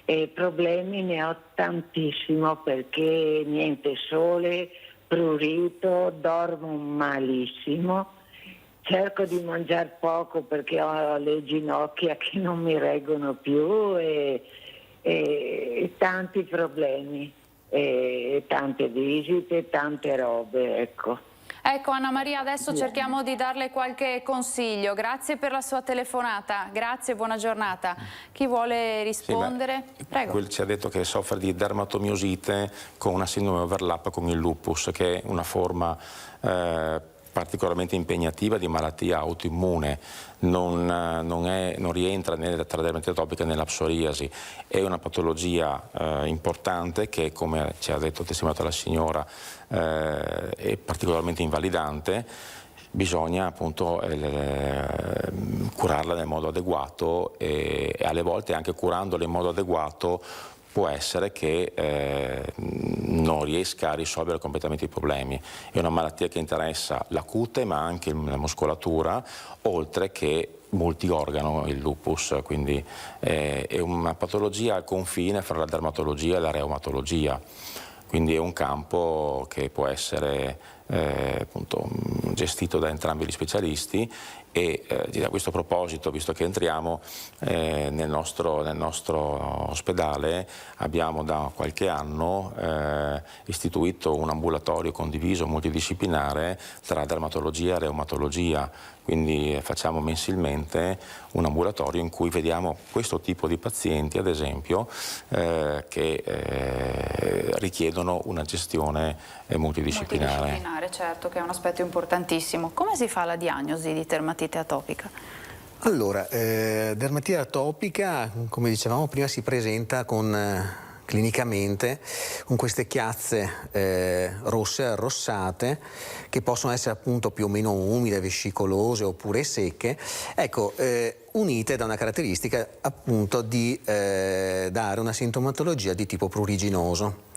e problemi ne ho tantissimo, perché niente sole, prurito, dormo malissimo, cerco di mangiare poco perché ho le ginocchia che non mi reggono più e tanti problemi, tante visite, tante robe, ecco. Ecco Anna Maria, adesso cerchiamo di darle qualche consiglio. Grazie per la sua telefonata, grazie, buona giornata. Chi vuole rispondere? Prego. Ci ha detto che soffre di dermatomiosite con una sindrome overlap con il lupus, che è una forma particolarmente impegnativa di malattia autoimmune, non rientra né tra la dermatite atopica né la psoriasi, è una patologia importante che, come ci ha detto testimoniato la signora, è particolarmente invalidante. Bisogna appunto curarla nel modo adeguato e alle volte anche curandola in modo adeguato può essere che non riesca a risolvere completamente i problemi. È una malattia che interessa la cute ma anche la muscolatura, oltre che multiorgano il lupus, quindi è una patologia al confine fra la dermatologia e la reumatologia, quindi è un campo che può essere appunto, gestito da entrambi gli specialisti e a questo proposito, visto che entriamo nel nostro ospedale, abbiamo da qualche anno istituito un ambulatorio condiviso multidisciplinare tra dermatologia e reumatologia, quindi facciamo mensilmente un ambulatorio in cui vediamo questo tipo di pazienti, ad esempio, che richiedono una gestione multidisciplinare. Certo, che è un aspetto importantissimo. Come si fa la diagnosi di dermatite atopica? Allora, dermatite atopica, come dicevamo prima, si presenta clinicamente con queste chiazze rosse arrossate che possono essere appunto più o meno umide, vescicolose oppure secche, ecco, unite da una caratteristica appunto di dare una sintomatologia di tipo pruriginoso.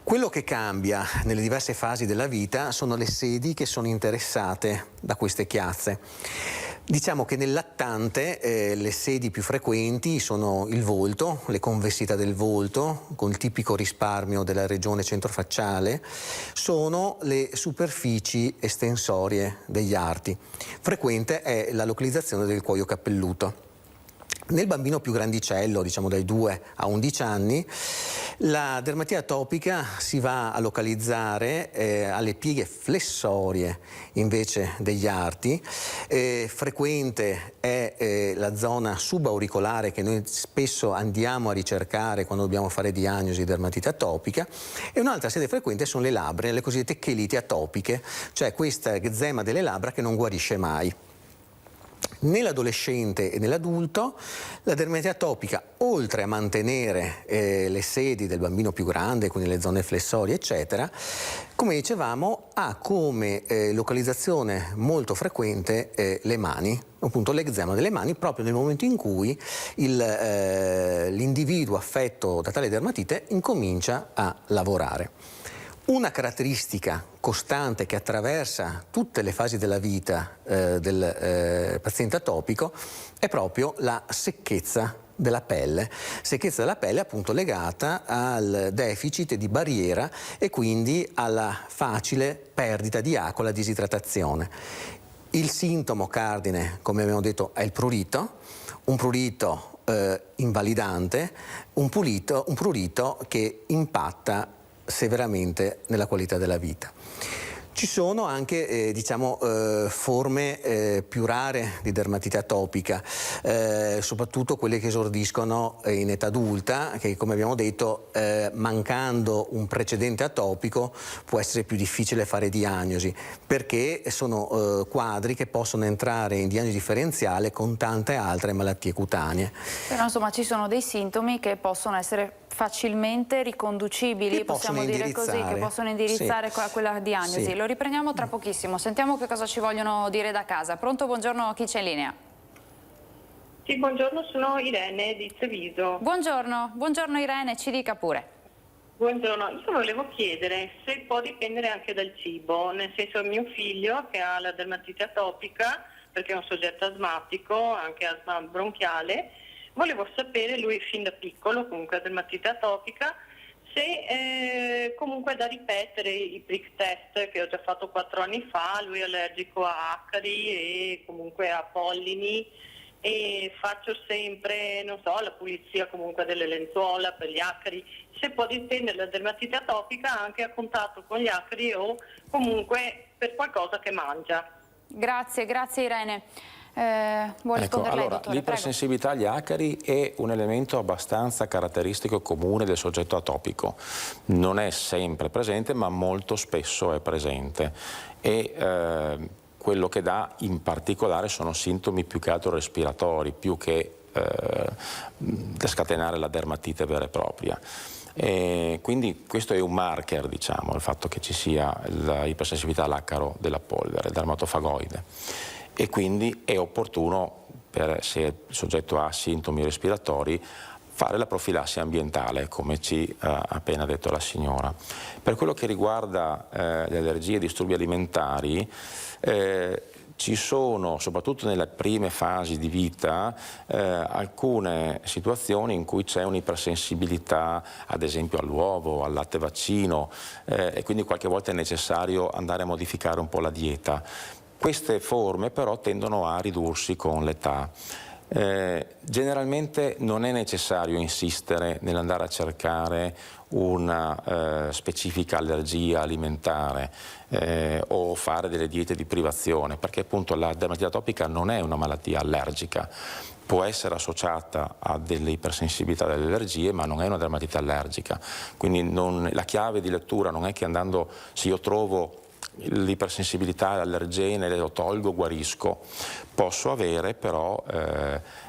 Quello che cambia nelle diverse fasi della vita sono le sedi che sono interessate da queste chiazze. Diciamo che nel lattante le sedi più frequenti sono il volto, le convessità del volto, con il tipico risparmio della regione centrofacciale, sono le superfici estensorie degli arti. Frequente è la localizzazione del cuoio capelluto. Nel bambino più grandicello, diciamo dai 2 a 11 anni, la dermatite atopica si va a localizzare alle pieghe flessorie invece degli arti. Frequente è la zona subauricolare che noi spesso andiamo a ricercare quando dobbiamo fare diagnosi di dermatite atopica, e un'altra sede frequente sono le labbra, le cosiddette cheliti atopiche, cioè questa eczema delle labbra che non guarisce mai. Nell'adolescente e nell'adulto la dermatite atopica, oltre a mantenere le sedi del bambino più grande, quindi le zone flessorie eccetera, come dicevamo ha come localizzazione molto frequente le mani, appunto l'eczema delle mani, proprio nel momento in cui l'individuo affetto da tale dermatite incomincia a lavorare. Una caratteristica costante che attraversa tutte le fasi della vita del paziente atopico è proprio la secchezza della pelle appunto legata al deficit di barriera e quindi alla facile perdita di acqua, alla disidratazione. Il sintomo cardine, come abbiamo detto, è il prurito, un prurito invalidante, un prurito che impatta severamente nella qualità della vita. Ci sono anche forme più rare di dermatite atopica, soprattutto quelle che esordiscono in età adulta, che come abbiamo detto mancando un precedente atopico può essere più difficile fare diagnosi, perché sono quadri che possono entrare in diagnosi differenziale con tante altre malattie cutanee. Però insomma ci sono dei sintomi che possono essere facilmente riconducibili, possiamo dire così, che possono indirizzare a quella diagnosi. Sì. Lo riprendiamo tra pochissimo, sentiamo che cosa ci vogliono dire da casa. Pronto, buongiorno, chi c'è in linea? Sì, buongiorno, sono Irene di Treviso. Buongiorno Irene, ci dica pure. Buongiorno, io volevo chiedere se può dipendere anche dal cibo, nel senso mio figlio che ha la dermatite atopica, perché è un soggetto asmatico, anche asma bronchiale. Volevo sapere, lui fin da piccolo comunque ha dermatite atopica, se comunque è da ripetere i prick test che ho già fatto 4 anni fa. Lui è allergico a acari e comunque a pollini e faccio sempre, non so, la pulizia comunque delle lenzuola per gli acari. Se può dipendere la dermatite atopica anche a contatto con gli acari o comunque per qualcosa che mangia. Grazie Irene. Vuole rispondere lei, dottore? L'ipersensibilità agli acari è un elemento abbastanza caratteristico e comune del soggetto atopico. Non è sempre presente, ma molto spesso è presente. E quello che dà in particolare sono sintomi più che altro respiratori, più che da scatenare la dermatite vera e propria. E quindi questo è un marker, diciamo, il fatto che ci sia l'ipersensibilità all'acaro della polvere, dermatofagoide, e quindi è opportuno, se il soggetto ha sintomi respiratori, fare la profilassi ambientale, come ci ha appena detto la signora. Per quello che riguarda le allergie e i disturbi alimentari, ci sono, soprattutto nelle prime fasi di vita, alcune situazioni in cui c'è un'ipersensibilità, ad esempio all'uovo, al latte vaccino, e quindi qualche volta è necessario andare a modificare un po' la dieta. Queste forme però tendono a ridursi con l'età. Generalmente non è necessario insistere nell'andare a cercare una specifica allergia alimentare o fare delle diete di privazione, perché appunto la dermatite atopica non è una malattia allergica. Può essere associata a delle ipersensibilità delle allergie, ma non è una dermatite allergica. Quindi la chiave di lettura non è che andando, se io trovo l'ipersensibilità all'allergene, lo tolgo, guarisco. Posso avere però,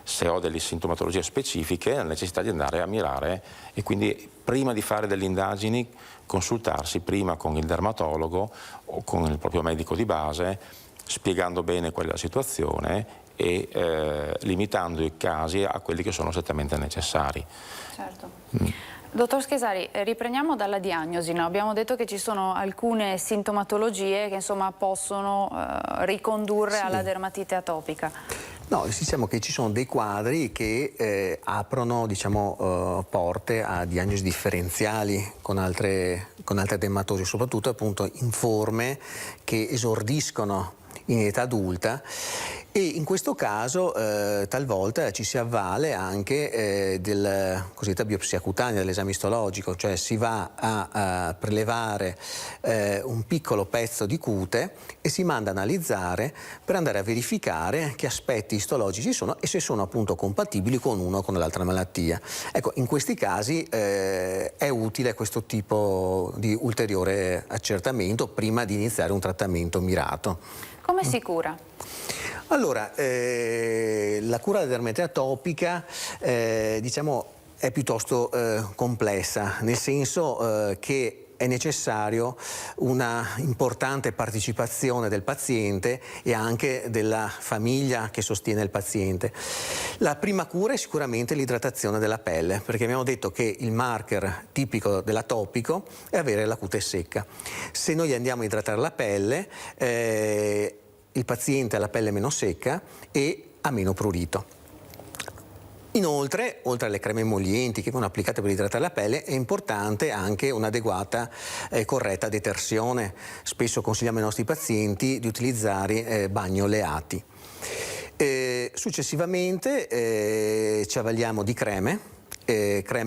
se ho delle sintomatologie specifiche, la necessità di andare a mirare, e quindi prima di fare delle indagini consultarsi prima con il dermatologo o con il proprio medico di base, spiegando bene qual è la situazione e limitando i casi a quelli che sono strettamente necessari. Certo. Dottor Schesari, riprendiamo dalla diagnosi, no? Abbiamo detto che ci sono alcune sintomatologie che insomma possono ricondurre alla dermatite atopica. No, diciamo che ci sono dei quadri che aprono, diciamo, porte a diagnosi differenziali con altre dermatosi, soprattutto appunto in forme che esordiscono in età adulta, e in questo caso talvolta ci si avvale anche della cosiddetta biopsia cutanea, dell'esame istologico, cioè si va a prelevare un piccolo pezzo di cute e si manda a analizzare per andare a verificare che aspetti istologici sono e se sono appunto compatibili con uno o con l'altra malattia. Ecco, in questi casi è utile questo tipo di ulteriore accertamento prima di iniziare un trattamento mirato. Come si cura? Allora, la cura della dermatite atopica diciamo è piuttosto complessa, nel senso che è necessario una importante partecipazione del paziente e anche della famiglia che sostiene il paziente. La prima cura è sicuramente l'idratazione della pelle, perché abbiamo detto che il marker tipico dell'atopico è avere la cute secca. Se noi andiamo a idratare la pelle, il paziente ha la pelle meno secca e ha meno prurito. Inoltre, oltre alle creme emollienti che vengono applicate per idratare la pelle, è importante anche un'adeguata e corretta detersione. Spesso consigliamo ai nostri pazienti di utilizzare bagni oleati. Successivamente ci avvaliamo di creme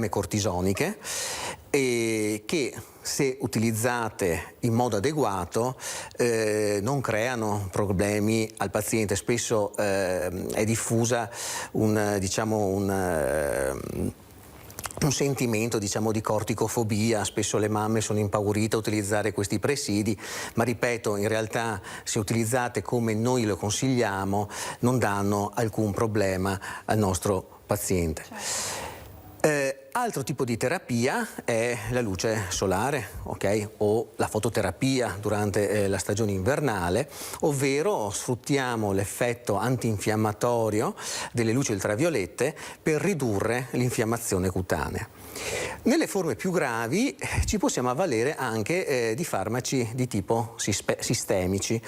cortisoniche, che se utilizzate in modo adeguato non creano problemi al paziente. Spesso è diffusa un sentimento, diciamo, di corticofobia, spesso le mamme sono impaurite a utilizzare questi presidi, ma ripeto, in realtà se utilizzate come noi lo consigliamo non danno alcun problema al nostro paziente. Altro tipo di terapia è la luce solare, okay? O la fototerapia durante la stagione invernale, ovvero sfruttiamo l'effetto antinfiammatorio delle luci ultraviolette per ridurre l'infiammazione cutanea. Nelle forme più gravi ci possiamo avvalere anche di farmaci di tipo sistemici.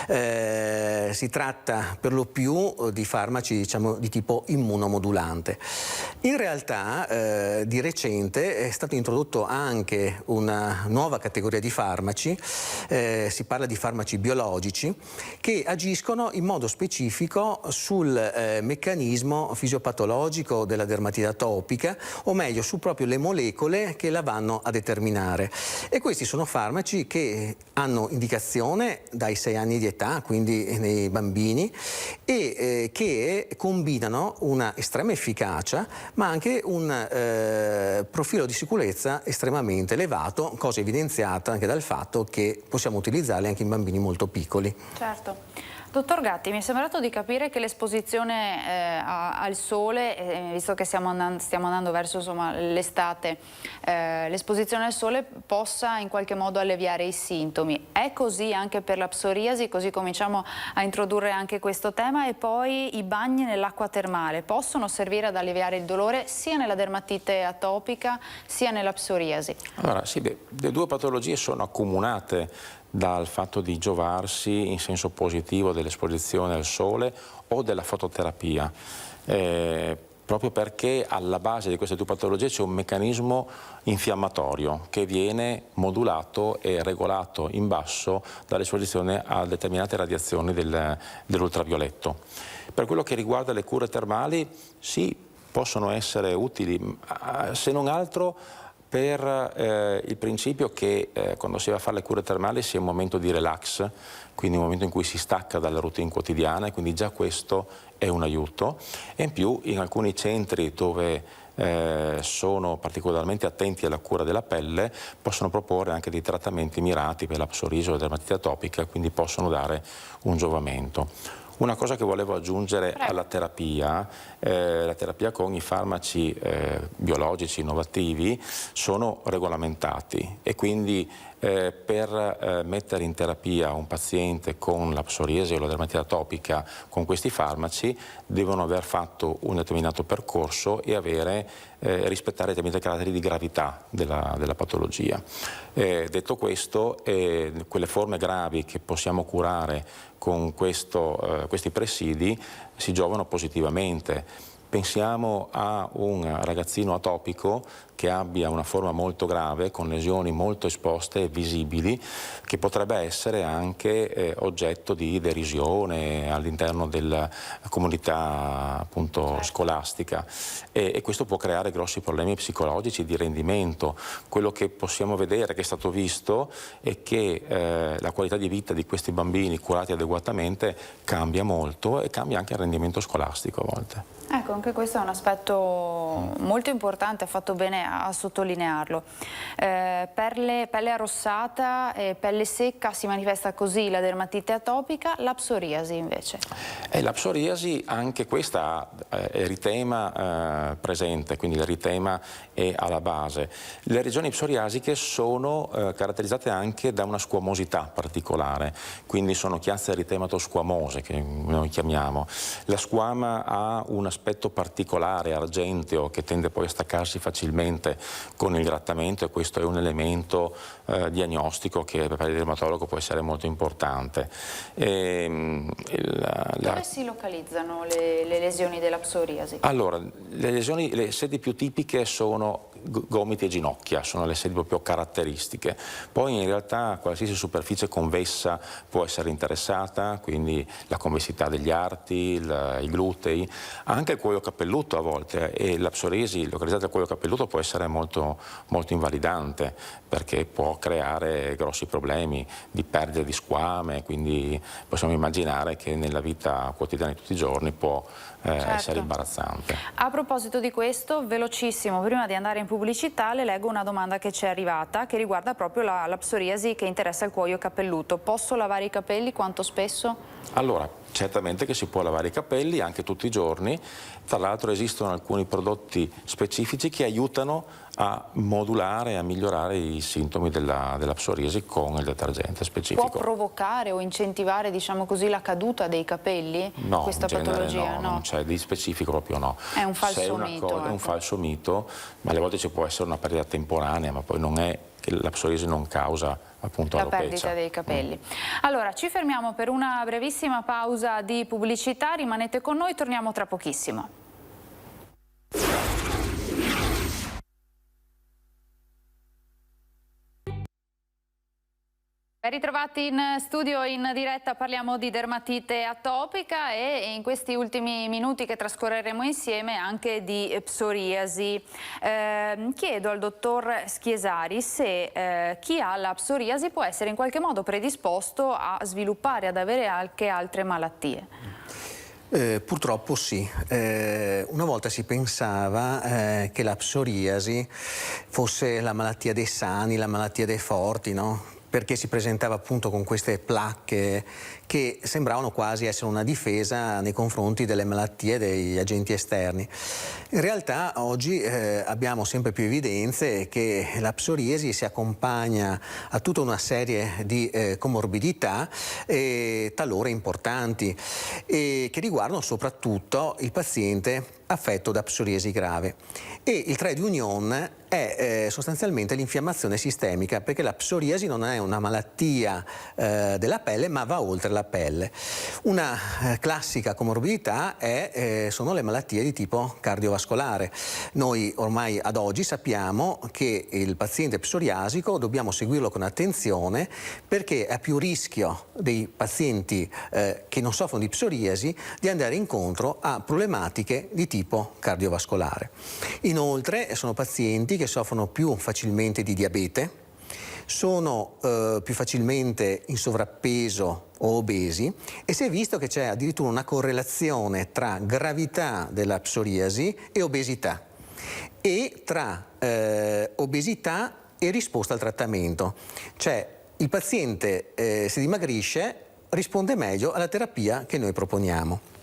Si tratta per lo più di farmaci, diciamo, di tipo immunomodulante. In realtà di recente è stato introdotto anche una nuova categoria di farmaci, si parla di farmaci biologici, che agiscono in modo specifico sul meccanismo fisiopatologico della dermatite atopica, o meglio su proprio le molecole che la vanno a determinare. E questi sono farmaci che hanno indicazione dai 6 anni di età, quindi nei bambini, e che combinano una estrema efficacia ma anche un profilo di sicurezza estremamente elevato, cosa evidenziata anche dal fatto che possiamo utilizzarli anche in bambini molto piccoli. Certo. Dottor Gatti, mi è sembrato di capire che l'esposizione al sole, visto che stiamo andando verso l'estate, l'esposizione al sole possa in qualche modo alleviare i sintomi. È così anche per la psoriasi, così cominciamo a introdurre anche questo tema. E poi i bagni nell'acqua termale possono servire ad alleviare il dolore sia nella dermatite atopica sia nella psoriasi? Allora sì, le due patologie sono accomunate dal fatto di giovarsi in senso positivo dell'esposizione al sole o della fototerapia, proprio perché alla base di queste due patologie c'è un meccanismo infiammatorio che viene modulato e regolato in basso dall'esposizione a determinate radiazioni dell'ultravioletto. Per quello che riguarda le cure termali, sì, possono essere utili, se non altro per il principio che quando si va a fare le cure termali sia un momento di relax, quindi un momento in cui si stacca dalla routine quotidiana, e quindi già questo è un aiuto. E in più in alcuni centri dove sono particolarmente attenti alla cura della pelle possono proporre anche dei trattamenti mirati per la psoriasi o la dermatite atopica, quindi possono dare un giovamento. Una cosa che volevo aggiungere alla terapia, la terapia con i farmaci biologici innovativi sono regolamentati, e quindi per mettere in terapia un paziente con la psoriasi o la dermatite atopica con questi farmaci devono aver fatto un determinato percorso e rispettare determinati caratteri di gravità della patologia. Detto questo, quelle forme gravi che possiamo curare con questi presidi si giovano positivamente. Pensiamo a un ragazzino atopico che abbia una forma molto grave, con lesioni molto esposte e visibili, che potrebbe essere anche oggetto di derisione all'interno della comunità appunto scolastica, e questo può creare grossi problemi psicologici di rendimento. Quello che possiamo vedere, che è stato visto, è che la qualità di vita di questi bambini curati adeguatamente cambia molto, e cambia anche il rendimento scolastico a volte. Ecco, anche questo è un aspetto molto importante, ha fatto bene a sottolinearlo. Pelle arrossata e pelle secca si manifesta così la dermatite atopica, la psoriasi invece? La psoriasi, anche questa è eritema presente, quindi l'eritema è alla base. Le regioni psoriasiche sono caratterizzate anche da una squamosità particolare, quindi sono chiazze eritemato-squamose che noi chiamiamo. La squama ha un aspetto particolare, argenteo, che tende poi a staccarsi facilmente con il grattamento, e questo è un elemento diagnostico che per il dermatologo può essere molto importante. Dove si localizzano le lesioni della psoriasi? Allora, le sedi più tipiche sono gomiti e ginocchia, sono le sedi proprio caratteristiche. Poi in realtà qualsiasi superficie convessa può essere interessata, quindi la convessità degli arti, i glutei, anche il cuoio capelluto a volte, e la psoriasi localizzata al cuoio capelluto può essere molto, molto invalidante, perché può creare grossi problemi di perdita di squame, quindi possiamo immaginare che nella vita quotidiana di tutti i giorni può essere imbarazzante. A proposito di questo, velocissimo, prima di andare in pubblicità le leggo una domanda che ci è arrivata, che riguarda proprio la psoriasi che interessa il cuoio capelluto. Posso lavare i capelli? Quanto spesso? Allora, certamente che si può lavare i capelli anche tutti i giorni. Tra l'altro esistono alcuni prodotti specifici che aiutano a modulare e a migliorare i sintomi della psoriasi con il detergente specifico. Può provocare o incentivare, diciamo così, la caduta dei capelli? No, questa patologia? No, non c'è, di specifico proprio no. È un falso mito. È un falso mito, ma alle volte ci può essere una perdita temporanea, ma poi non è che la psoriasi non causa appunto la perdita dei capelli. Allora, ci fermiamo per una brevissima pausa di pubblicità, rimanete con noi, torniamo tra pochissimo. Ritrovati in studio in diretta, parliamo di dermatite atopica e in questi ultimi minuti che trascorreremo insieme anche di psoriasi. Chiedo al dottor Schiesari se chi ha la psoriasi può essere in qualche modo predisposto a sviluppare, ad avere anche altre malattie. Purtroppo sì. Una volta si pensava che la psoriasi fosse la malattia dei sani, la malattia dei forti, no? Perché si presentava appunto con queste placche che sembravano quasi essere una difesa nei confronti delle malattie degli agenti esterni. In realtà oggi abbiamo sempre più evidenze che la psoriasi si accompagna a tutta una serie di comorbidità talora importanti e che riguardano soprattutto il paziente affetto da psoriasi grave. E il trade union è sostanzialmente l'infiammazione sistemica, perché la psoriasi non è una malattia della pelle ma va oltre la pelle. Una classica comorbidità sono le malattie di tipo cardiovascolare. Noi ormai ad oggi sappiamo che il paziente psoriasico dobbiamo seguirlo con attenzione, perché ha più rischio dei pazienti che non soffrono di psoriasi di andare incontro a problematiche di tipo cardiovascolare. Inoltre sono pazienti che soffrono più facilmente di diabete, sono più facilmente in sovrappeso o obesi, e si è visto che c'è addirittura una correlazione tra gravità della psoriasi e obesità, e tra obesità e risposta al trattamento. Cioè il paziente se dimagrisce risponde meglio alla terapia che noi proponiamo.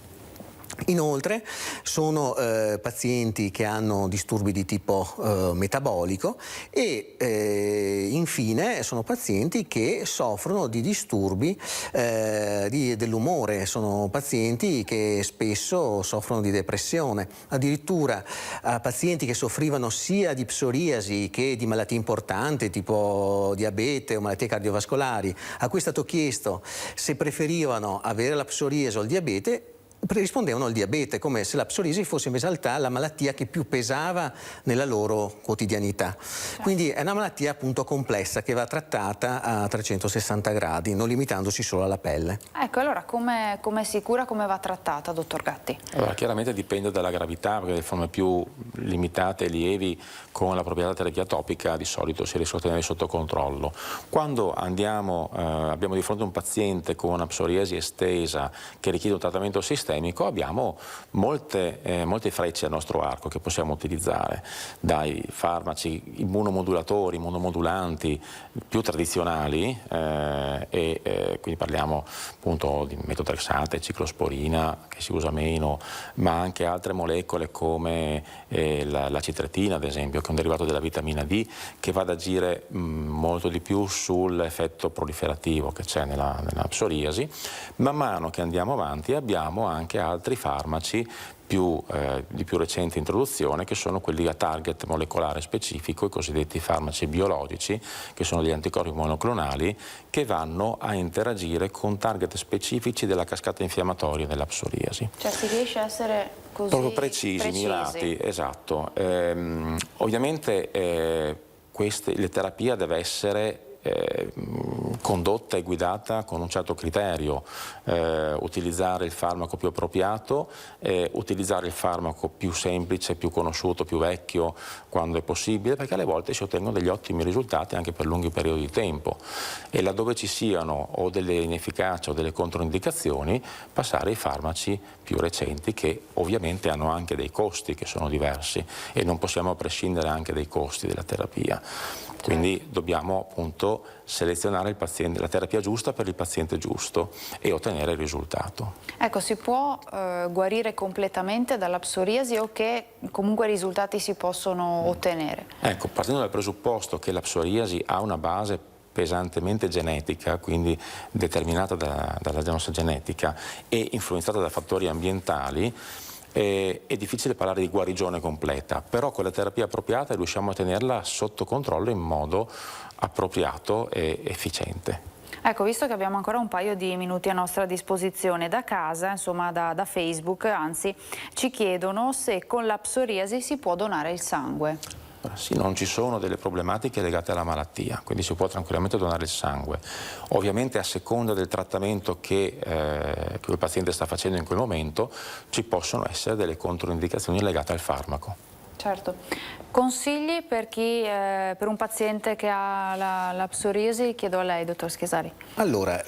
Inoltre sono pazienti che hanno disturbi di tipo metabolico e infine sono pazienti che soffrono di disturbi dell'umore, sono pazienti che spesso soffrono di depressione, addirittura pazienti che soffrivano sia di psoriasi che di malattie importanti tipo diabete o malattie cardiovascolari. A cui è stato chiesto se preferivano avere la psoriasi o il diabete, rispondevano al diabete, come se la psoriasi fosse in realtà la malattia che più pesava nella loro quotidianità. Quindi è una malattia appunto complessa che va trattata a 360 gradi, non limitandosi solo alla pelle. Ecco, allora come si cura, come va trattata, dottor Gatti? Allora, chiaramente dipende dalla gravità, perché le forme più limitate e lievi con l'appropriata terapia atopica di solito si riescono a tenere sotto controllo. Quando abbiamo di fronte un paziente con una psoriasi estesa che richiede un trattamento sistemico, abbiamo molte frecce al nostro arco che possiamo utilizzare, dai farmaci immunomodulatori, immunomodulanti più tradizionali, quindi parliamo appunto di metotrexate, ciclosporina che si usa meno, ma anche altre molecole come la citretina ad esempio, che è un derivato della vitamina D che va ad agire molto di più sull'effetto proliferativo che c'è nella psoriasi. Man mano che andiamo avanti abbiamo anche altri farmaci di più recente introduzione, che sono quelli a target molecolare specifico, i cosiddetti farmaci biologici, che sono gli anticorpi monoclonali, che vanno a interagire con target specifici della cascata infiammatoria della psoriasi. Cioè si riesce a essere così proprio precisi, mirati, esatto. Ovviamente la terapia deve essere condotta e guidata con un certo criterio, utilizzare il farmaco più appropriato, utilizzare il farmaco più semplice, più conosciuto, più vecchio quando è possibile, perché alle volte si ottengono degli ottimi risultati anche per lunghi periodi di tempo, e laddove ci siano o delle inefficacie o delle controindicazioni passare ai farmaci più recenti, che ovviamente hanno anche dei costi che sono diversi e non possiamo prescindere anche dai costi della terapia. Quindi dobbiamo appunto selezionare il paziente, la terapia giusta per il paziente giusto e ottenere il risultato. Ecco, si può guarire completamente dalla psoriasi o che comunque risultati si possono ottenere? Ecco, partendo dal presupposto che la psoriasi ha una base pesantemente genetica, quindi determinata dalla nostra genetica e influenzata da fattori ambientali, è difficile parlare di guarigione completa, però con la terapia appropriata riusciamo a tenerla sotto controllo in modo appropriato e efficiente. Ecco, visto che abbiamo ancora un paio di minuti a nostra disposizione, da casa, insomma da Facebook, anzi, ci chiedono se con la psoriasi si può donare il sangue. Sì, non ci sono delle problematiche legate alla malattia, quindi si può tranquillamente donare il sangue. Ovviamente a seconda del trattamento che il paziente sta facendo in quel momento ci possono essere delle controindicazioni legate al farmaco. Certo. Consigli per per un paziente che ha la psoriasi? Chiedo a lei, dottor Schiesari. Allora,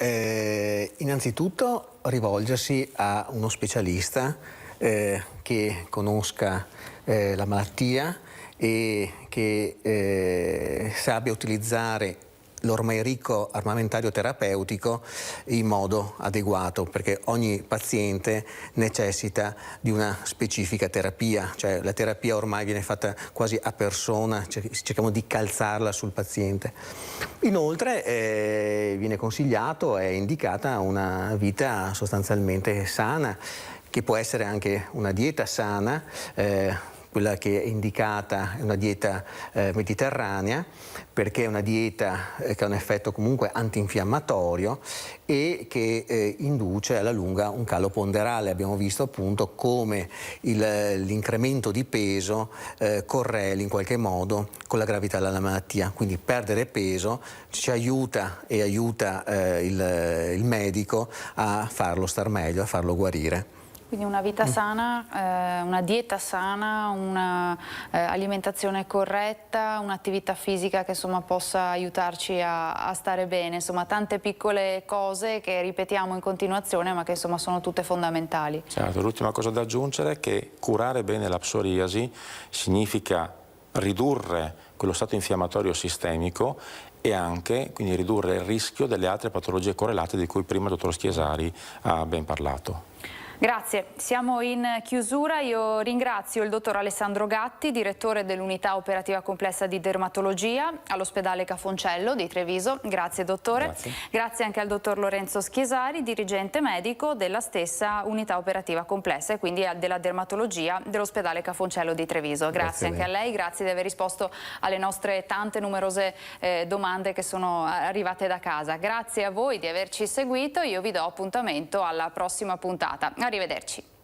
innanzitutto rivolgersi a uno specialista che conosca la malattia e che sappia utilizzare l'ormai ricco armamentario terapeutico in modo adeguato, perché ogni paziente necessita di una specifica terapia, cioè la terapia ormai viene fatta quasi a persona, cerchiamo di calzarla sul paziente. Inoltre viene consigliato e indicata una vita sostanzialmente sana, che può essere anche una dieta sana. Quella che è indicata è una dieta mediterranea, perché è una dieta che ha un effetto comunque antinfiammatorio e che induce alla lunga un calo ponderale. Abbiamo visto appunto come l'incremento di peso correli in qualche modo con la gravità della malattia, quindi perdere peso ci aiuta e aiuta il medico a farlo star meglio, a farlo guarire. Quindi una vita sana, una dieta sana, una alimentazione corretta, un'attività fisica che insomma possa aiutarci a stare bene, insomma tante piccole cose che ripetiamo in continuazione ma che insomma sono tutte fondamentali. Certo, l'ultima cosa da aggiungere è che curare bene la psoriasi significa ridurre quello stato infiammatorio sistemico e anche quindi ridurre il rischio delle altre patologie correlate di cui prima il dottor Schiesari ha ben parlato. Grazie, siamo in chiusura. Io ringrazio il dottor Alessandro Gatti, direttore dell'unità operativa complessa di dermatologia all'ospedale Cafoncello di Treviso. Grazie dottore. Grazie anche al dottor Lorenzo Schiesari, dirigente medico della stessa unità operativa complessa e quindi della dermatologia dell'ospedale Cafoncello di Treviso. Grazie anche a lei, grazie di aver risposto alle nostre tante numerose domande che sono arrivate da casa. Grazie a voi di averci seguito, io vi do appuntamento alla prossima puntata. Arrivederci.